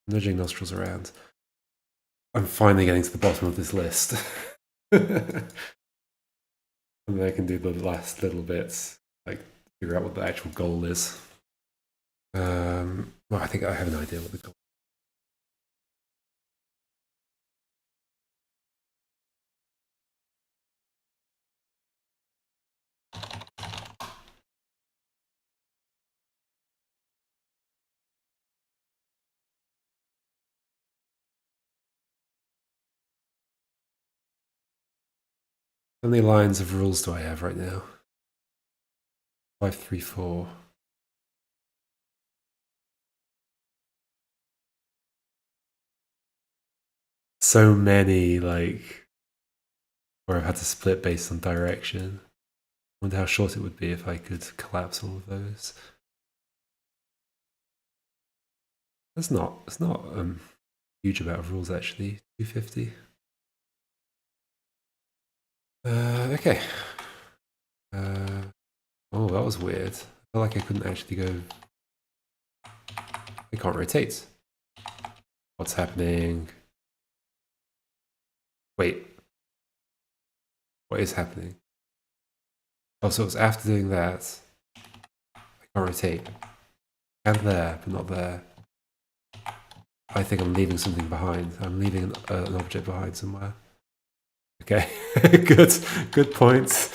S1: Nudging nostrils around. I'm finally getting to the bottom of this list. And then I can do the last little bits, like figure out what the actual goal is. Well, I think I have an idea what the goal is. How many lines of rules do I have right now? 5, 3, 4. So many, like, where I've had to split based on direction. I wonder how short it would be if I could collapse all of those. It's not huge amount of rules actually. 250. Okay. Oh, that was weird. I felt like I couldn't actually go. I can't rotate. What's happening? Wait. What is happening? Oh, so it was after doing that. I can't rotate. And there, but not there. I think I'm leaving something behind. I'm leaving an object behind somewhere. Okay, good point.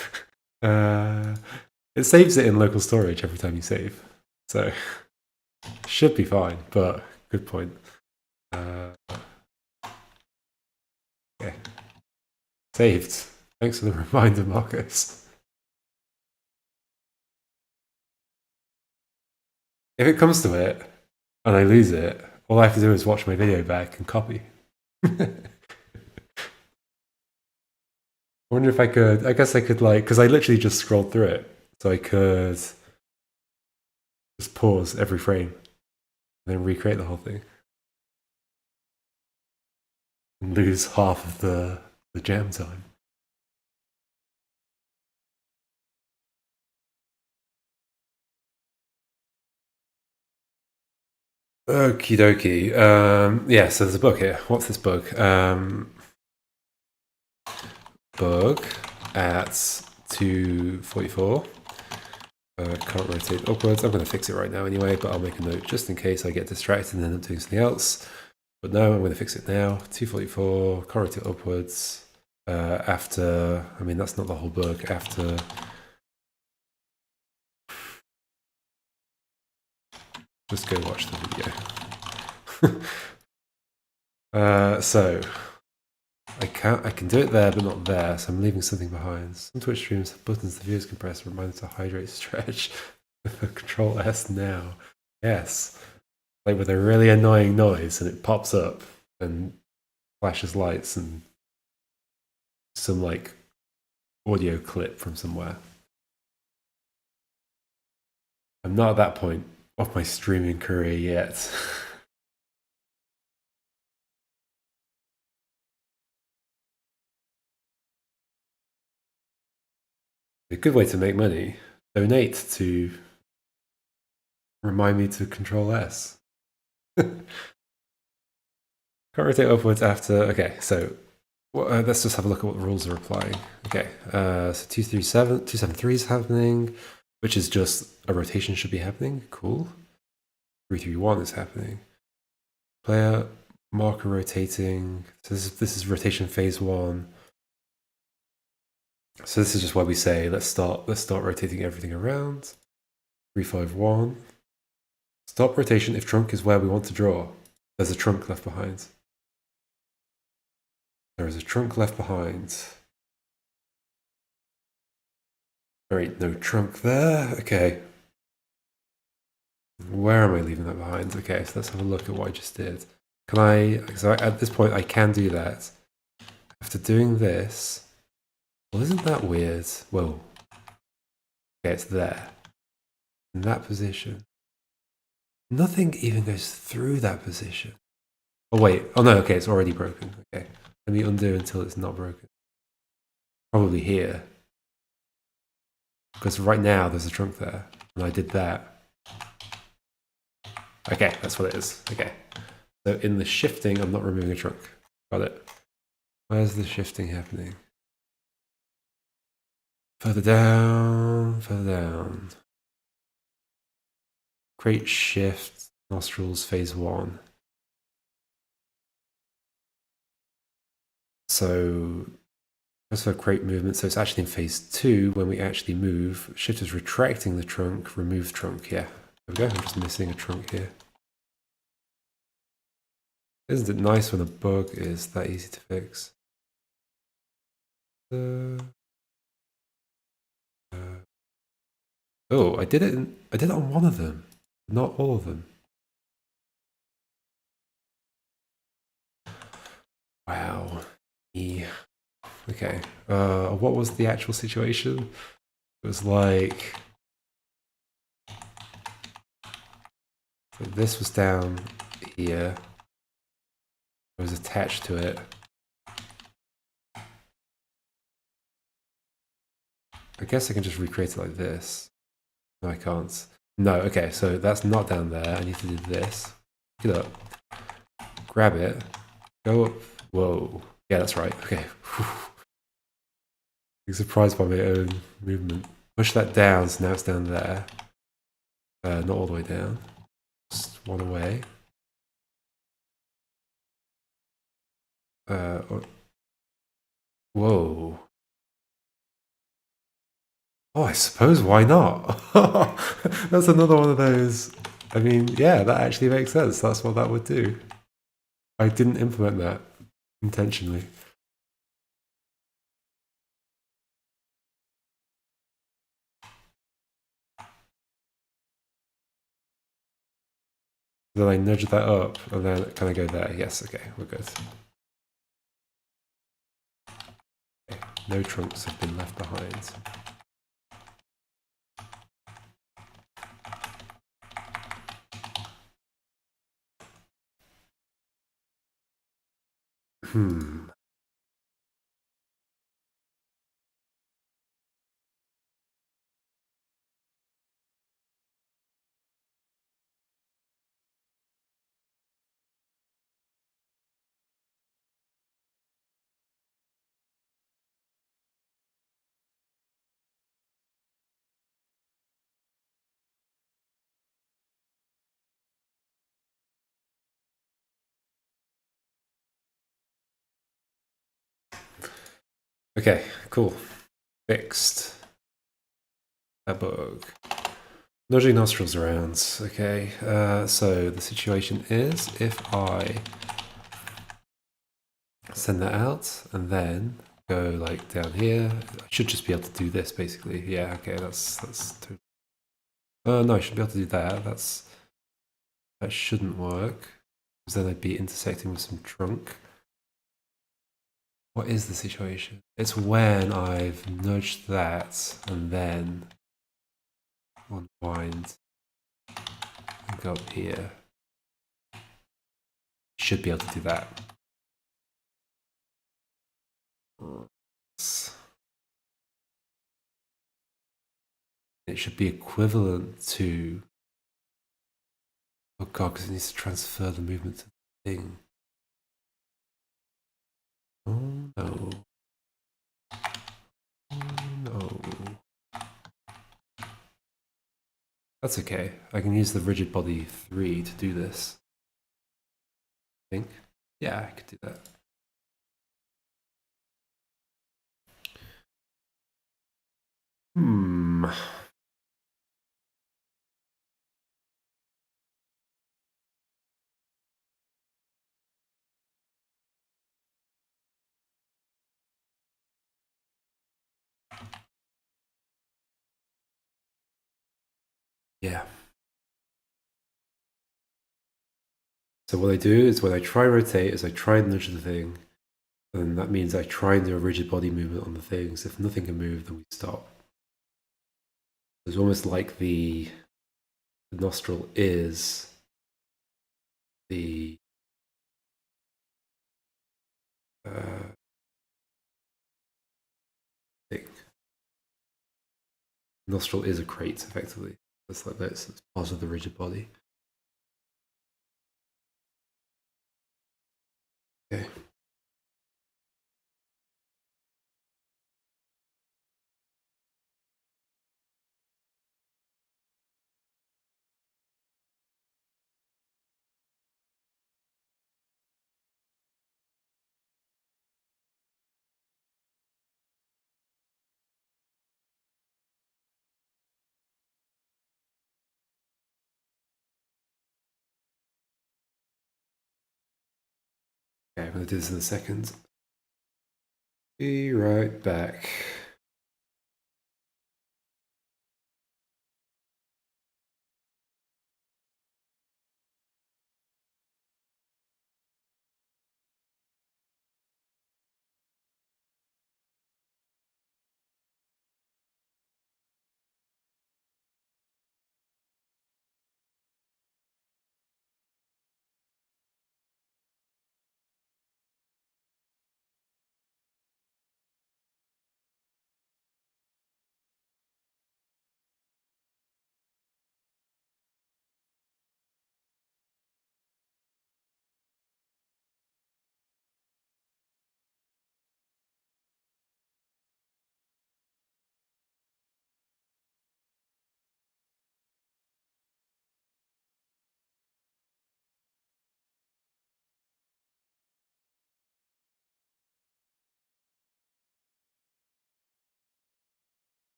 S1: It saves it in local storage every time you save, so should be fine. But good point. Okay, saved. Thanks for the reminder, Marcus. If it comes to it and I lose it, all I have to do is watch my video back and copy. I wonder if I could. I guess I could, like, because I literally just scrolled through it, so I could just pause every frame and then recreate the whole thing and lose half of the jam time. Okie dokie. Yeah, so there's a bug here. What's this bug? Bug at 244. Can't rotate upwards. I'm going to fix it right now anyway, but I'll make a note just in case I get distracted and end up doing something else. But no, I'm going to fix it now. 244, can't rotate upwards. After, I mean, that's not the whole bug. After just go watch the video. So I can do it there, but not there. So I'm leaving something behind. Some Twitch streams have buttons the viewers can press, remind to hydrate, stretch. Control S now. Yes, like with a really annoying noise, and it pops up and flashes lights and some like audio clip from somewhere. I'm not at that point of my streaming career yet. A good way to make money: donate to remind me to Control S. Can't rotate upwards after. Okay, so Well, let's just have a look at what the rules are applying. Okay, so 273 is happening, which is just a rotation should be happening. Cool. 331 is happening. Player marker rotating. So this is rotation phase 1. So this is just why we say let's start rotating everything around. 351. Stop rotation if trunk is where we want to draw. There's a trunk left behind. There is a trunk left behind. There ain't no trunk there. Okay. Where am I leaving that behind? Okay, so let's have a look at what I just did. Can I, so at this point I can do that. After doing this, well, isn't that weird? Whoa. Okay, it's there. In that position. Nothing even goes through that position. Oh wait, oh no, okay, it's already broken. Okay, let me undo until it's not broken. Probably here. Because right now there's a trunk there, and I did that. Okay, that's what it is. Okay, so in the shifting, I'm not removing a trunk. Got it. Where's the shifting happening? Further down, further down. Create shift, nostrils, phase 1. So that's for create movement. So it's actually in phase 2 when we actually move. Shift is retracting the trunk, remove trunk. Yeah, there we go. I'm just missing a trunk here. Isn't it nice when a bug is that easy to fix? Oh, I did it on one of them, not all of them. Wow. Yeah. Okay. What was the actual situation? It was like, so this was down here. It was attached to it. I guess I can just recreate it like this. No, I can't. No, okay, so that's not down there. I need to do this. Pick it up. Grab it. Go up. Whoa. Yeah, that's right. Okay. I'm surprised by my own movement. Push that down, so now it's down there. Not all the way down. Just one away. Whoa. Oh, I suppose why not? That's another one of those. I mean, yeah, that actually makes sense. That's what that would do. I didn't implement that intentionally. Then I nudge that up, and then can I go there? Yes, okay, we're good. Okay, no trunks have been left behind. Okay, cool. Fixed. That bug. Nudging nostrils around. Okay, so the situation is if I send that out and then go like down here, I should just be able to do this basically. Yeah, okay, that's totally. No, I should be able to do that. That shouldn't work because then I'd be intersecting with some trunk. What is the situation? It's when I've nudged that and then unwind and go up here. Should be able to do that. It should be equivalent to. Oh god, because it needs to transfer the movement to the thing. Oh. no. No. That's okay. I can use the rigid body 3 to do this. I think. Yeah, I could do that. Hmm. Yeah. So what I do is when I try and rotate is I try and nudge the thing, and that means I try and do a rigid body movement on the things. If nothing can move, then we stop. It's almost like the nostril is the thing. Nostril is a crate, effectively. It's like this. It's part of the rigid body. Okay. Okay, I'm going to do this in a second. Be right back.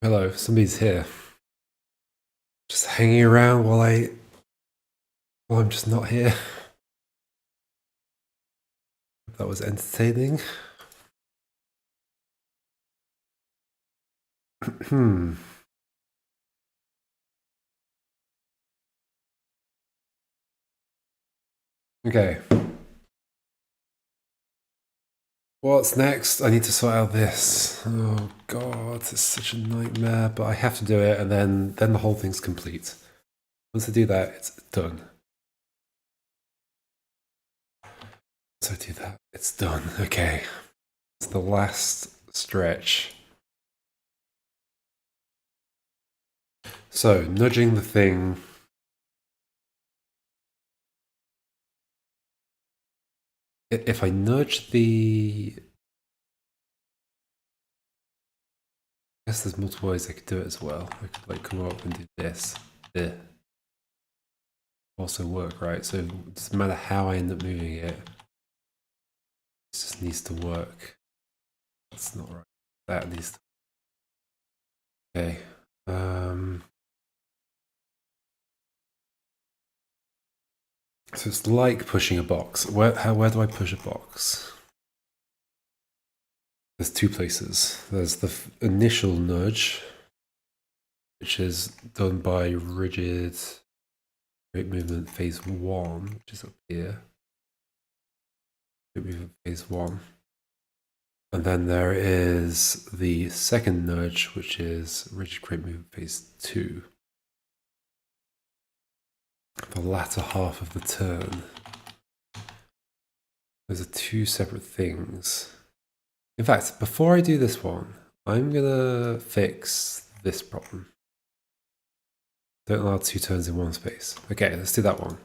S1: Hello, somebody's here. Just hanging around while I'm just not here. That was entertaining. Okay. What's next? I need to sort out this. Oh god, it's such a nightmare, but I have to do it, and then the whole thing's complete. Once I do that, it's done. Once I do that, it's done. Okay. It's the last stretch. So, nudging the thing. If I nudge the... I guess there's multiple ways I could do it as well. I could like come up and do this. Also work, right? So it doesn't matter how I end up moving it. It just needs to work. That's not right. That needs to... Okay. So it's like pushing a box. Where do I push a box? There's two places. There's the initial nudge, which is done by rigid rate movement phase 1, which is up here. Rate movement phase 1. And then there is the second nudge, which is rigid rate movement phase 2. The latter half of the turn. Those are two separate things. In fact, before I do this one, I'm gonna fix this problem. Don't allow 2 turns in one space. Okay, let's do that one.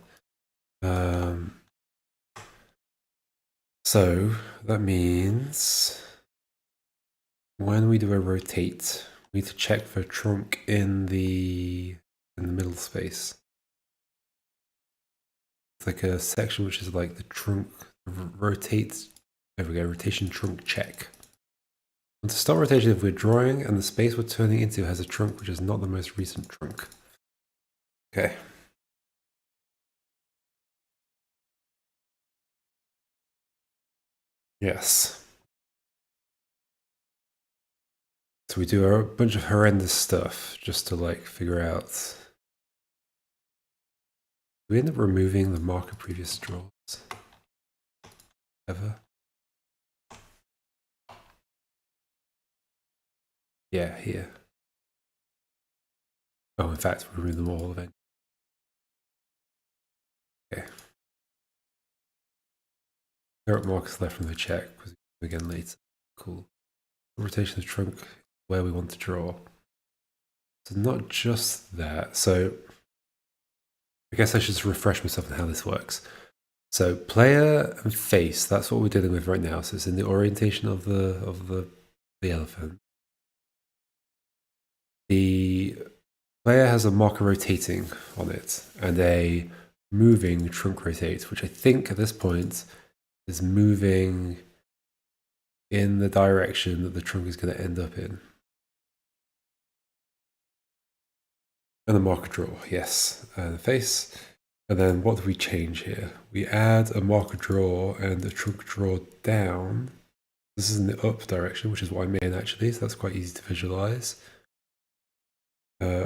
S1: So that means when we do a rotate, we need to check for trunk in the middle space. It's like a section which is like the trunk rotate. There we go, rotation trunk check. And to start rotation, if we're drawing and the space we're turning into has a trunk which is not the most recent trunk. Okay. Yes. So we do a bunch of horrendous stuff just to like figure out. We end up removing the marker previous draws. Ever? Yeah, here. Oh, in fact, we remove them all eventually. Okay. There are markers left from the check because again later. Cool. Rotation of the trunk where we want to draw. So not just that. So I guess I should just refresh myself on how this works. So player and face, that's what we're dealing with right now. So it's in the orientation of the elephant. The player has a marker rotating on it and a moving trunk rotate, which I think at this point is moving in the direction that the trunk is going to end up in. And the marker draw, yes, and the face. And then what do we change here? We add a marker draw and a trunk draw down. This is in the up direction, which is what I'm in actually, so that's quite easy to visualize.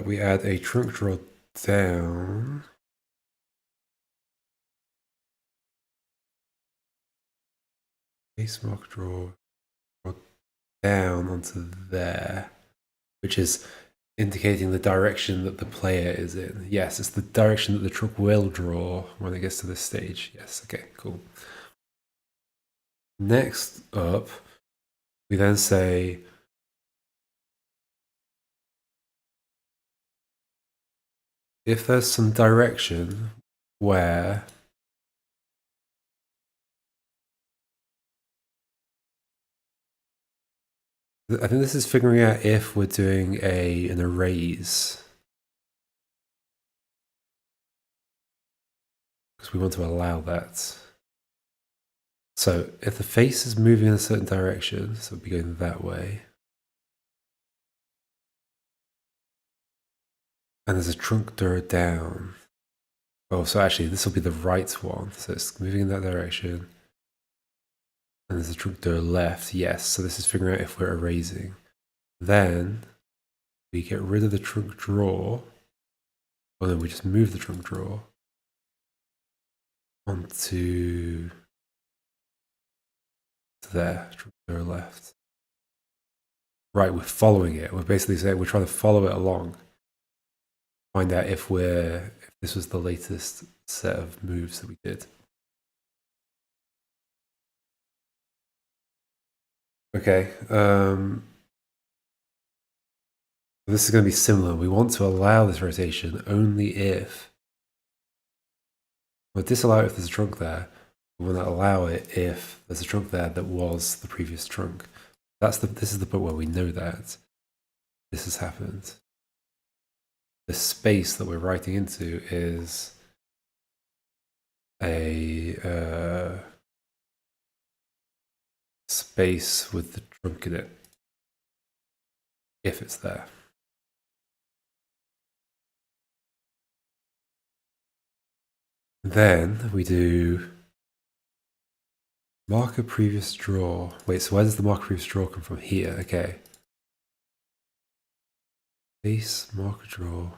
S1: We add a trunk draw down. Face marker draw down onto there, which is indicating the direction that the player is in. Yes, it's the direction that the trunk will draw when it gets to this stage. Yes, okay, cool. Next up, we then say if there's some direction where I think this is figuring out if we're doing an erase. Because we want to allow that. So if the face is moving in a certain direction, so it'll be going that way. And there's a trunk door down. Oh, so actually this will be the right one. So it's moving in that direction. And there's a trunk door left. Yes, so this is figuring out if we're erasing. Then we get rid of the trunk drawer. Or then we just move the trunk drawer onto there, trunk door left. Right, we're following it. We're basically saying we're trying to follow it along. Find out if this was the latest set of moves that we did. Okay. This is going to be similar. We want to allow this rotation only if we'll disallow it if there's a trunk there. We want to allow it if there's a trunk there that was the previous trunk. This is the point where we know that this has happened. The space that we're writing into is a space with the trunk in it, if it's there. Then we do marker previous draw. Wait, so where does the marker previous draw come from? Here, okay. Base marker draw.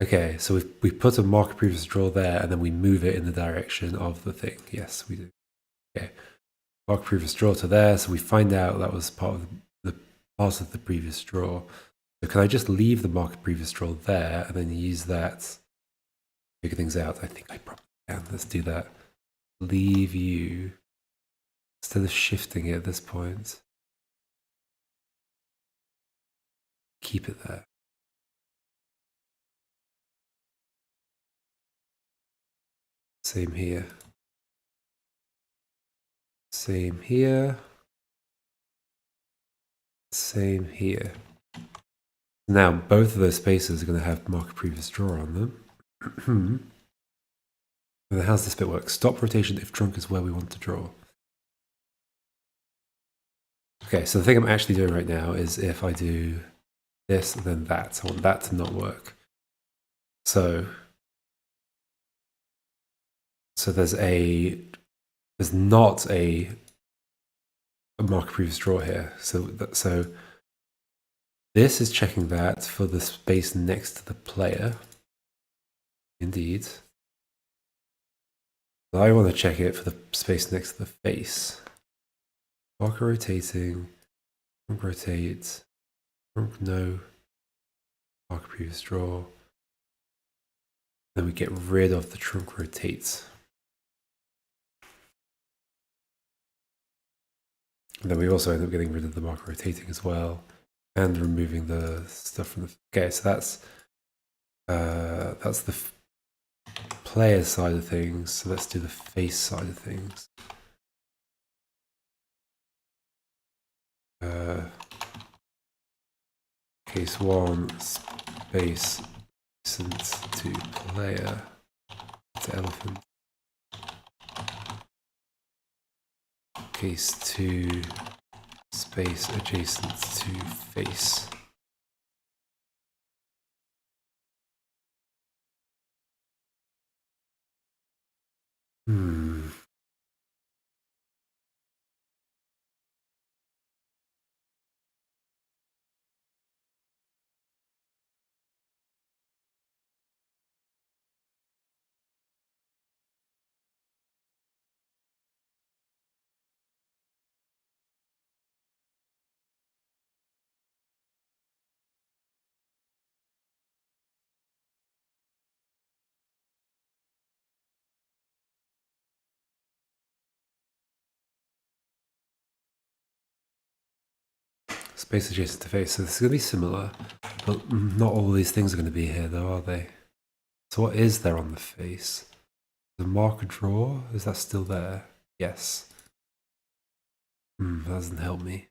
S1: Okay, so we put a marker previous draw there and then we move it in the direction of the thing. Yes, we do. Okay. Marker previous draw to there, so we find out that was part of the previous draw. So can I just leave the marker previous draw there and then use that to figure things out? I think I probably can. Let's do that. Leave you instead of shifting it at this point. Keep it there. Same here. Same here. Same here. Now, both of those spaces are going to have marker previous draw on them. And then how's this bit work? Stop rotation if trunk is where we want to draw. Okay, so the thing I'm actually doing right now is if I do this and then that, I want that to not work. So there's not a marker previous draw here. So this is checking that for the space next to the player. Indeed. I want to check it for the space next to the face. Marker rotating, trunk rotate, trunk no, marker previous draw. Then we get rid of the trunk rotate. And then we also end up getting rid of the marker rotating as well, and removing the stuff from the. Okay, so that's the player side of things. So let's do the face side of things. Case 1 space adjacent to player to elephant. Case 2 space adjacent to face. Space adjacent to face. So this is going to be similar, but not all these things are going to be here though, are they? So what is there on the face? The marker draw, is that still there? Yes. That doesn't help me.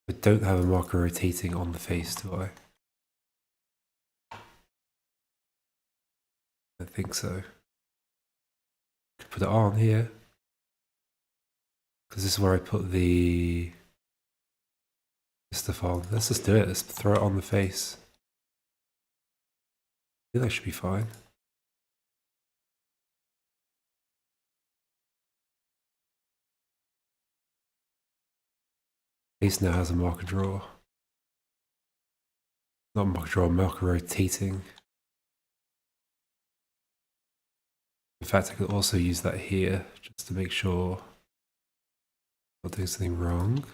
S1: I don't have a marker rotating on the face, do I? I think so. Put it on here. Because this is where I put the stuff on. Let's just do it. Let's throw it on the face. I think that should be fine. Face now has a marker drawer. Not marker drawer, marker rotating. In fact, I could also use that here just to make sure I'm not doing something wrong.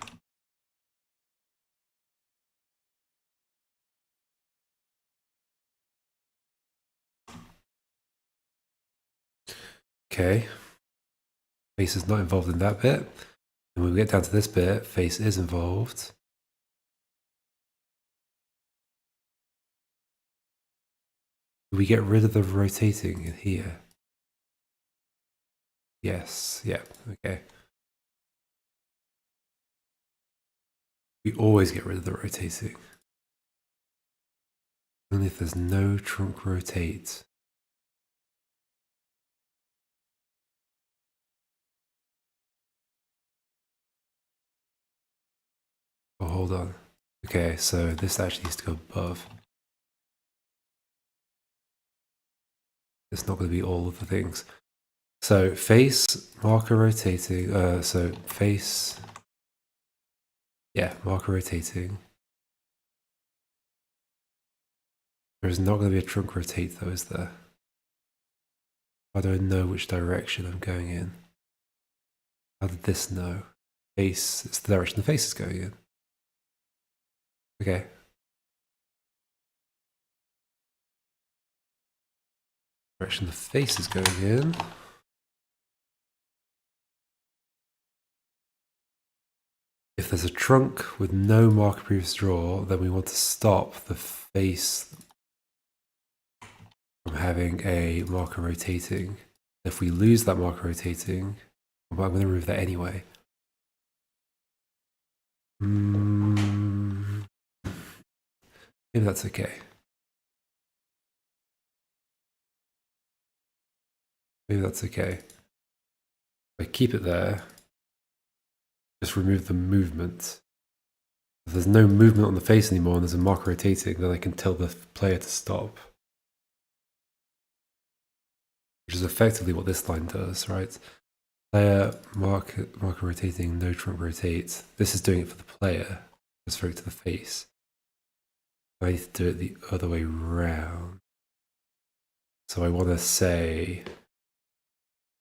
S1: Okay. Face is not involved in that bit. And when we get down to this bit, face is involved. We get rid of the rotating in here. Yes, yeah, okay. We always get rid of the rotating. Only if there's no trunk rotate. Oh, hold on. Okay, so this actually needs to go above. It's not going to be all of the things. So face, marker rotating, so face, yeah, marker rotating. There's not going to be a trunk rotate though, is there? I don't know which direction I'm going in. How did this know? Face, it's the direction the face is going in. Okay. Direction the face is going in. If there's a trunk with no marker previous draw, then we want to stop the face from having a marker rotating. If we lose that marker rotating, I'm going to remove that anyway. Maybe that's okay. Maybe that's okay. If I keep it there, just remove the movement. If there's no movement on the face anymore and there's a marker rotating, then I can tell the player to stop. Which is effectively what this line does, right? Player, marker rotating, no trunk rotate. This is doing it for the player, transferring to the face. I need to do it the other way round. So I want to say,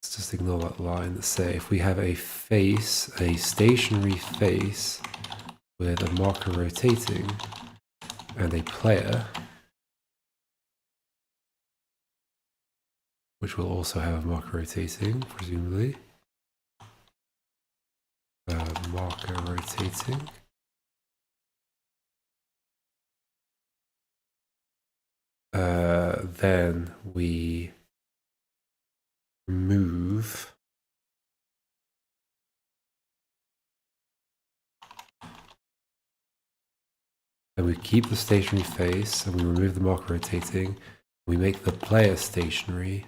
S1: let's just ignore that line. Let's say if we have a face, a stationary face with a marker rotating and a player, which will also have a marker rotating, presumably. Marker rotating. Then we remove and we keep the stationary face and we remove the marker rotating. We make the player stationary.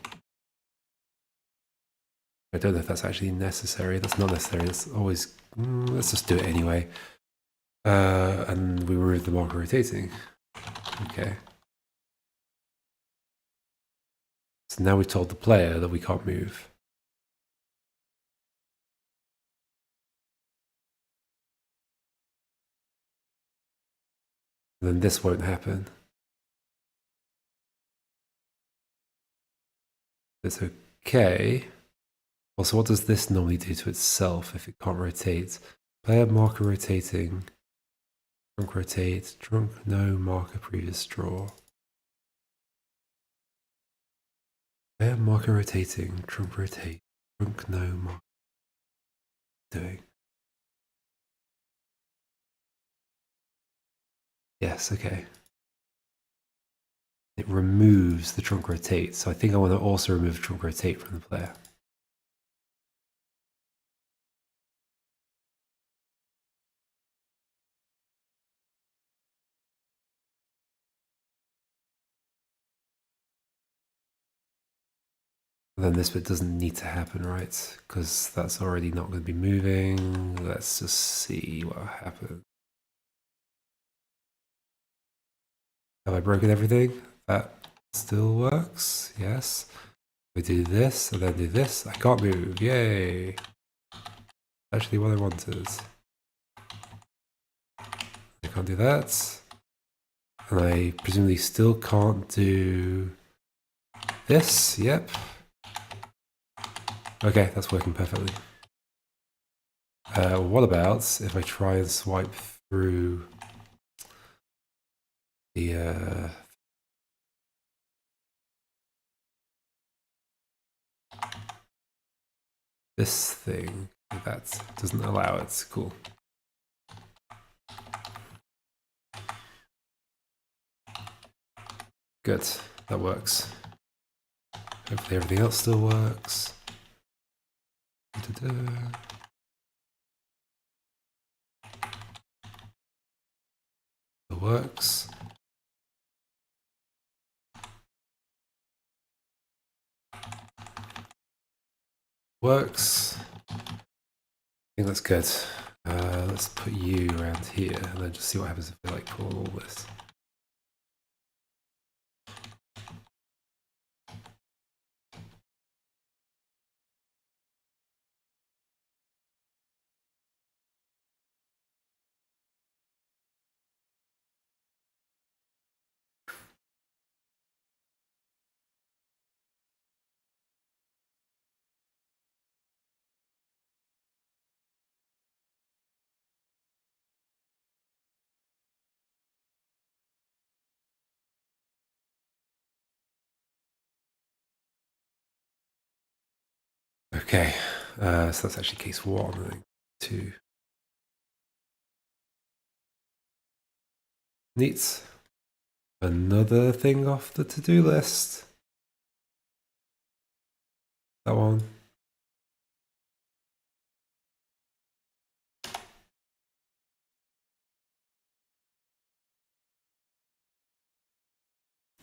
S1: I don't know if that's actually necessary. That's not necessary. That's always, let's just do it anyway. And we remove the marker rotating. Okay. So now we told the player that we can't move. And then this won't happen. It's okay. Also, what does this normally do to itself if it can't rotate? Player marker rotating. Trunk rotate. Trunk no marker previous draw. Player marker rotating. Trunk rotate. Trunk no marker. Doing. Yes, okay. It removes the trunk rotate. So I think I want to also remove trunk rotate from the player. And then this bit doesn't need to happen, right? Because that's already not going to be moving. Let's just see what happens. Have I broken everything? That still works, yes. We do this and then do this. I can't move, yay! Actually what I wanted. I can't do that. And I presumably still can't do this, yep. Okay, that's working perfectly. What about if I try and swipe through the this thing? That doesn't allow it. Cool. Good, that works. Hopefully everything else still works. It works. Works. I think that's good. Let's put you around here and then just see what happens if I like pull all this. Okay, so that's actually case 1, I think. 2. Neat. Another thing off the to-do list. That one.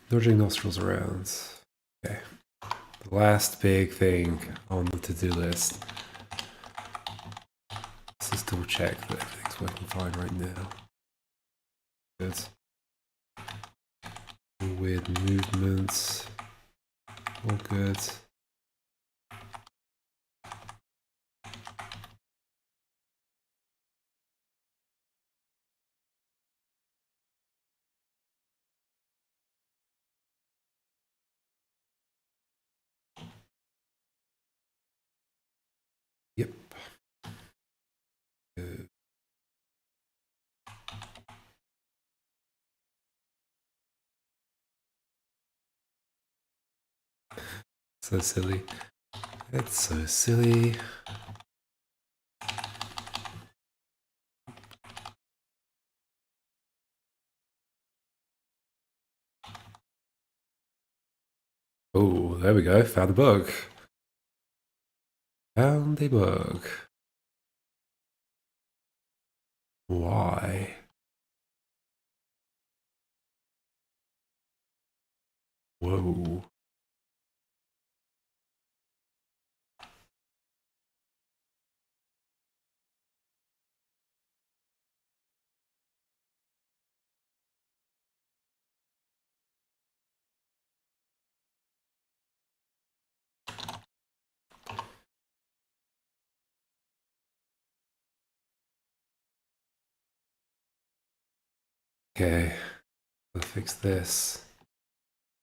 S1: Dodging nostrils around. Okay. The last big thing on the to-do list. Let's just double check that everything's working fine right now. Good. Weird movements. All good. Yep. Good. So silly. It's so silly. Oh, there we go. Found a bug. Found a bug. Why? Whoa. Okay, let's fix this.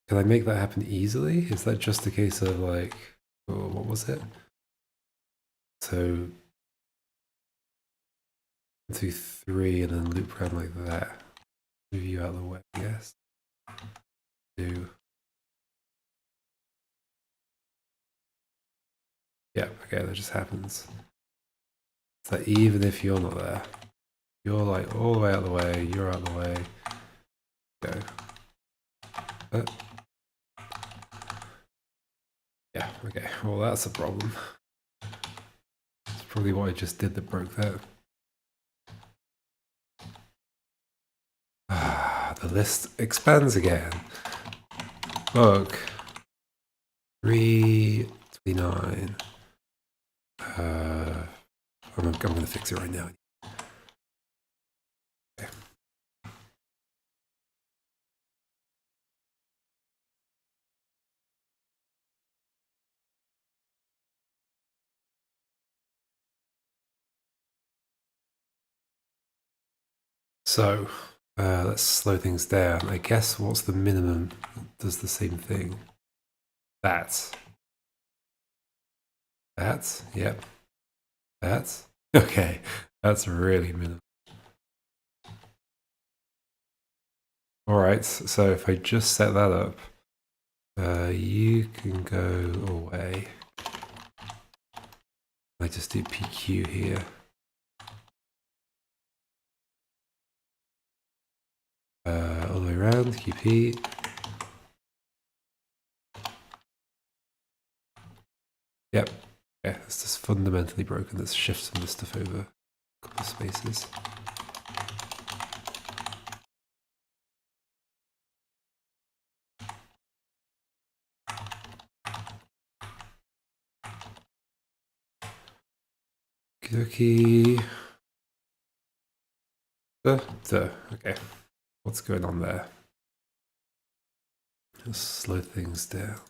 S1: Can I make that happen easily? Is that just a case of like, oh, what was it? So 2, 3, and then loop around like that. Move you out of the way, yes. 2. Yeah, okay, that just happens. It's like even if you're not there, you're like all the way out of the way, you're out of the way. Go. Yeah, okay, well that's a problem. It's probably what I just did that broke that. Ah, the list expands again. Bug. 29. I'm going to fix it right now. Okay. So let's slow things down. I guess what's the minimum that does the same thing? That. That? Yep. That? Okay. That's really minimal. Alright, so if I just set that up, you can go away. I just do PQ here. All the way around, QP. Yep. Yeah, it's just fundamentally broken. Let's shift some of this stuff over a couple of spaces. Okie dokie. Okay. What's going on there? Let's slow things down.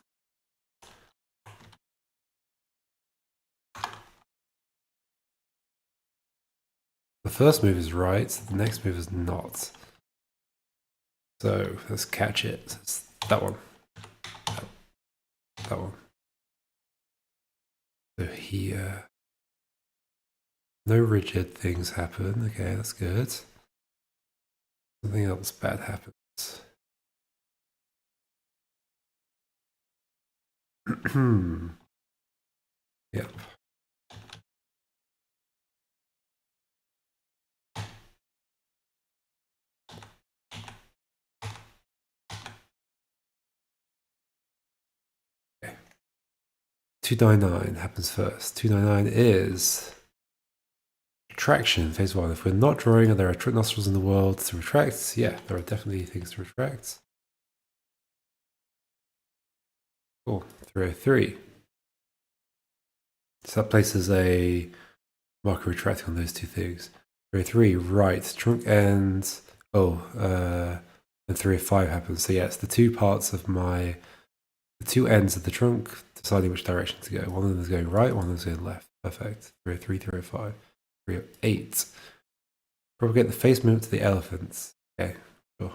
S1: The first move is right, the next move is not. So let's catch it. It's that one. That one. So here. No rigid things happen. Okay, that's good. Something else bad happens. Yep. Okay. 299 happens first. 299 is retraction, phase 1. If we're not drawing and there are nostrils in the world to retract, yeah, there are definitely things to retract. Cool. 303. So that places a marker retracting on those two things. 303, right, trunk ends. And 305 happens. So yeah, it's the two parts of the two ends of the trunk deciding which direction to go. One of them is going right, one of them is going left. Perfect. 303, 305, 308. Propagate the face movement to the elephants. Okay, sure.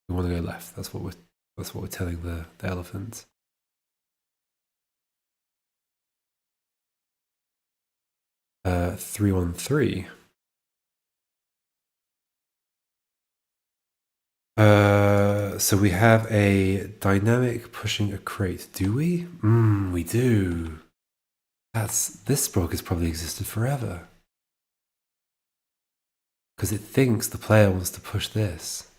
S1: We want to go left. That's what we're telling the elephant. Uh, 313. So we have a dynamic pushing a crate. Do we? We do. This block has probably existed forever. Because it thinks the player wants to push this.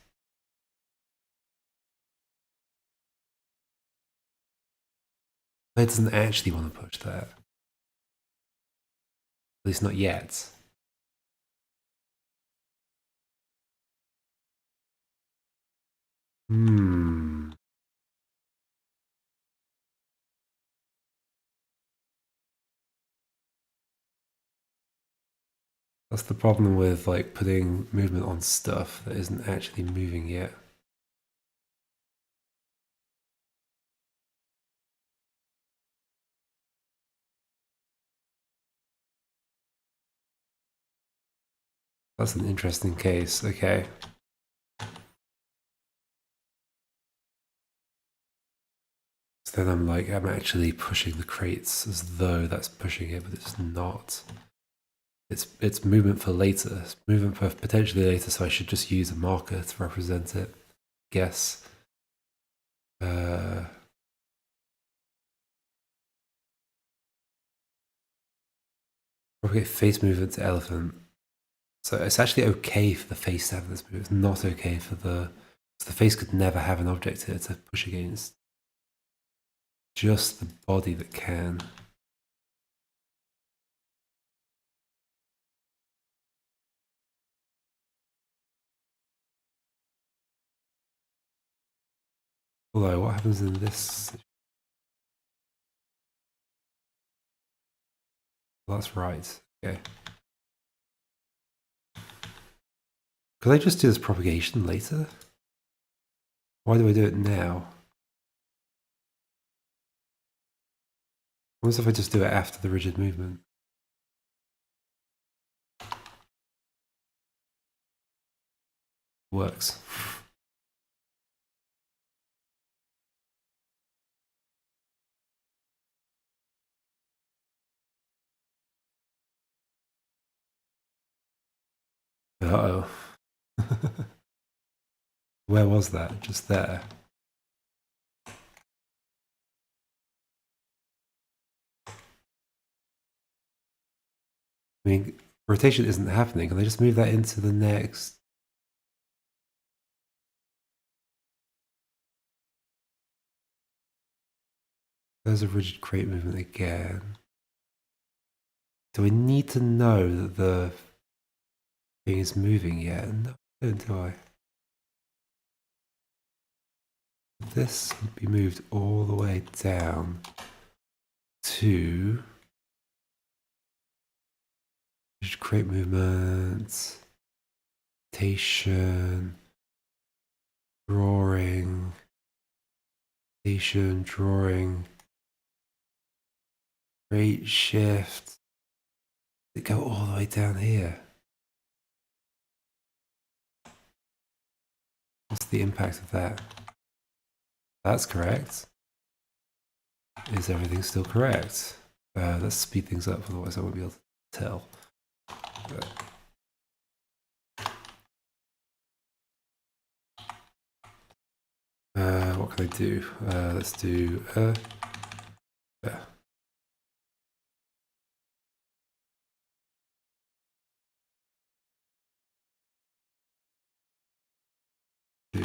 S1: It doesn't actually want to push that. At least not yet. That's the problem with like putting movement on stuff that isn't actually moving yet. That's an interesting case. Okay. So then I'm actually pushing the crates as though that's pushing it, but it's not. It's movement for later. It's movement for potentially later, so I should just use a marker to represent it. Guess. Okay, face movement to elephant. So it's actually okay for the face to have this move. It's not okay for the face could never have an object here to push against. Just the body that can. Although, what happens in this? That's right. Okay. Could I just do this propagation later? Why do I do it now? What if I just do it after the rigid movement? Works. Uh-oh. Where was that? Just there. I mean, rotation isn't happening. Can I just move that into the next? There's a rigid crate movement again. Do I need to know that the thing is moving yet? No, don't do I? This would be moved all the way down to rigid crate movement, rotation, drawing, rotation, drawing, rate shift. They go all the way down here. What's the impact of that? That's correct. Is everything still correct? Let's speed things up, otherwise I won't be able to tell. What can I do? Let's do yeah. Do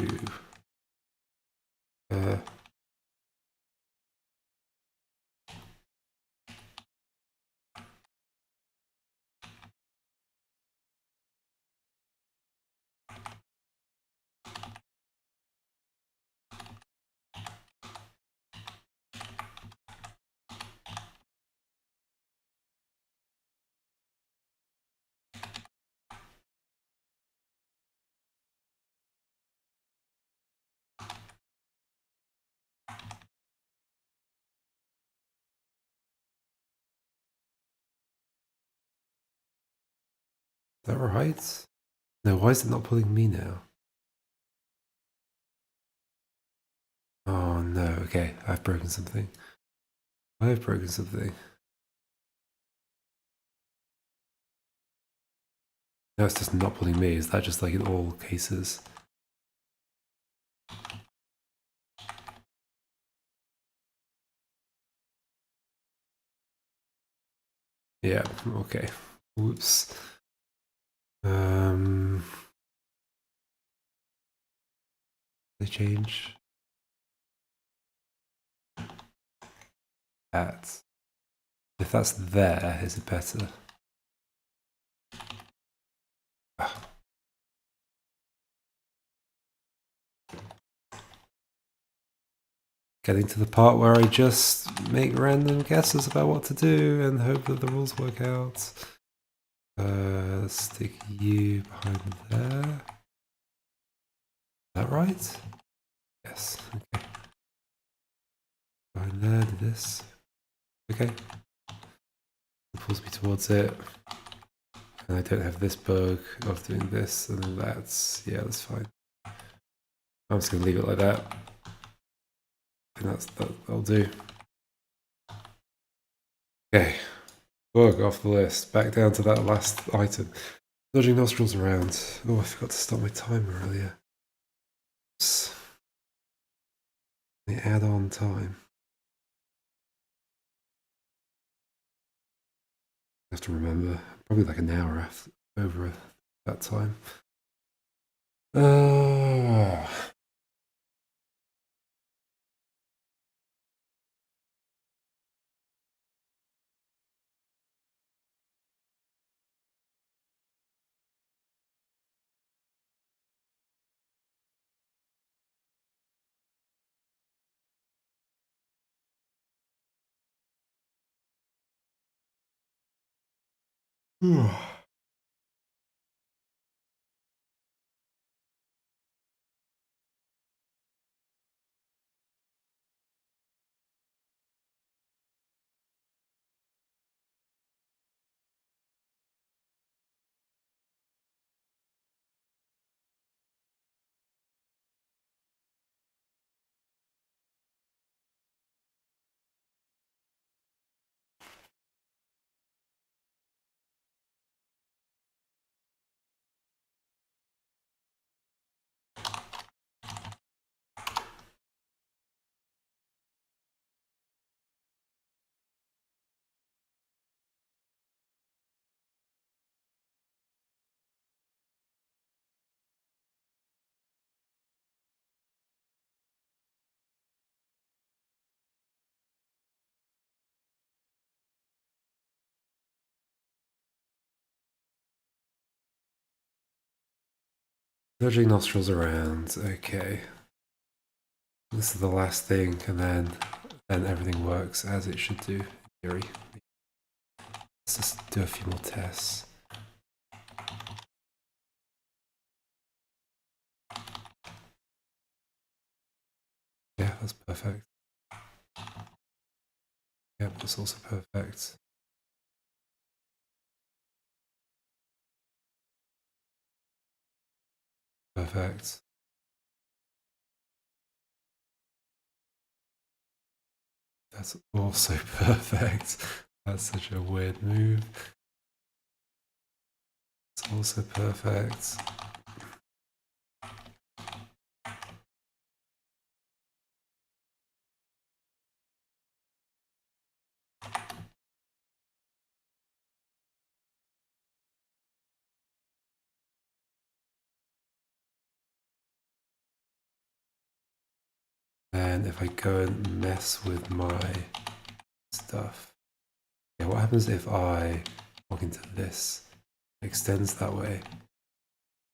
S1: is that right? No, why is it not pulling me now? Oh no, okay, I've broken something. I've broken something. No, it's just not pulling me. Is that just like in all cases? Yeah, okay. Whoops. They change that. If that's there, is it better? Ah. Getting to the part where I just make random guesses about what to do and hope that the rules work out. Let's stick you behind there. Is that right? Yes. Okay. Behind there, do this. Okay. It pulls me towards it. And I don't have this bug of doing this, and then that's, yeah, that's fine. I'm just going to leave it like that. I think that'll do. Okay. Bug off the list. Back down to that last item. Dodging nostrils around. Oh, I forgot to stop my timer earlier. Oops. The add-on time. I have to remember. Probably like an hour after, over that time. Nudging nostrils around, okay. This is the last thing, and then everything works as it should do, in theory. Let's just do a few more tests. Yeah, that's perfect. Yep, that's also perfect. Perfect. That's also perfect. That's such a weird move. It's also perfect. And if I go and mess with my stuff, yeah, what happens if I walk into this? It extends that way.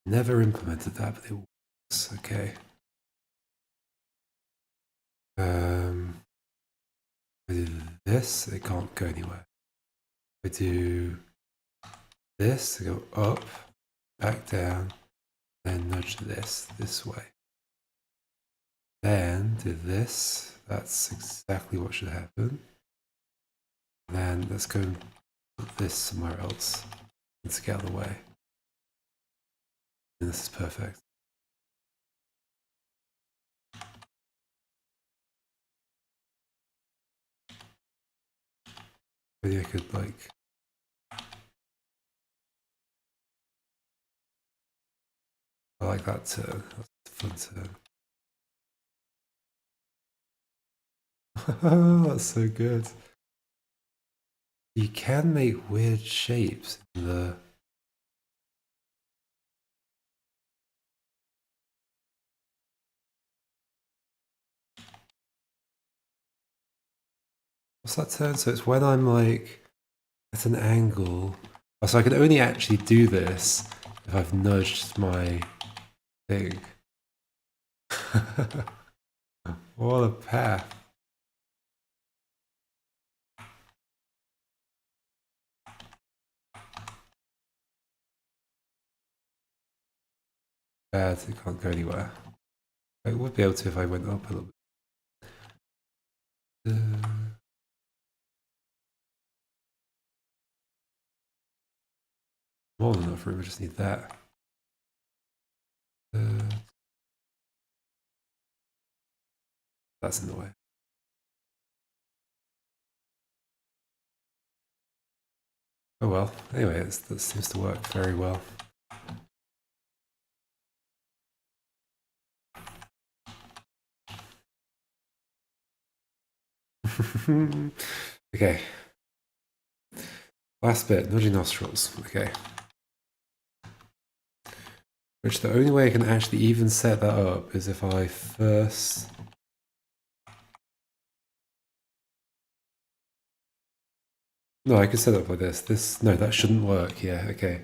S1: Never implemented that, but it works. Okay. I do this, it can't go anywhere. I do this to go up, back down, then nudge this way. Then do this, that's exactly what should happen. And then let's go and put this somewhere else. Let's get out of the way. And this is perfect. Maybe I could like... I like that turn, that's a fun turn. That's so good. You can make weird shapes in the... What's that turn? So it's when I'm like at an angle. Oh, so I can only actually do this if I've nudged my thing. What a path. Bad, it can't go anywhere. I would be able to if I went up a little bit. More than enough room, I just need that. That's in the way. Oh well, anyway, that seems to work very well. Okay. Last bit, nudging nostrils. Okay. Which the only way I can actually even set that up is if I first... No, I can set it up like this. No, that shouldn't work. Yeah, okay.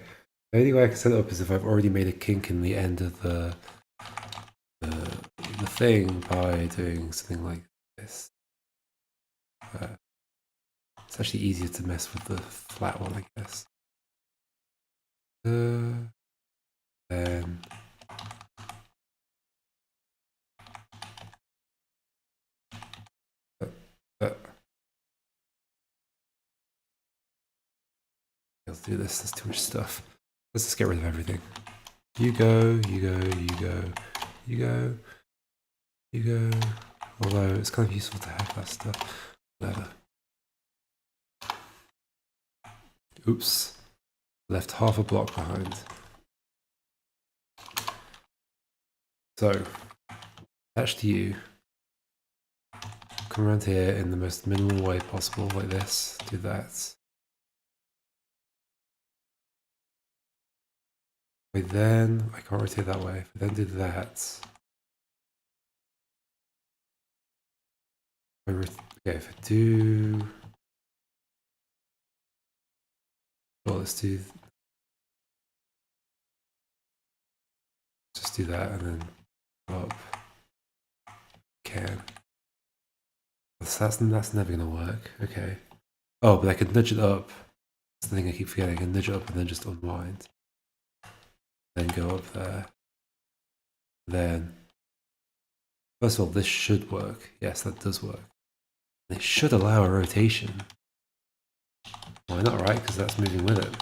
S1: The only way I can set it up is if I've already made a kink in the end of the thing by doing something like this. It's actually easier to mess with the flat one, I guess. Then let's do this. There's too much stuff. Let's just get rid of everything. You go, you go, you go, you go, you go. Although it's kind of useful to have that stuff. Whatever. Oops. Left half a block behind. So, attach to you. Come around here in the most minimal way possible, like this. Do that. Wait, then I can't rotate that way. If I then do that. Okay, if I do. Well, let's do. Just do that and then up. Can. That's never gonna work. Okay. Oh, but I could nudge it up. That's the thing I keep forgetting. I can nudge it up and then just unwind. Then go up there. Then, first of all, this should work. Yes, that does work. It should allow a rotation. Why not, right? Because that's moving with it.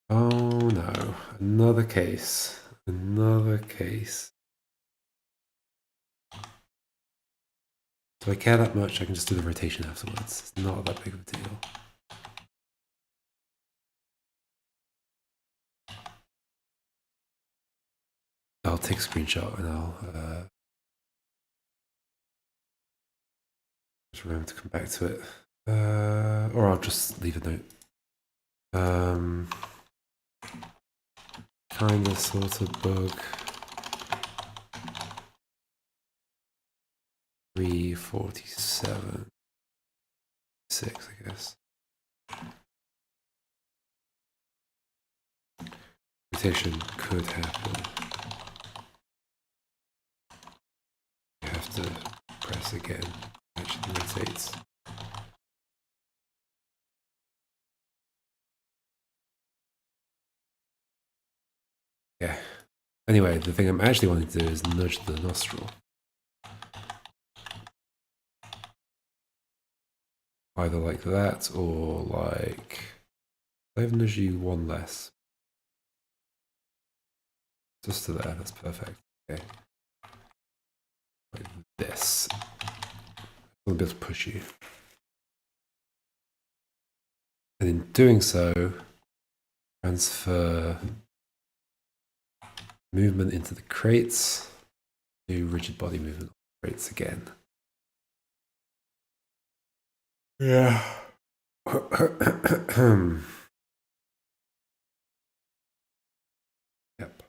S1: Oh no, another case. Another case. Do I care that much? I can just do the rotation afterwards. It's not that big of a deal. I'll take a screenshot and I'll just remember to come back to it. Or I'll just leave a note. Kinda sort of bug. 347. 6, I guess. Rotation could happen. You have to press again. Actually rotates. Yeah. Anyway, the thing I'm actually wanting to do is nudge the nostril. Either like that or like... I've nudged you one less. Just to there, that's perfect. Okay. Like this. I'll be able to push you. And in doing so, transfer movement into the crates, do rigid body movement on the crates again. Yeah. Yep.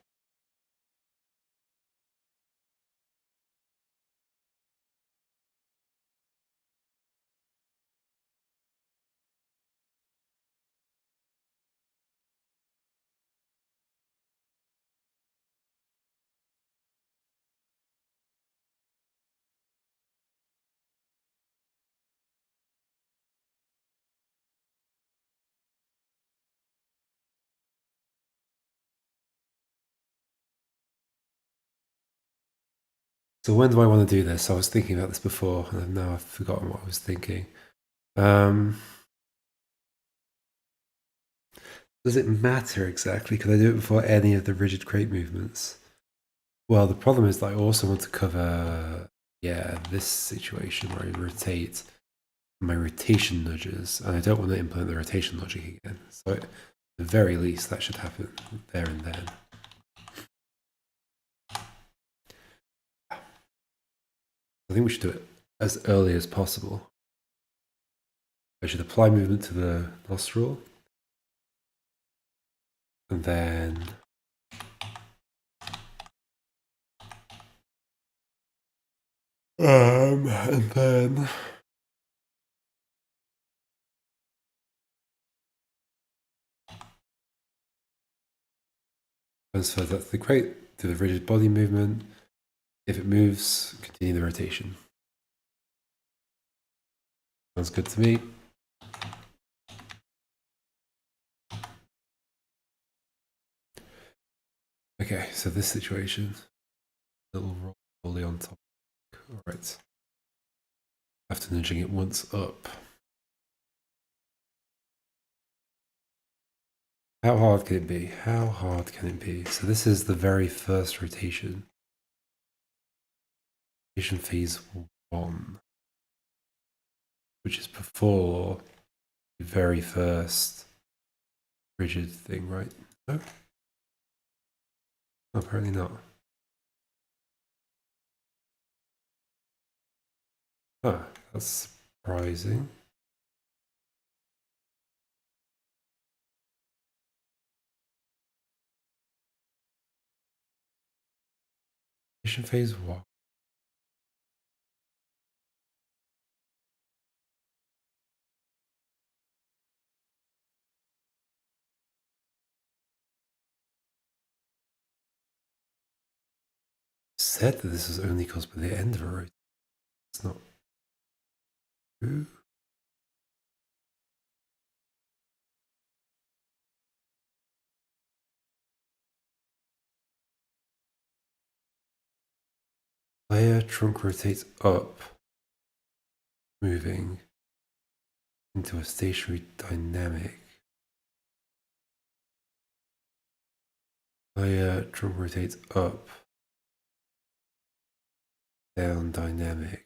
S1: So when do I want to do this? I was thinking about this before, and now I've forgotten what I was thinking. Does it matter exactly? Could I do it before any of the rigid crate movements? Well, the problem is that I also want to cover, this situation where I rotate my rotation nudges, and I don't want to implement the rotation logic again. So at the very least, that should happen there and then. I think we should do it as early as possible. I should apply movement to the nostril, and then transfer that to the crate, do the rigid body movement. If it moves, continue the rotation. Sounds good to me. Okay, so this situation, little rolly on top. All right. After nudging it once up. How hard can it be? How hard can it be? So this is the very first rotation. Rotation phase 1, which is before the very first rigid thing, right? No? Apparently not. Oh, that's surprising. Rotation phase 1. Said that this was only caused by the end of a rotation. It's not true. Player trunk rotates up, moving into a stationary dynamic. Player trunk rotates up, down dynamic.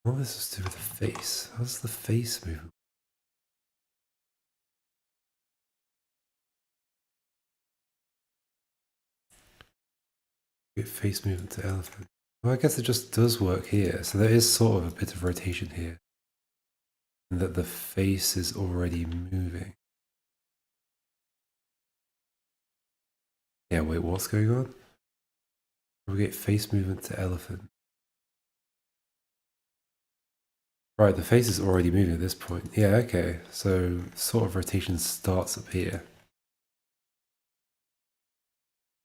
S1: What does this do with the face? How's the face moving? Get face movement to elephant. Well, I guess it just does work here. So there is sort of a bit of rotation here. And that the face is already moving. Yeah, wait, what's going on? We get face movement to elephant. Right, the face is already moving at this point. Yeah, okay. So sort of rotation starts up here.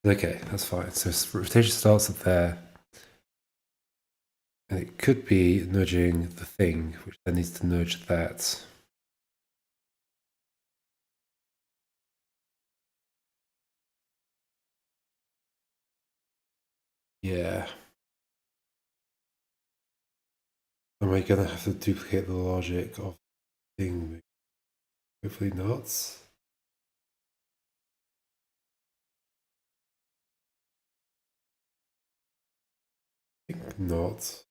S1: Okay, that's fine. So rotation starts up there. And it could be nudging the thing, which then needs to nudge that. Yeah. Am I gonna have to duplicate the logic of the thing? Hopefully not. I think not.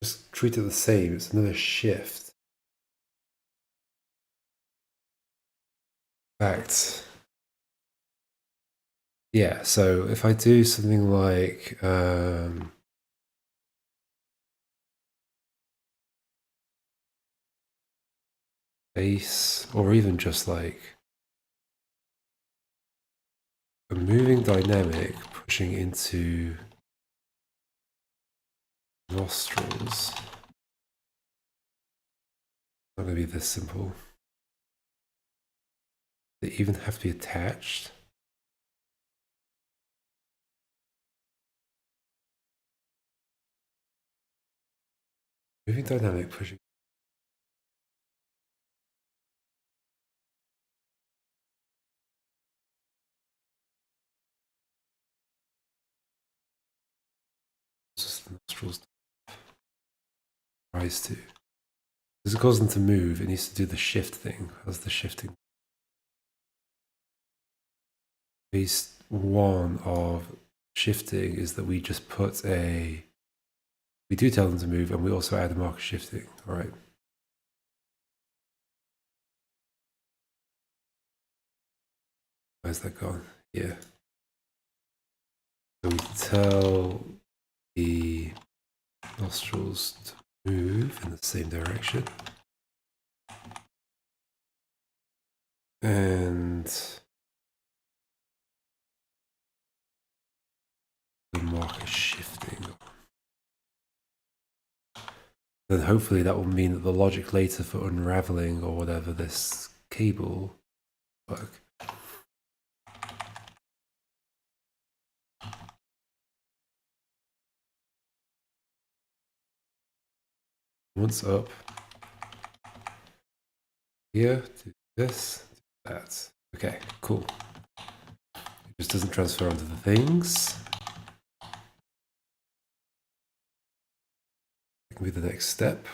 S1: Just treat it the same. It's another shift. Fact. Yeah, so if I do something like base, or even just like a moving dynamic pushing into nostrils. Not gonna be this simple. They even have to be attached. Moving dynamic pushing. Just the nostrils rise to. As it goes into move, it needs to do the shift thing. As the shifting. Phase 1 of shifting is that we just put a. We do tell them to move, and we also add a marker shifting. All right. Where's that gone? Yeah. So we tell the nostrils to move in the same direction. And marker shifting. Then hopefully that will mean that the logic later for unraveling or whatever this cable work. Once up here, do this, do that. Okay, cool. It just doesn't transfer onto the things. That can be the next step.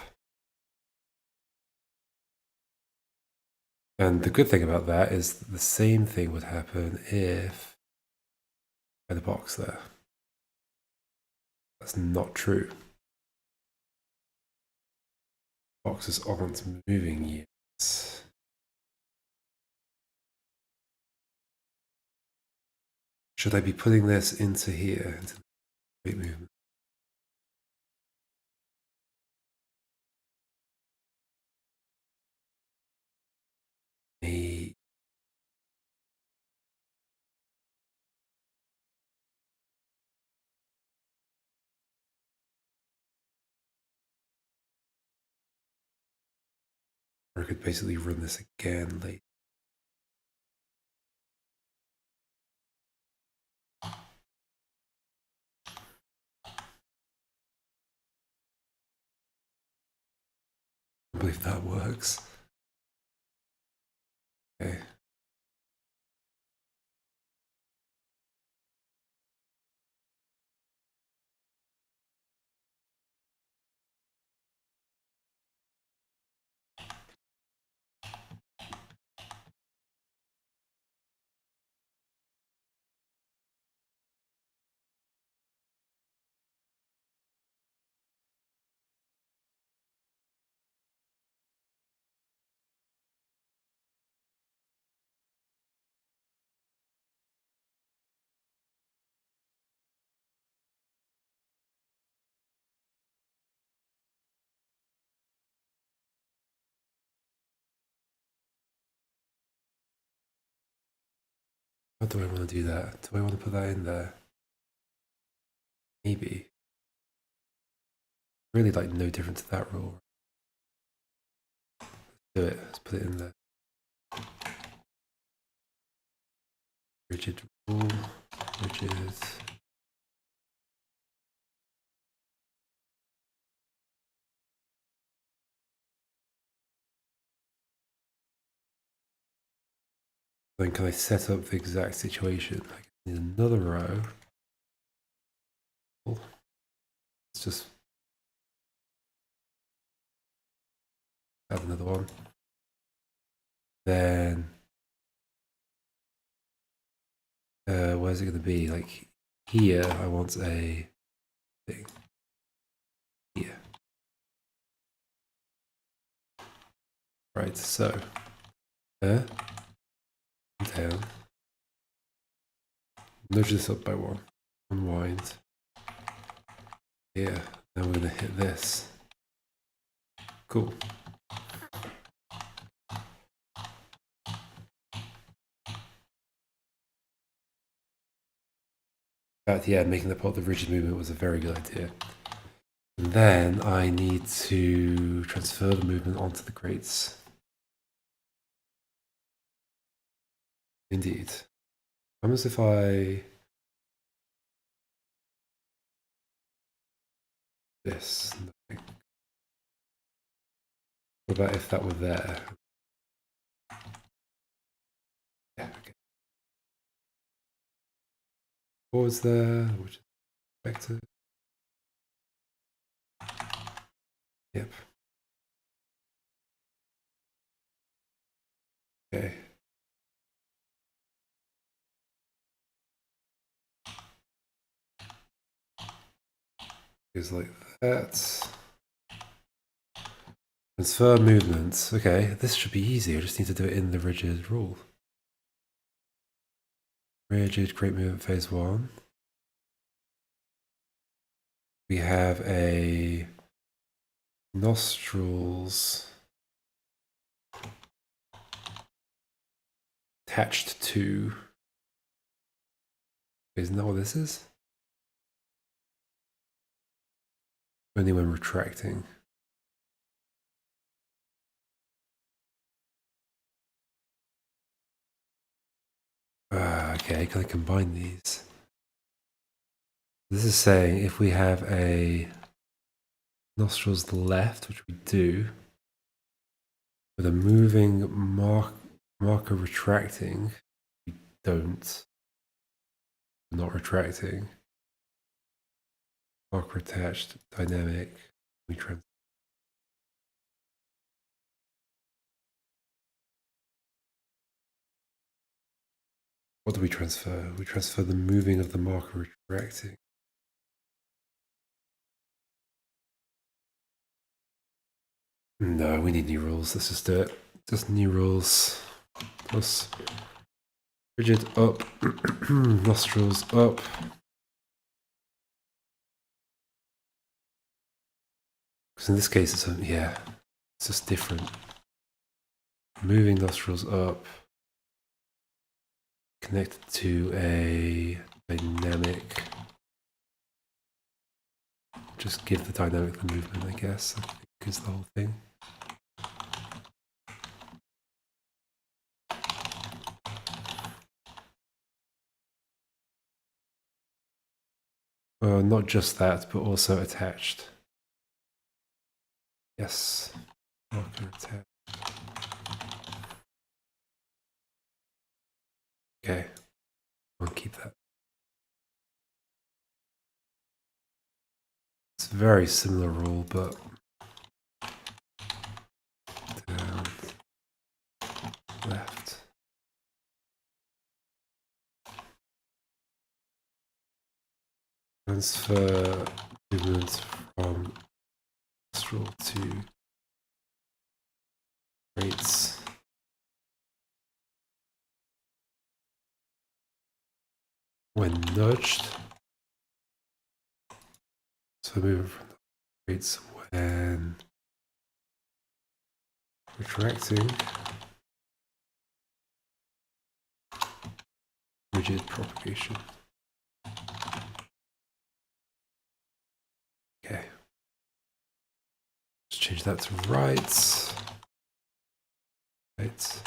S1: And the good thing about that is that the same thing would happen if I had a box there. That's not true. Boxes aren't moving yet. Should I be putting this into here, into the weight movement? Maybe. Or I could basically run this again later. I believe that works. Okay. How do I want to do that? Do I want to put that in there? Maybe. Really like no different to that rule. Let's do it. Let's put it in there. Rigid rule. Rigid. Then can I set up the exact situation? I need another row. Let's just add another one. Then where's it going to be? Like here, I want a thing. Here. Right, so there, down. Nudge this up by one. Unwind. Here. Then we're going to hit this. Cool. In fact, yeah, making the part of the rigid movement was a very good idea. And then I need to transfer the movement onto the crates. Indeed. Almost if I this. What about if that were there? Yeah, okay. What was there? Which is vector? Yep. Okay. Goes like that. Transfer movements. Okay, this should be easy. I just need to do it in the rigid rule. Rigid create movement phase 1. We have a nostrils attached to. Isn't that what this is? Only when retracting. Okay, can I combine these? This is saying if we have a nostrils left, which we do, with a moving marker retracting, we don't. We're not retracting. Marker attached, dynamic, we transfer. What do we transfer? We transfer the moving of the marker retracting. No, we need new rules. Let's just do it. Just new rules. Plus rigid up, nostrils up. Because in this case, it's it's just different. Moving nostrils up, connected to a dynamic. Just give the dynamic the movement, I guess. I think is the whole thing. Not just that, but also attached. Yes, marker attached. Okay, I'll keep that. It's a very similar rule, but down, left. Transfer movements from nostril to rates. When nudged. So moving from the rates when retracting. Rigid propagation. Okay. Let's change that to right. Right.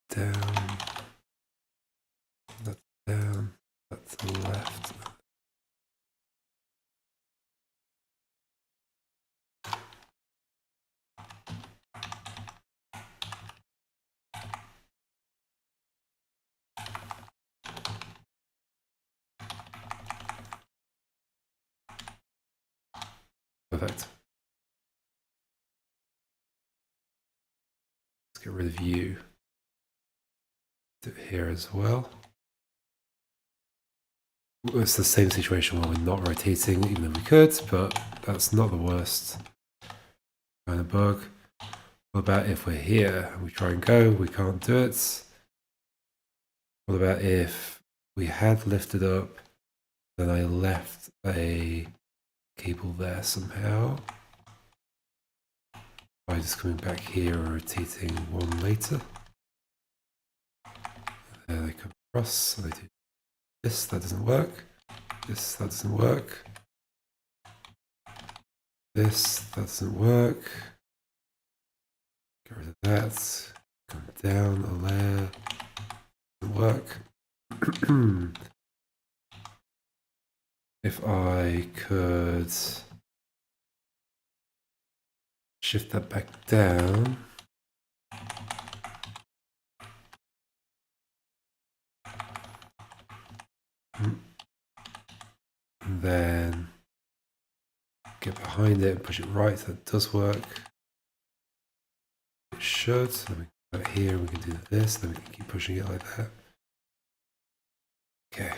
S1: Down. That's down. That's the left. Perfect. Let's get rid of you. Do it here as well. It's the same situation where we're not rotating, even though we could, but that's not the worst kind of bug. What about if we're here and we try and go, we can't do it? What about if we had lifted up, then I left a cable there somehow? By just coming back here and rotating one later. There they come across, so they do this, that doesn't work. This, that doesn't work. This, that doesn't work. Get rid of that. Come down a layer. Doesn't work. If I could shift that back down. And then get behind it and push it right. That does work. It should. So then we can go here, we can do this, then we can keep pushing it like that. Okay.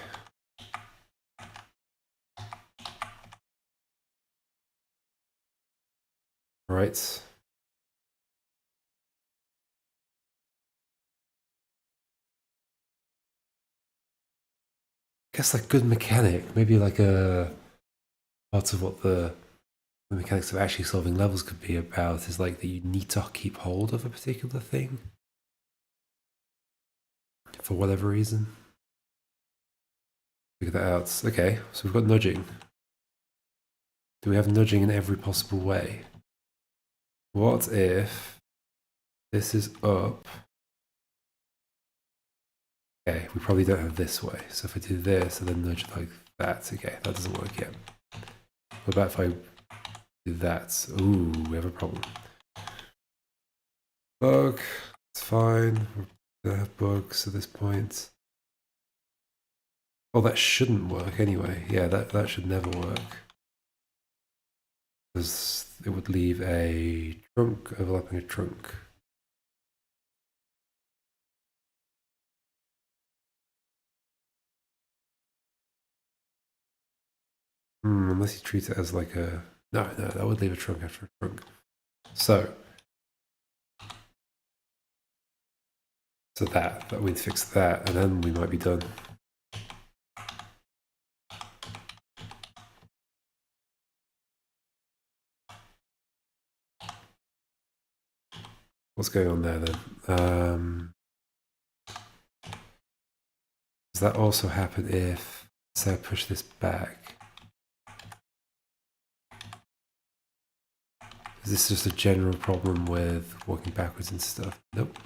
S1: Right. I guess like good mechanic, maybe like a part of what the mechanics of actually solving levels could be about is like that you need to keep hold of a particular thing for whatever reason. Figure that out. Okay, so we've got nudging. Do we have nudging in every possible way? What if this is up? Okay, we probably don't have this way. So if I do this and then nudge like that, okay, that doesn't work yet. What about if I do that? Ooh, we have a problem. Bug, it's fine. We don't have bugs at this point. Oh, that shouldn't work anyway. Yeah, that should never work. Because it would leave a trunk overlapping a trunk. Unless you treat it as like a... No, that would leave a trunk after a trunk. So that we'd fix that, and then we might be done. What's going on there then? Does that also happen if, say I push this back? Is this just a general problem with walking backwards and stuff? Nope.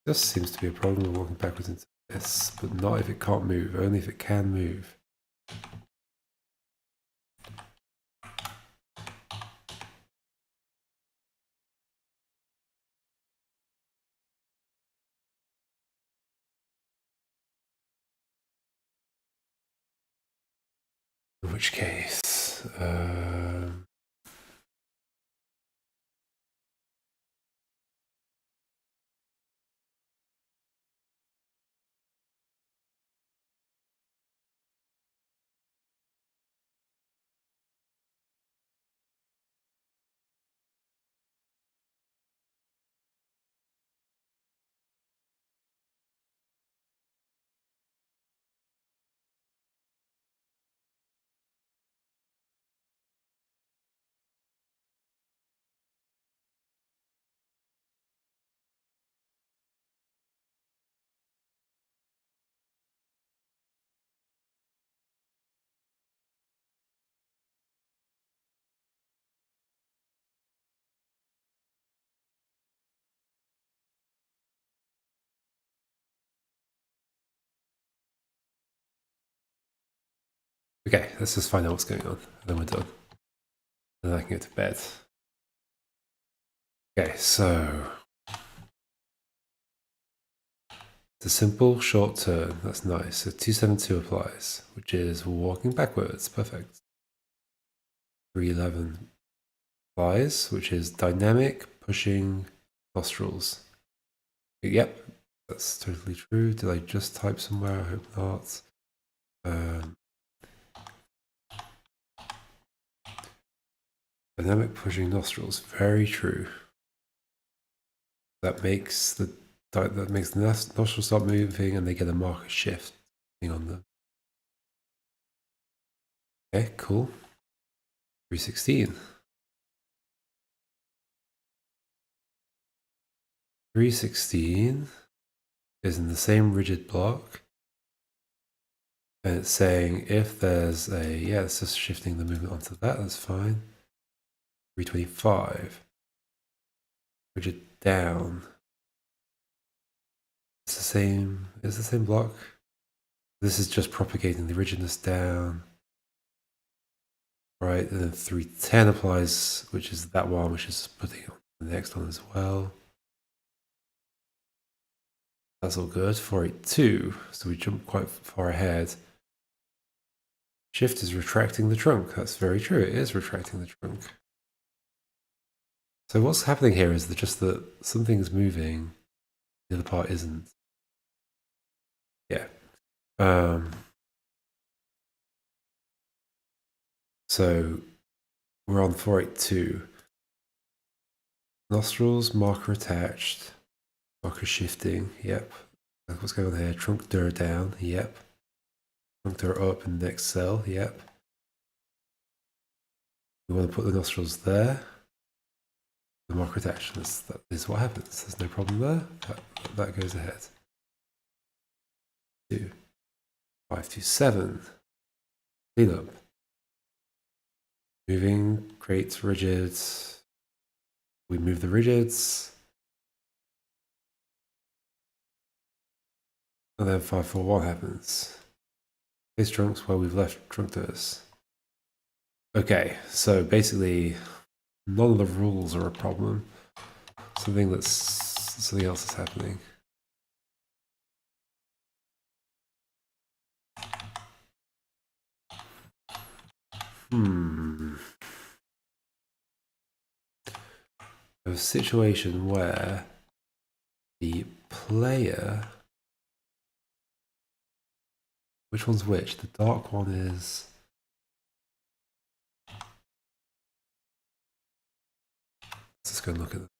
S1: This seems to be a problem with walking backwards into this, but not if it can't move, only if it can move. In which case, okay, let's just find out what's going on, and then we're done. And then I can go to bed. Okay, so it's a simple short turn. That's nice. So 272 applies, which is walking backwards. Perfect. 311 applies, which is dynamic pushing nostrils. Yep, that's totally true. Did I just type somewhere? I hope not. Dynamic pushing nostrils. Very true. That makes the nostrils start moving, and they get a marker shift on them. Okay, cool. 316. 316 is in the same rigid block, and it's saying if there's a, yeah, it's just shifting the movement onto that, that's fine. 325, rigid down. It's the same block. This is just propagating the rigidness down. Right, and then 310 applies, which is that one, which is putting on the next one as well. That's all good. 482, so we jump quite far ahead. Shift is retracting the trunk. That's very true. It is retracting the trunk. So what's happening here is just that something's moving, the other part isn't. Yeah. So we're on 482. Nostrils, marker attached, marker shifting. Yep. What's going on here? Trunk door down. Yep. Trunk door up in the next cell. Yep. We want to put the nostrils there. The marker attached. That is what happens. There's no problem there. That goes ahead. 2, 5, 2, 7. Clean up. Moving, creates rigid. We move the rigids. And then 541 happens. Place drunks where we've left drunk to us. Okay, so basically none of the rules are a problem. Something else is happening. A situation where the player, which one's which? The dark one is, let's just go and look at them.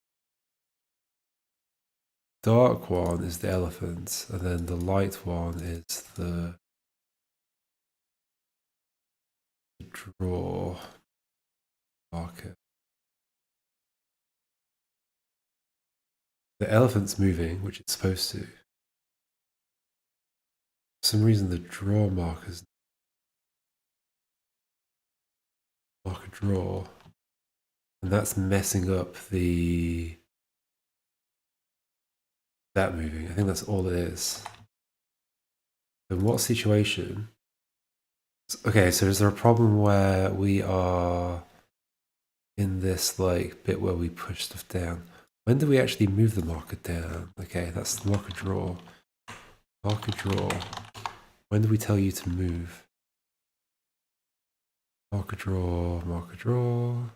S1: Dark one is the elephant, and then the light one is the draw marker. The elephant's moving, which it's supposed to. For some reason, the draw marker's marker draw, and that's messing up that moving. I think that's all it is. In what situation? Okay, so is there a problem where we are in this like bit where we push stuff down? When do we actually move the marker down? Okay, that's the marker draw. Marker draw. When do we tell you to move? Marker draw, marker draw.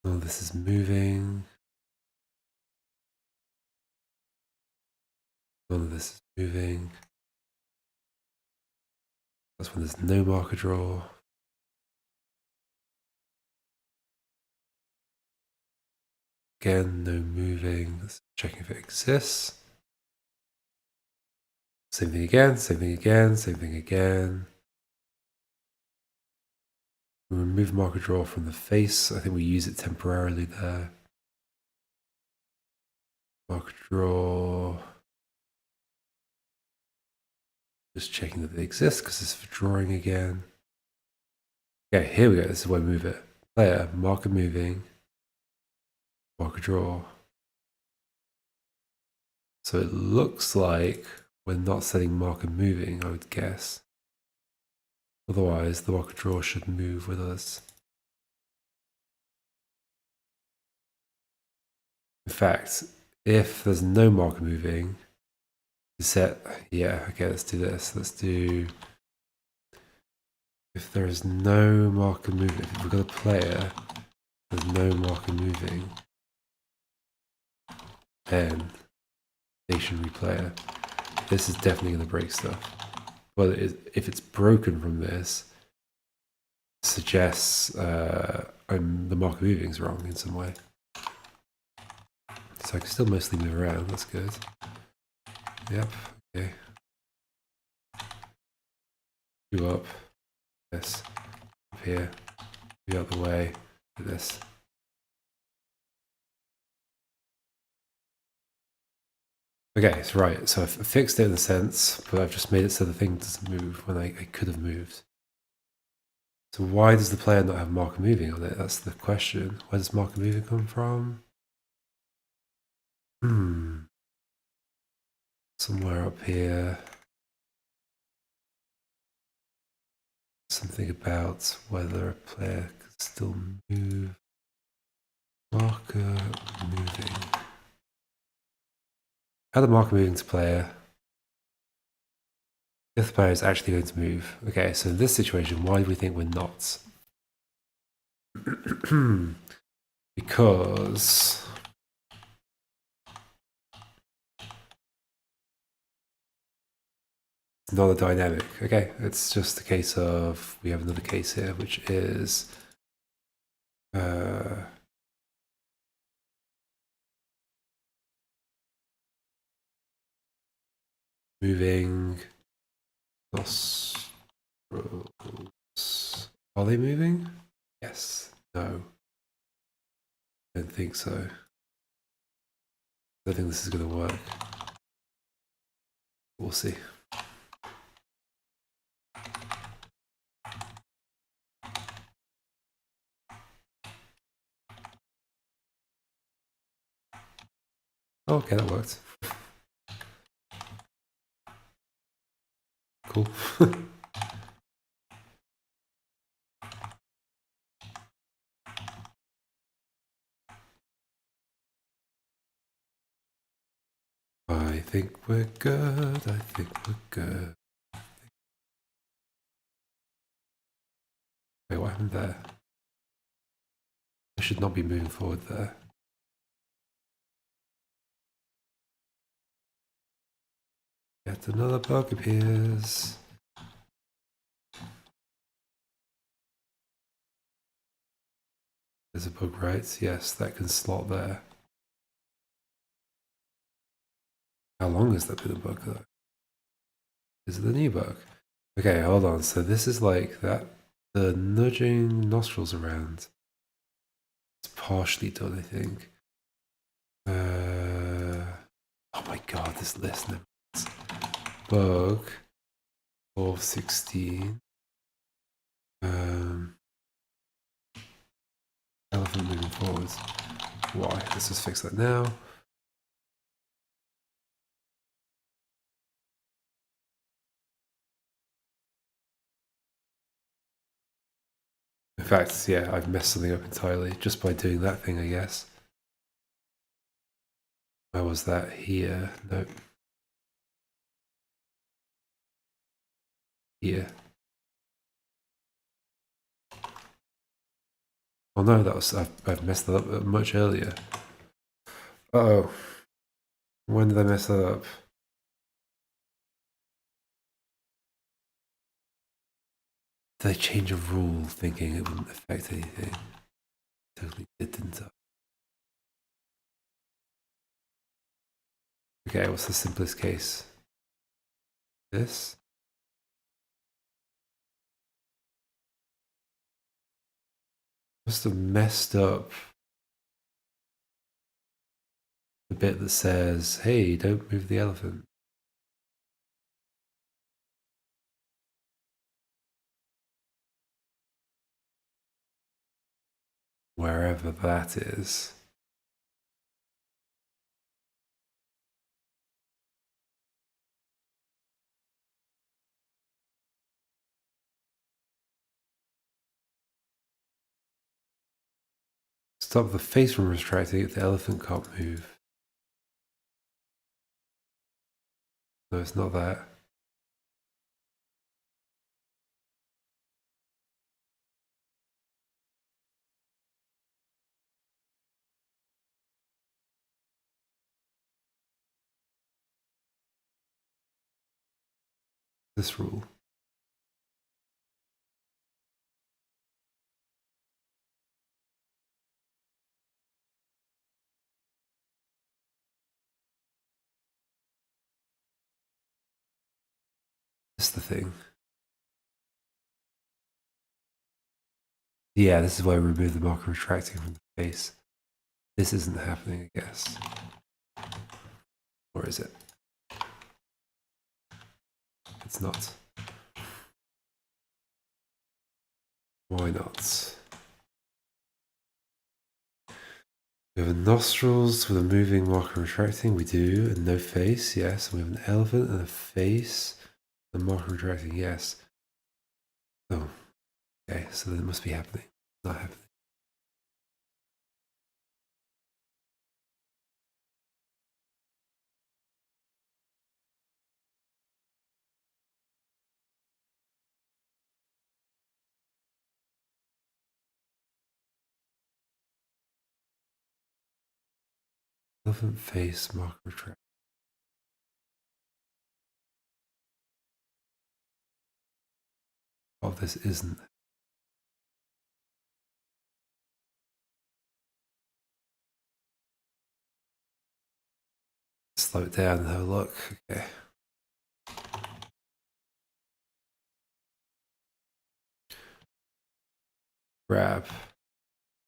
S1: Oh, this is moving. None of this is moving. That's when there's no marker draw. Again, no moving. Let's check if it exists. Same thing again, same thing again, same thing again. We remove marker draw from the face. I think we use it temporarily there. Marker draw. Just checking that they exist because it's for drawing again. Okay, here we go. This is where we move it. Player, marker moving, marker draw. So it looks like we're not setting marker moving, I would guess. Otherwise, the marker draw should move with us. In fact, if there's no marker moving, set, yeah, okay, let's do this. Let's do, if there is no marker moving, if we've got a player, there's no marker moving, then stationary player. This is definitely going to break stuff. But if it's broken from this, it suggests the marker moving is wrong in some way. So I can still mostly move around, that's good. Yep, okay. Do up, this, up here, the other way, do this. Okay, so right, so I've fixed it in a sense, but I've just made it so the thing doesn't move when I could have moved. So why does the player not have marker moving on it? That's the question. Where does marker moving come from? Somewhere up here. Something about whether a player could still move. Marker moving. Add the marker moving to player. If the player is actually going to move. Okay, so in this situation, why do we think we're not? Because it's not a dynamic. Okay, it's just a case of, we have another case here, which is moving nostrils. Are they moving? Yes. No. I don't think so. I don't think this is going to work. We'll see. Oh, okay, that worked. Cool. I think we're good. I think we're good. Wait, what happened there? I should not be moving forward there. Yet another bug appears. There's a bug, right? Yes, that can slot there. How long has that been a bug though? Is it a new bug? Okay, hold on. So this is like that. The nudging nostrils around. It's partially done, I think. Oh my god, this list never ends. Bug 1216. Elephant moving forwards. Why? Let's just fix that now. In fact, yeah, I've messed something up entirely just by doing that thing, I guess. Where was that? Here. Nope. Here. Oh no, that was I've messed that up much earlier. Uh-oh. When did I mess that up? Did I change a rule thinking it wouldn't affect anything? Totally did, didn't I? Okay, what's the simplest case? This? Must have messed up the bit that says, hey, don't move the elephant. Wherever that is. Stop the face from retracting if the elephant can't move. No, it's not that. This rule. This is the thing. Yeah, this is why we remove the marker retracting from the face. This isn't happening, I guess. Or is it? It's not. Why not? We have a nostrils with a moving marker retracting, we do, and no face, yes. And we have an elephant and a face, and marker retracting, yes. Oh, okay, so then it must be happening. Not happening. Elephant face marker retract. Oh, this isn't. Slow it down and have a look. Okay. Grab.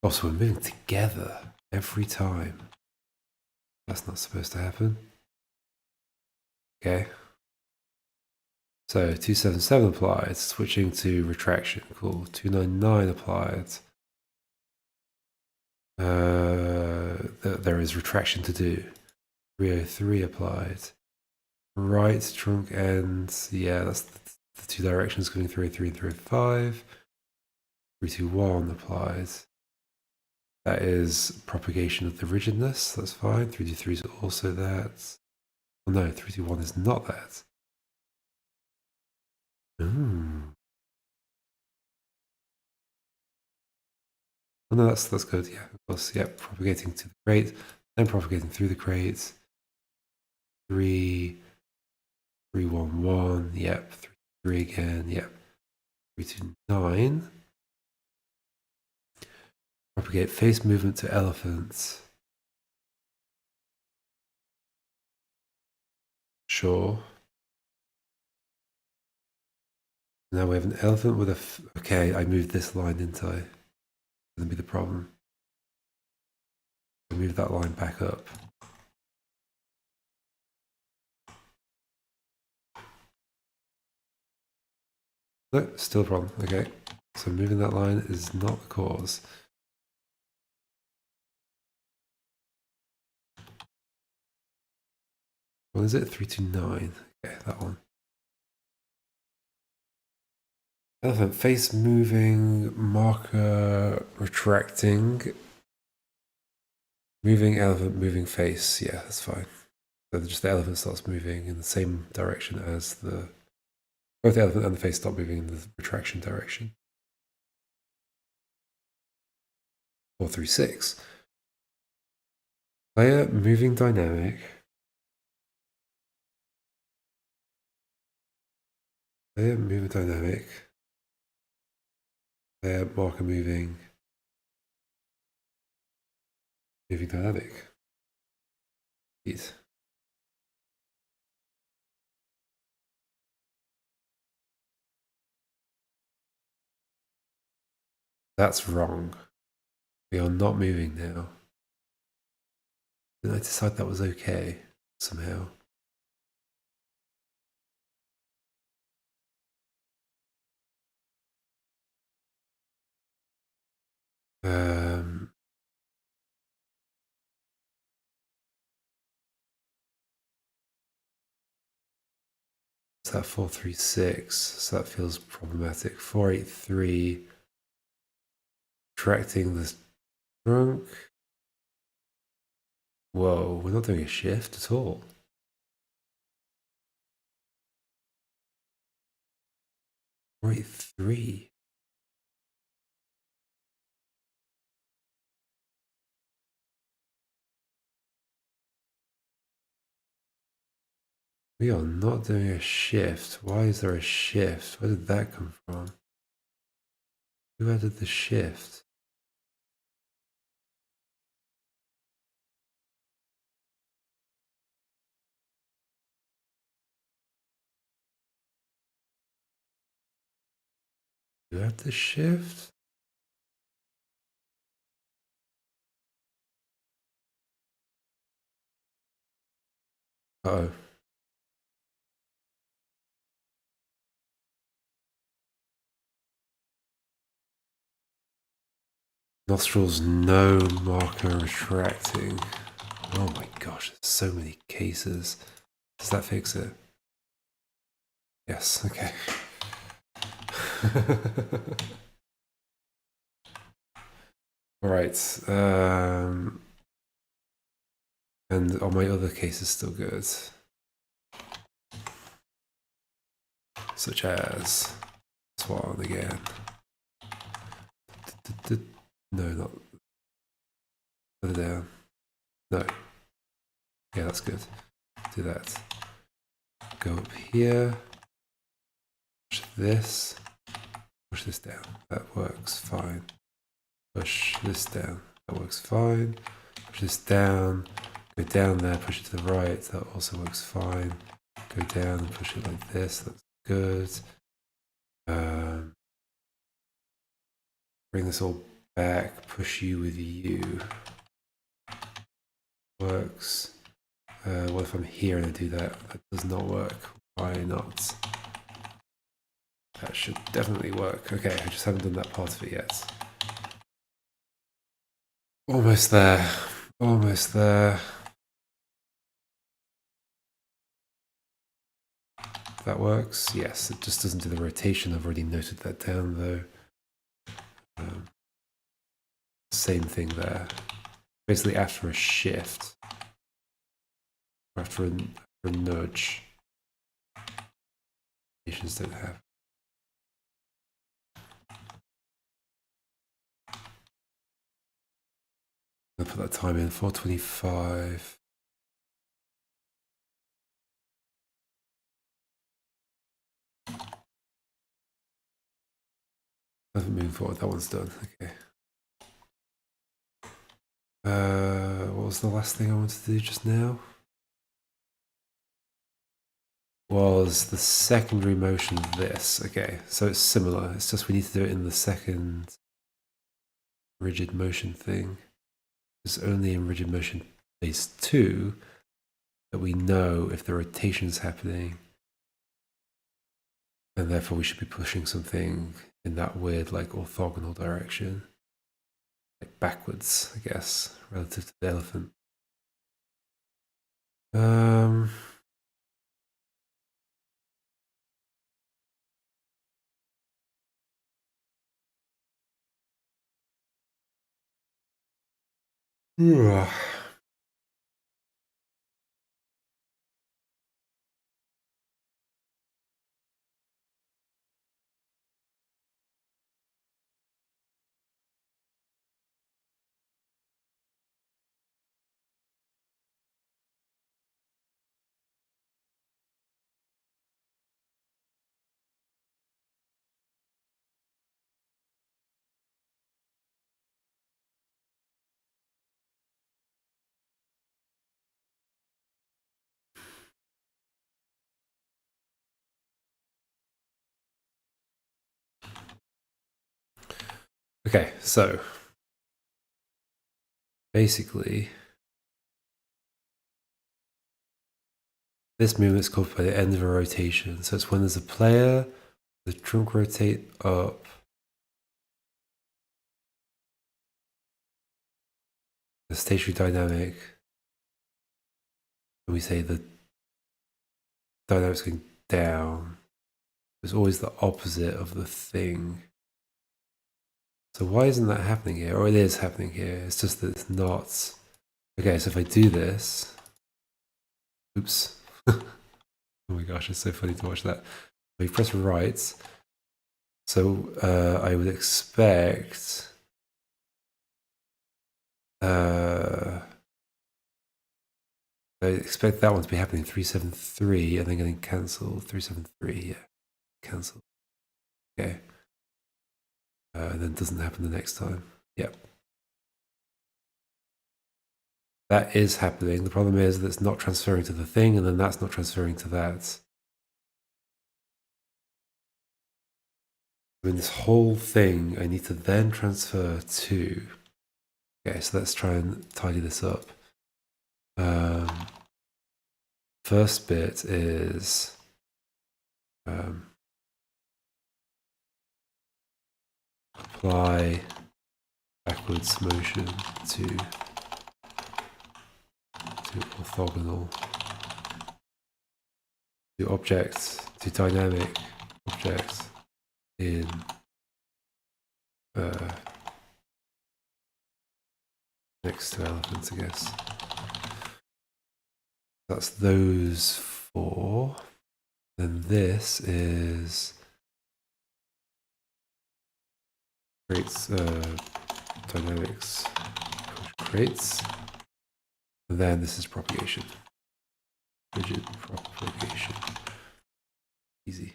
S1: Also, we're moving together every time. That's not supposed to happen. Okay. So 277 applied, switching to retraction. Cool. 299 applied. There is retraction to do. 303 applied. Right trunk ends, yeah, that's the two directions going 303 and 305. 321 applied. That is propagation of the rigidness, that's fine. 323 is also that. Oh no, 321 is not that. Oh no, that's good, yeah, of course, yeah, propagating to the crate, then propagating through the crate. 3, 311, yep, 3 again, yep. 329. Propagate face movement to elephants. Sure. Now we have an elephant with a. Okay, I moved this line, didn't I? Gonna be the problem. I move that line back up. No, still a problem. Okay, so moving that line is not the cause. What is it? 329. Okay, that one. Elephant face moving, marker retracting. Moving elephant, moving face. Yeah, that's fine. So just the elephant starts moving in the same direction as the. Both the elephant and the face stop moving in the retraction direction. 436. Player moving dynamic. Player moving dynamic. Player marker moving. Moving dynamic. Jeez. That's wrong. We are not moving now. Didn't I decide that was okay somehow? Is that 436? So that feels problematic. 483. Tracting the trunk. Whoa, we're not doing a shift at all. 483. We are not doing a shift. Why is there a shift? Where did that come from? Who added the shift? Who added the shift? Uh-oh. Nostrils, no marker retracting. Oh my gosh, there's so many cases. Does that fix it? Yes, okay. All right. And are my other cases still good? Such as this one again. No, not. Put it down. No. Yeah, that's good. Do that. Go up here. Push this. Push this down. That works fine. Push this down. That works fine. Push this down. Go down there. Push it to the right. That also works fine. Go down and push it like this. That's good. Bring this all back. Push you with you. Works. What if I'm here and I do that? That does not work. Why not? That should definitely work. Okay, I just haven't done that part of it yet. Almost there. Almost there. that works. Yes, it just doesn't do the rotation. I've already noted that down though. Same thing there. Basically after a shift, after a nudge, rotations don't have. I'll put that time in, 4:25. I haven't moved forward, that one's done, okay. What was the last thing I wanted to do just now? Was the secondary motion of this. Okay, so it's similar, it's just we need to do it in the second rigid motion thing. It's only in rigid motion phase 2 that we know if the rotation is happening, and therefore we should be pushing something in that weird like orthogonal direction, like backwards, I guess, relative to the elephant. Okay, so basically this movement is called by the end of a rotation. So it's when there's a player, the trunk rotate up, the stationary dynamic, and we say the dynamic's going down. It's always the opposite of the thing. So why isn't that happening here? Or it is happening here, it's just that it's not. Okay, so if I do this, oops. Oh my gosh, it's so funny to watch that. We press right, so I would expect I expect that one to be happening 373 and then getting cancelled. 373, yeah, cancelled. Okay. And then doesn't happen the next time. Yep. That is happening. The problem is that it's not transferring to the thing, and then that's not transferring to that. I mean, this whole thing I need to then transfer to. Okay, so let's try and tidy this up. First bit is apply backwards motion to orthogonal, to objects, to dynamic objects in next to elephants, I guess. That's those four. Then this is creates dynamics creates. And then this is propagation. Rigid propagation. Easy.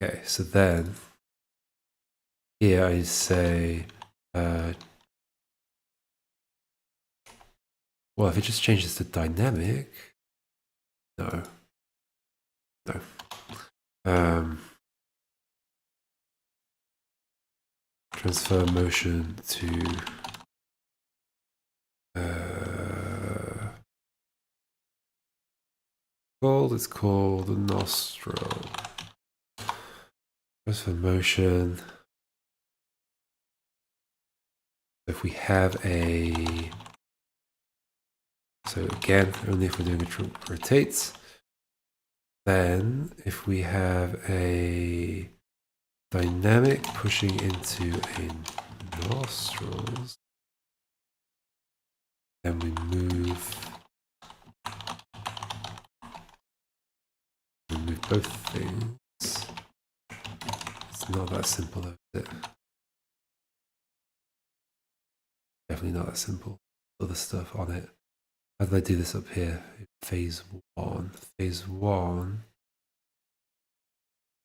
S1: Okay, so then here I say well, if it just changes to dynamic, no. Transfer motion to it's called the nostril. Transfer motion. If we have a, so again, only if we're doing a trunk rotates. Then if we have a dynamic pushing into a nostrils, then we move both things. It's not that simple, is it? Definitely not that simple. Other stuff on it. How did I do this up here? Phase 1. Phase 1.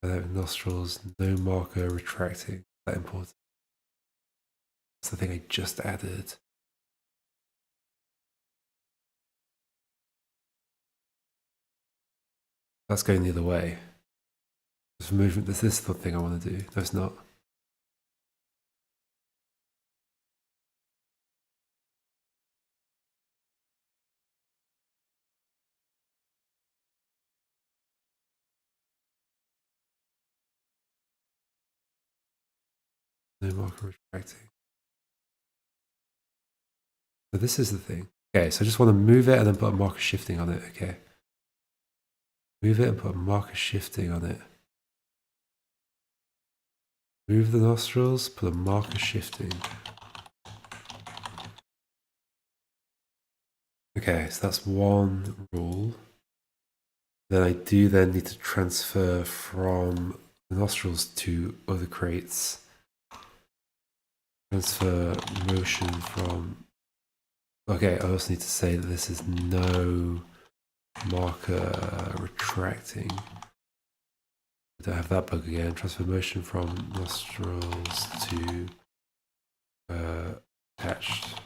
S1: Nostrils, no marker retracting. That important. That's the thing I just added. That's going the other way. This movement. This is the thing I want to do. No, it's not. No marker retracting. So this is the thing. Okay, so I just want to move it and then put a marker shifting on it. Okay. Move it and put a marker shifting on it. Move the nostrils, put a marker shifting. Okay, so that's one rule. Then I do then need to transfer from the nostrils to other crates. Transfer motion from... Okay, I also need to say that this is no marker retracting. I don't have that bug again. Transfer motion from nostrils to attachable.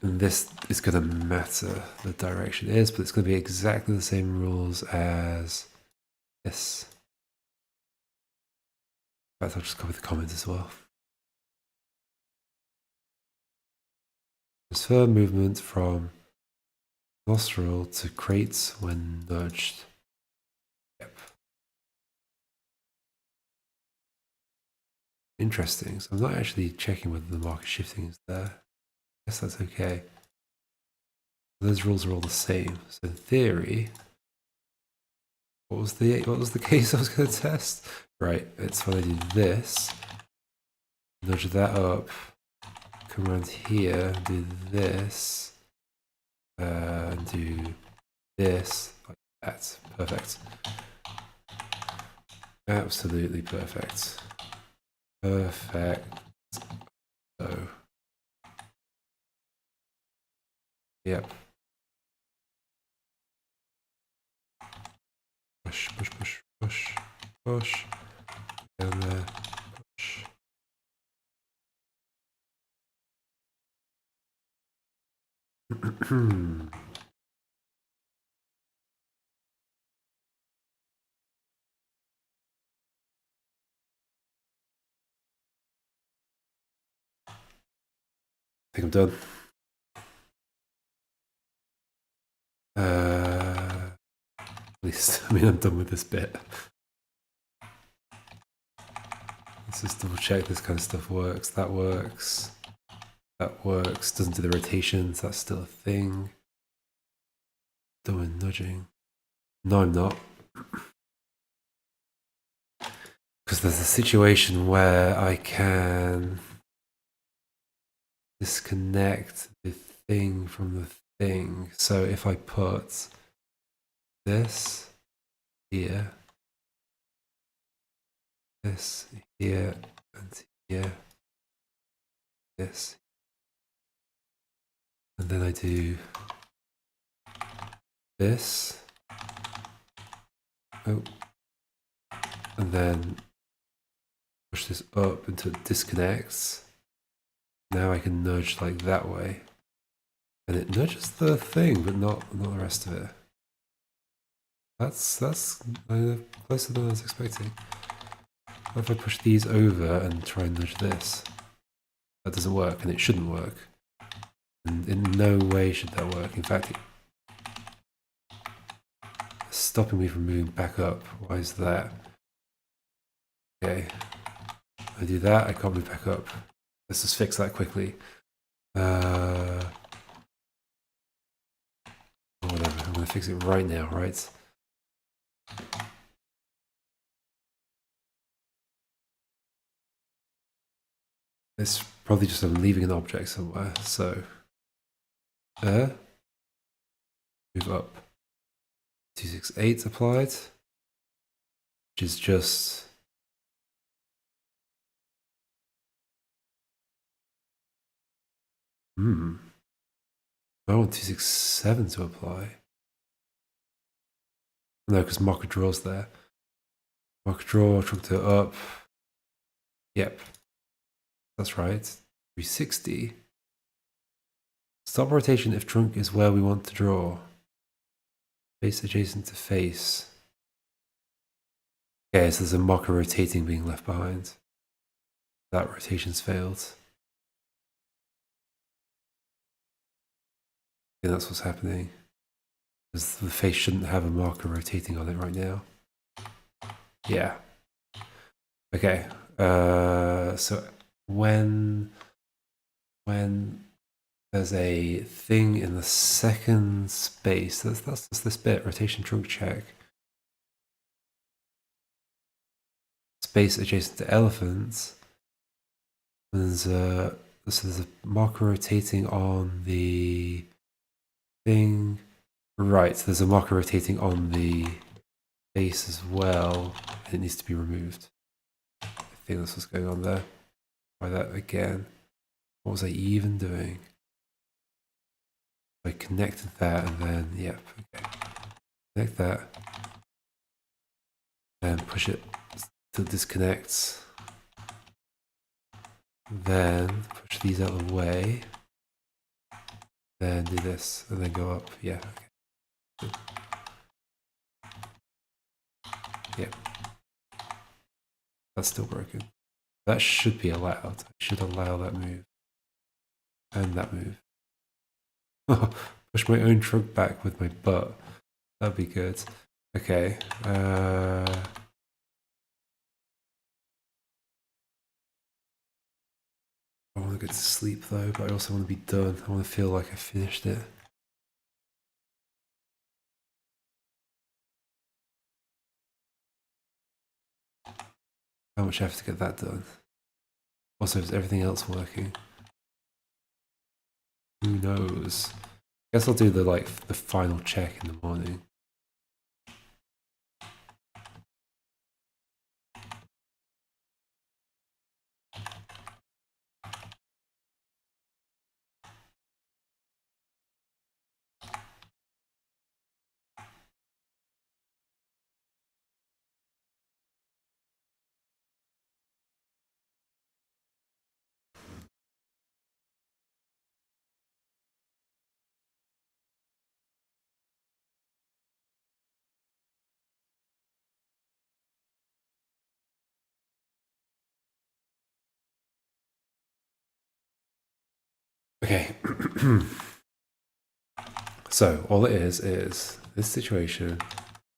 S1: And this is going to matter the direction it is, but it's going to be exactly the same rules as this. In fact, I'll just copy the comment as well. Transfer movement from nostril to crates when nudged. Yep. Interesting. So I'm not actually checking whether the marker shifting is there. I guess that's okay. Those rules are all the same. So in theory, what was the case I was going to test? Right, it's when I do this, nudge that up, come around here, do this, and do this, like that. Perfect. Absolutely perfect. Perfect. So, yep. Push, push, push, push, push. And push. I think I'm done. At least, I mean, I'm done with this bit. Let's just double check this kind of stuff works. That works. That works. Doesn't do the rotations. That's still a thing. Doing nudging. No, I'm not. Because there's a situation where I can disconnect the thing from the thing. So if I put this here, this here, and here, this, and then I do this, oh, and then push this up until it disconnects. Now I can nudge like that way, and it nudges the thing, but not the rest of it. That's closer than I was expecting. What if I push these over and try and nudge this? That doesn't work, and it shouldn't work. And in no way should that work. In fact, it's stopping me from moving back up. Why is that? Okay. I do that, I can't move back up. Let's just fix that quickly. Whatever, I'm going to fix it right now, right? It's probably just I'm leaving an object somewhere, so there. Move up. 268 applied, which is just I want 267 to apply. No, because marker draw's there. Marker draw, trunk to up. Yep, that's right. 360. Stop rotation if trunk is where we want to draw. Face adjacent to face. Okay, so there's a marker rotating being left behind. That rotation's failed. Yeah, that's what's happening. Because the face shouldn't have a marker rotating on it right now. Yeah. Okay. So when there's a thing in the second space, that's this bit, rotation trunk check. Space adjacent to elephants. There's a marker rotating on the thing. Right, so there's a marker rotating on the face as well. It needs to be removed. I think that's what's going on there. Try that again. What was I even doing? I connected that and then, yep, okay. Connect that. And push it till it disconnects. Then push these out of the way. Then do this and then go up. Yeah, okay. Yep. That's still broken. That should be allowed. I should allow that move. And that move. Push my own trunk back with my butt. That'd be good. Okay. I want to get to sleep though, but I also want to be done. I want to feel like I finished it. How much I have to get that done? Also, is everything else working? Who knows? I guess I'll do the final check in the morning. Okay. So all it is this situation,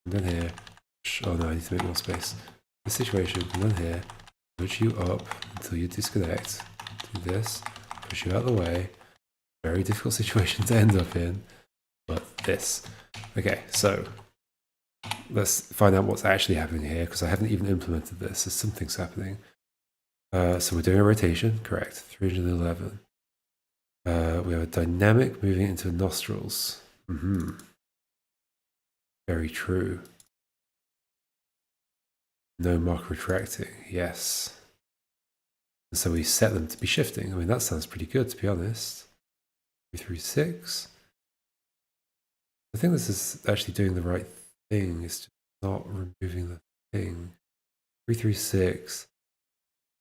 S1: and then here. Oh no, I need to make more space. This situation, and then here. Push you up until you disconnect. Do this. Push you out of the way. Very difficult situation to end up in. But this. Okay, so let's find out what's actually happening here, because I haven't even implemented this. So something's happening. So we're doing a rotation, correct. 311. We have a dynamic moving into nostrils. Very true. No mark retracting, yes. And so we set them to be shifting. I mean, that sounds pretty good, to be honest. 336. I think this is actually doing the right thing. It's just not removing the thing. 336.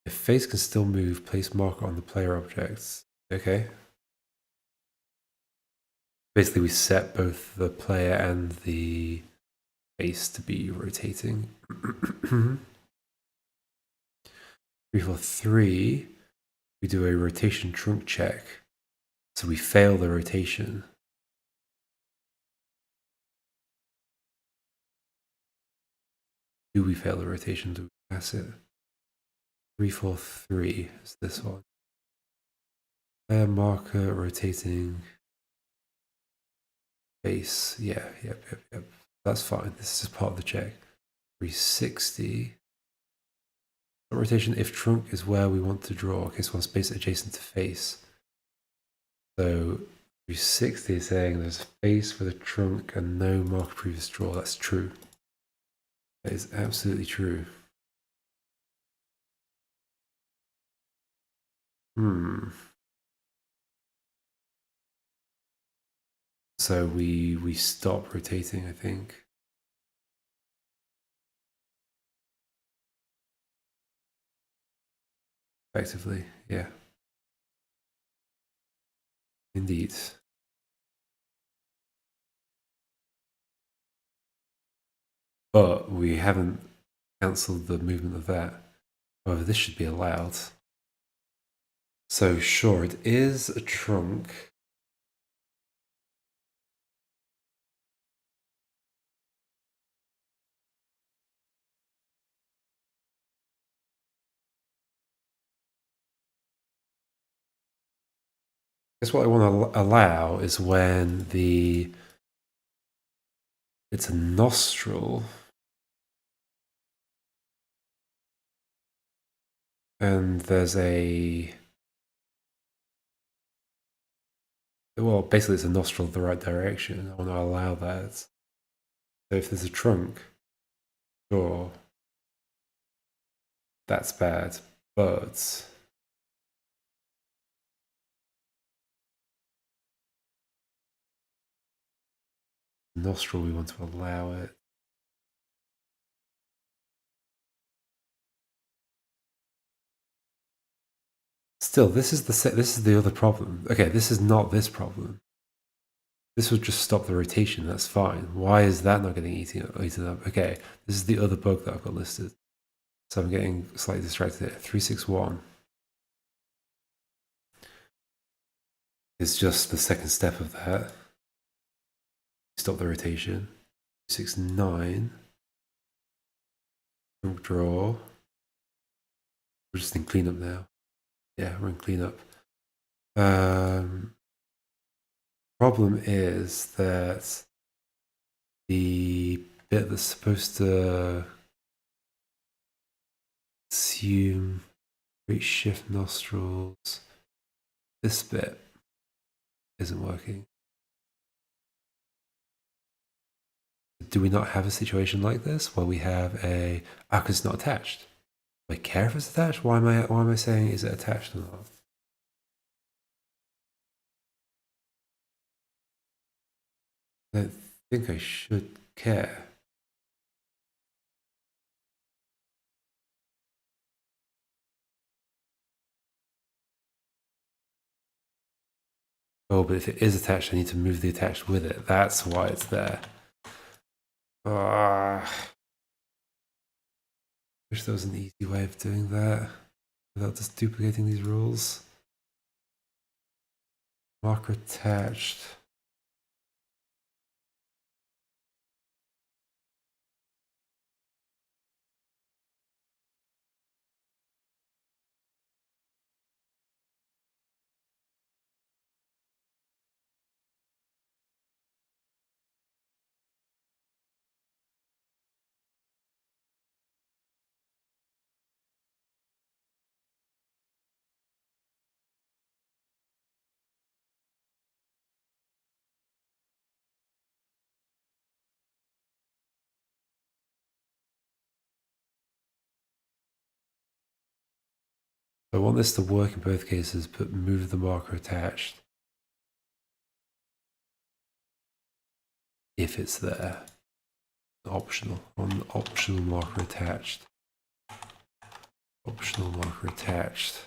S1: If face can still move, place marker on the player objects. Okay. Basically, we set both the player and the face to be rotating. 343, we do a rotation trunk check. So we fail the rotation. Do we fail the rotation? Do we pass it? 343 is this one. marker rotating face. Yeah, yep. That's fine. This is part of the check. 360. Rotation if trunk is where we want to draw. Okay, so on space adjacent to face. So 360 is saying there's a face with a trunk and no marker previous draw. That's true. That is absolutely true. So we stop rotating, I think. Effectively, yeah. Indeed. But we haven't cancelled the movement of that. However, this should be allowed. So sure, it is a trunk. I guess what I want to allow is when it's a nostril and there's well, basically it's a nostril the right direction. I want to allow that. So if there's a trunk, sure, that's bad, but nostril, we want to allow it. Still, this is the other problem. Okay, this is not this problem. This would just stop the rotation. That's fine. Why is that not getting eaten up? Okay, this is the other bug that I've got listed. So I'm getting slightly distracted here. 361 is just the second step of that. Stop the rotation. 369. Draw. We're just in cleanup now. Yeah, we're in cleanup. Problem is that the bit that's supposed to assume great shift nostrils, this bit isn't working. Do we not have a situation like this where we have a because it's not attached? Do I care if it's attached? Why am I saying is it attached or not? I don't think I should care. Oh, but if it is attached, I need to move the attached with it. That's why it's there. Wish there was an easy way of doing that without just duplicating these rules. Marker attached. I want this to work in both cases, but move the marker attached if it's there. Optional. On optional marker attached. Optional marker attached.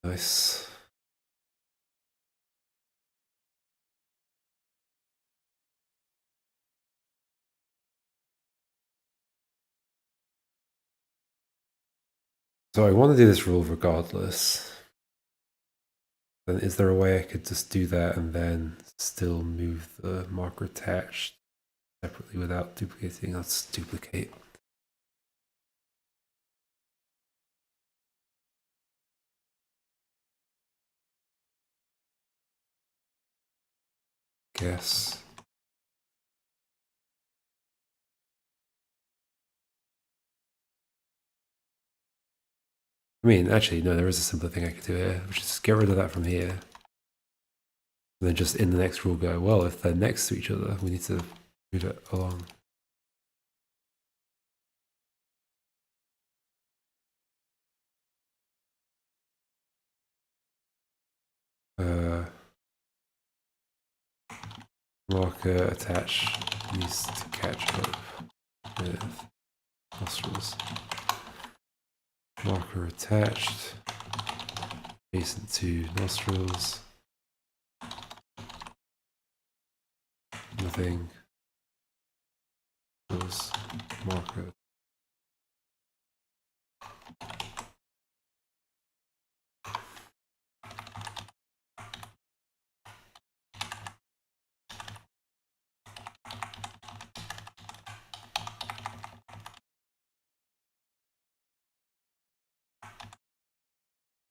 S1: Nice. So I want to do this rule regardless. Then is there a way I could just do that and then still move the marker attached separately without duplicating? Let's duplicate. guess. I mean, actually, no, there is a simpler thing I could do here, which is just get rid of that from here. And then just in the next rule go, well, if they're next to each other, we need to move it along. Marker attach needs to catch up with nostrils. Marker attached, adjacent to nostrils. Nothing. Marker.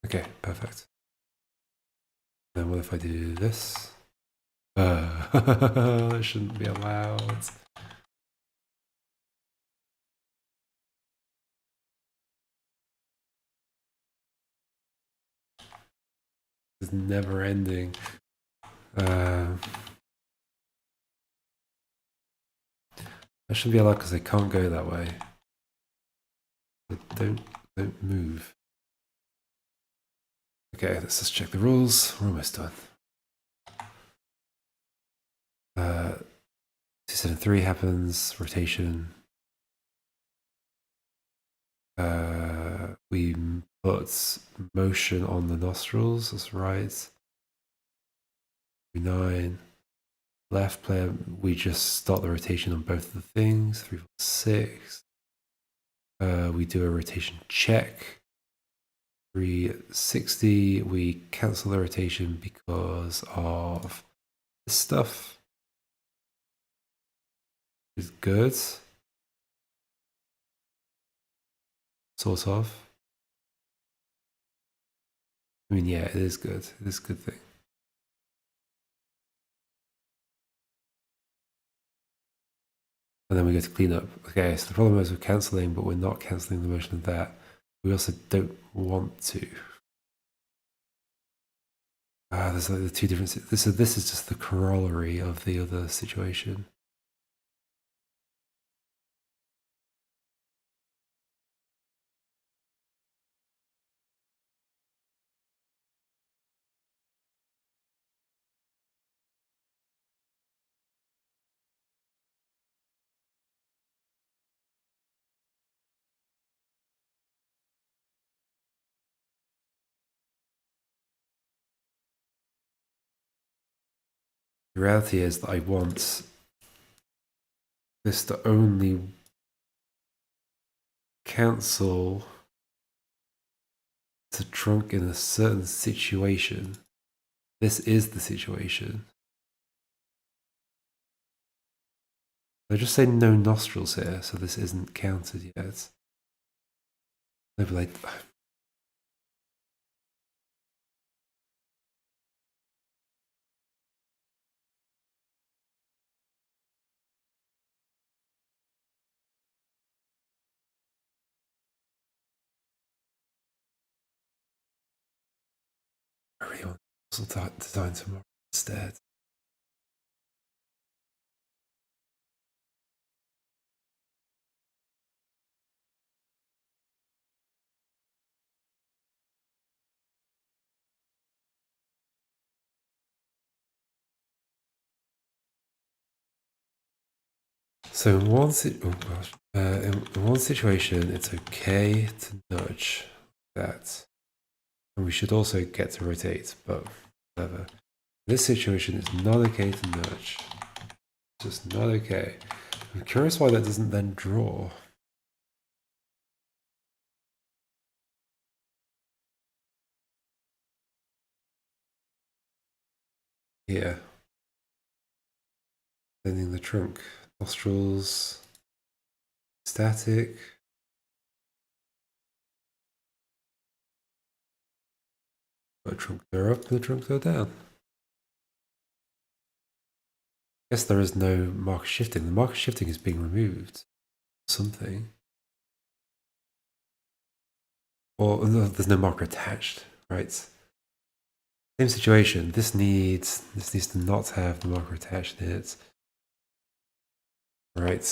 S1: Okay, perfect. Then what if I do this? It shouldn't be allowed. It's never ending. That shouldn't be allowed because they can't go that way. But don't move. Okay, let's just check the rules. We're almost done. 273 happens, rotation. We put motion on the nostrils, that's right. 9. Left player, we just start the rotation on both of the things. 3, 4, 6. We do a rotation check. 360, we cancel the rotation because of this stuff. Is good. Sort of. I mean, yeah, it is good. It is a good thing. And then we go to clean up. Okay, so the problem is we're cancelling, but we're not cancelling the motion of that. We also don't want to. There's like the two different. This is just the corollary of the other situation. The reality is that I want this to only cancel the trunk in a certain situation. This is the situation. They just say no nostrils here, so this isn't counted yet. They'd be like, I really want to design tomorrow instead. So in one situation, it's okay to nudge that, and we should also get to rotate. But whatever. In this situation, it's not okay to nudge. It's just not okay. I'm curious why that doesn't then draw. Here, bending the trunk, nostrils, static. The trunk door up, the trunk door down. guess there is no marker shifting. The marker shifting is being removed. Something. Or no, there's no marker attached, right? Same situation. This needs to not have the marker attached in it. Right.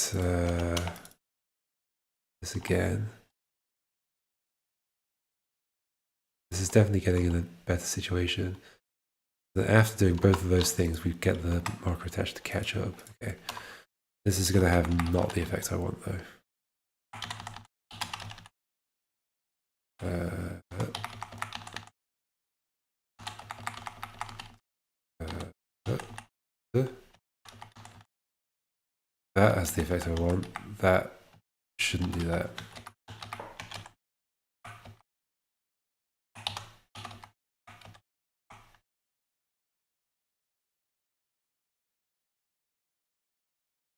S1: This again. This is definitely getting in a better situation. Then after doing both of those things, we get the marker attached to catch up. Okay. This is going to have not the effect I want though. That has the effect I want. That shouldn't do that.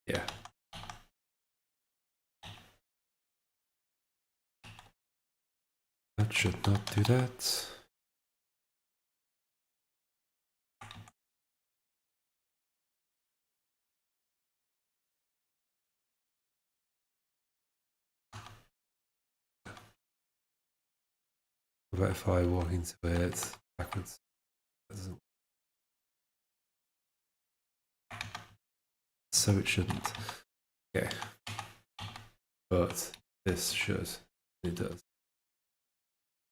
S1: Yeah. That should not do that. What about if I walk into it backwards? That doesn't. So it shouldn't. Okay. But this should. It does.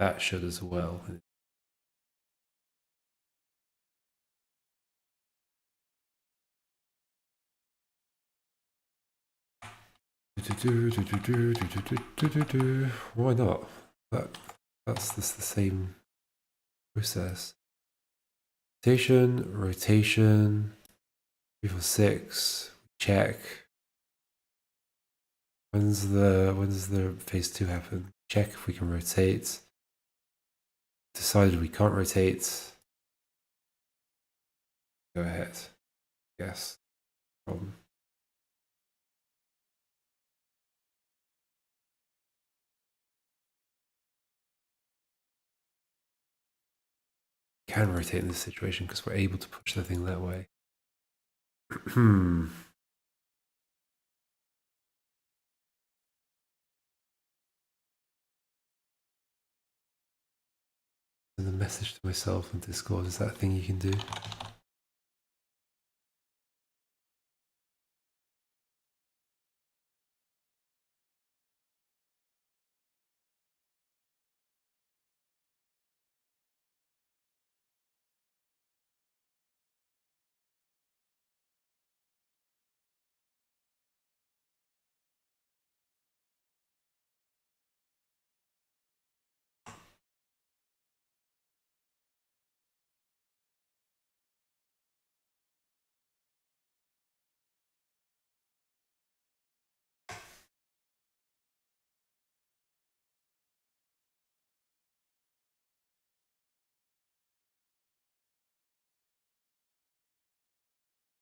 S1: That should as well. Why not? That's the same process. Rotation, 3, 4, 6, check. When does the phase 2 happen? Check if we can rotate. Decided we can't rotate. Go ahead. Yes. Problem. Can rotate in this situation because we're able to push the thing that way. And the message to myself on Discord, is that a thing you can do?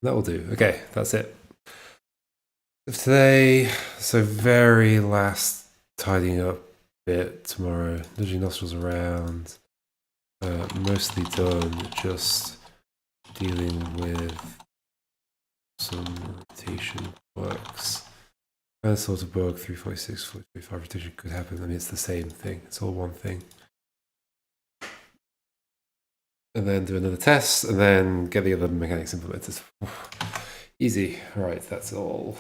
S1: That will do. Okay, that's it. Today, so very last tidying up bit tomorrow. Nudging nostrils around. Mostly done. Just dealing with some rotation works. And sort of bug 346, 435 rotation could happen. I mean, it's the same thing. It's all one thing. And then do another test, and then get the other mechanics implemented. Easy. All right, that's all.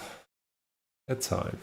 S1: Bedtime.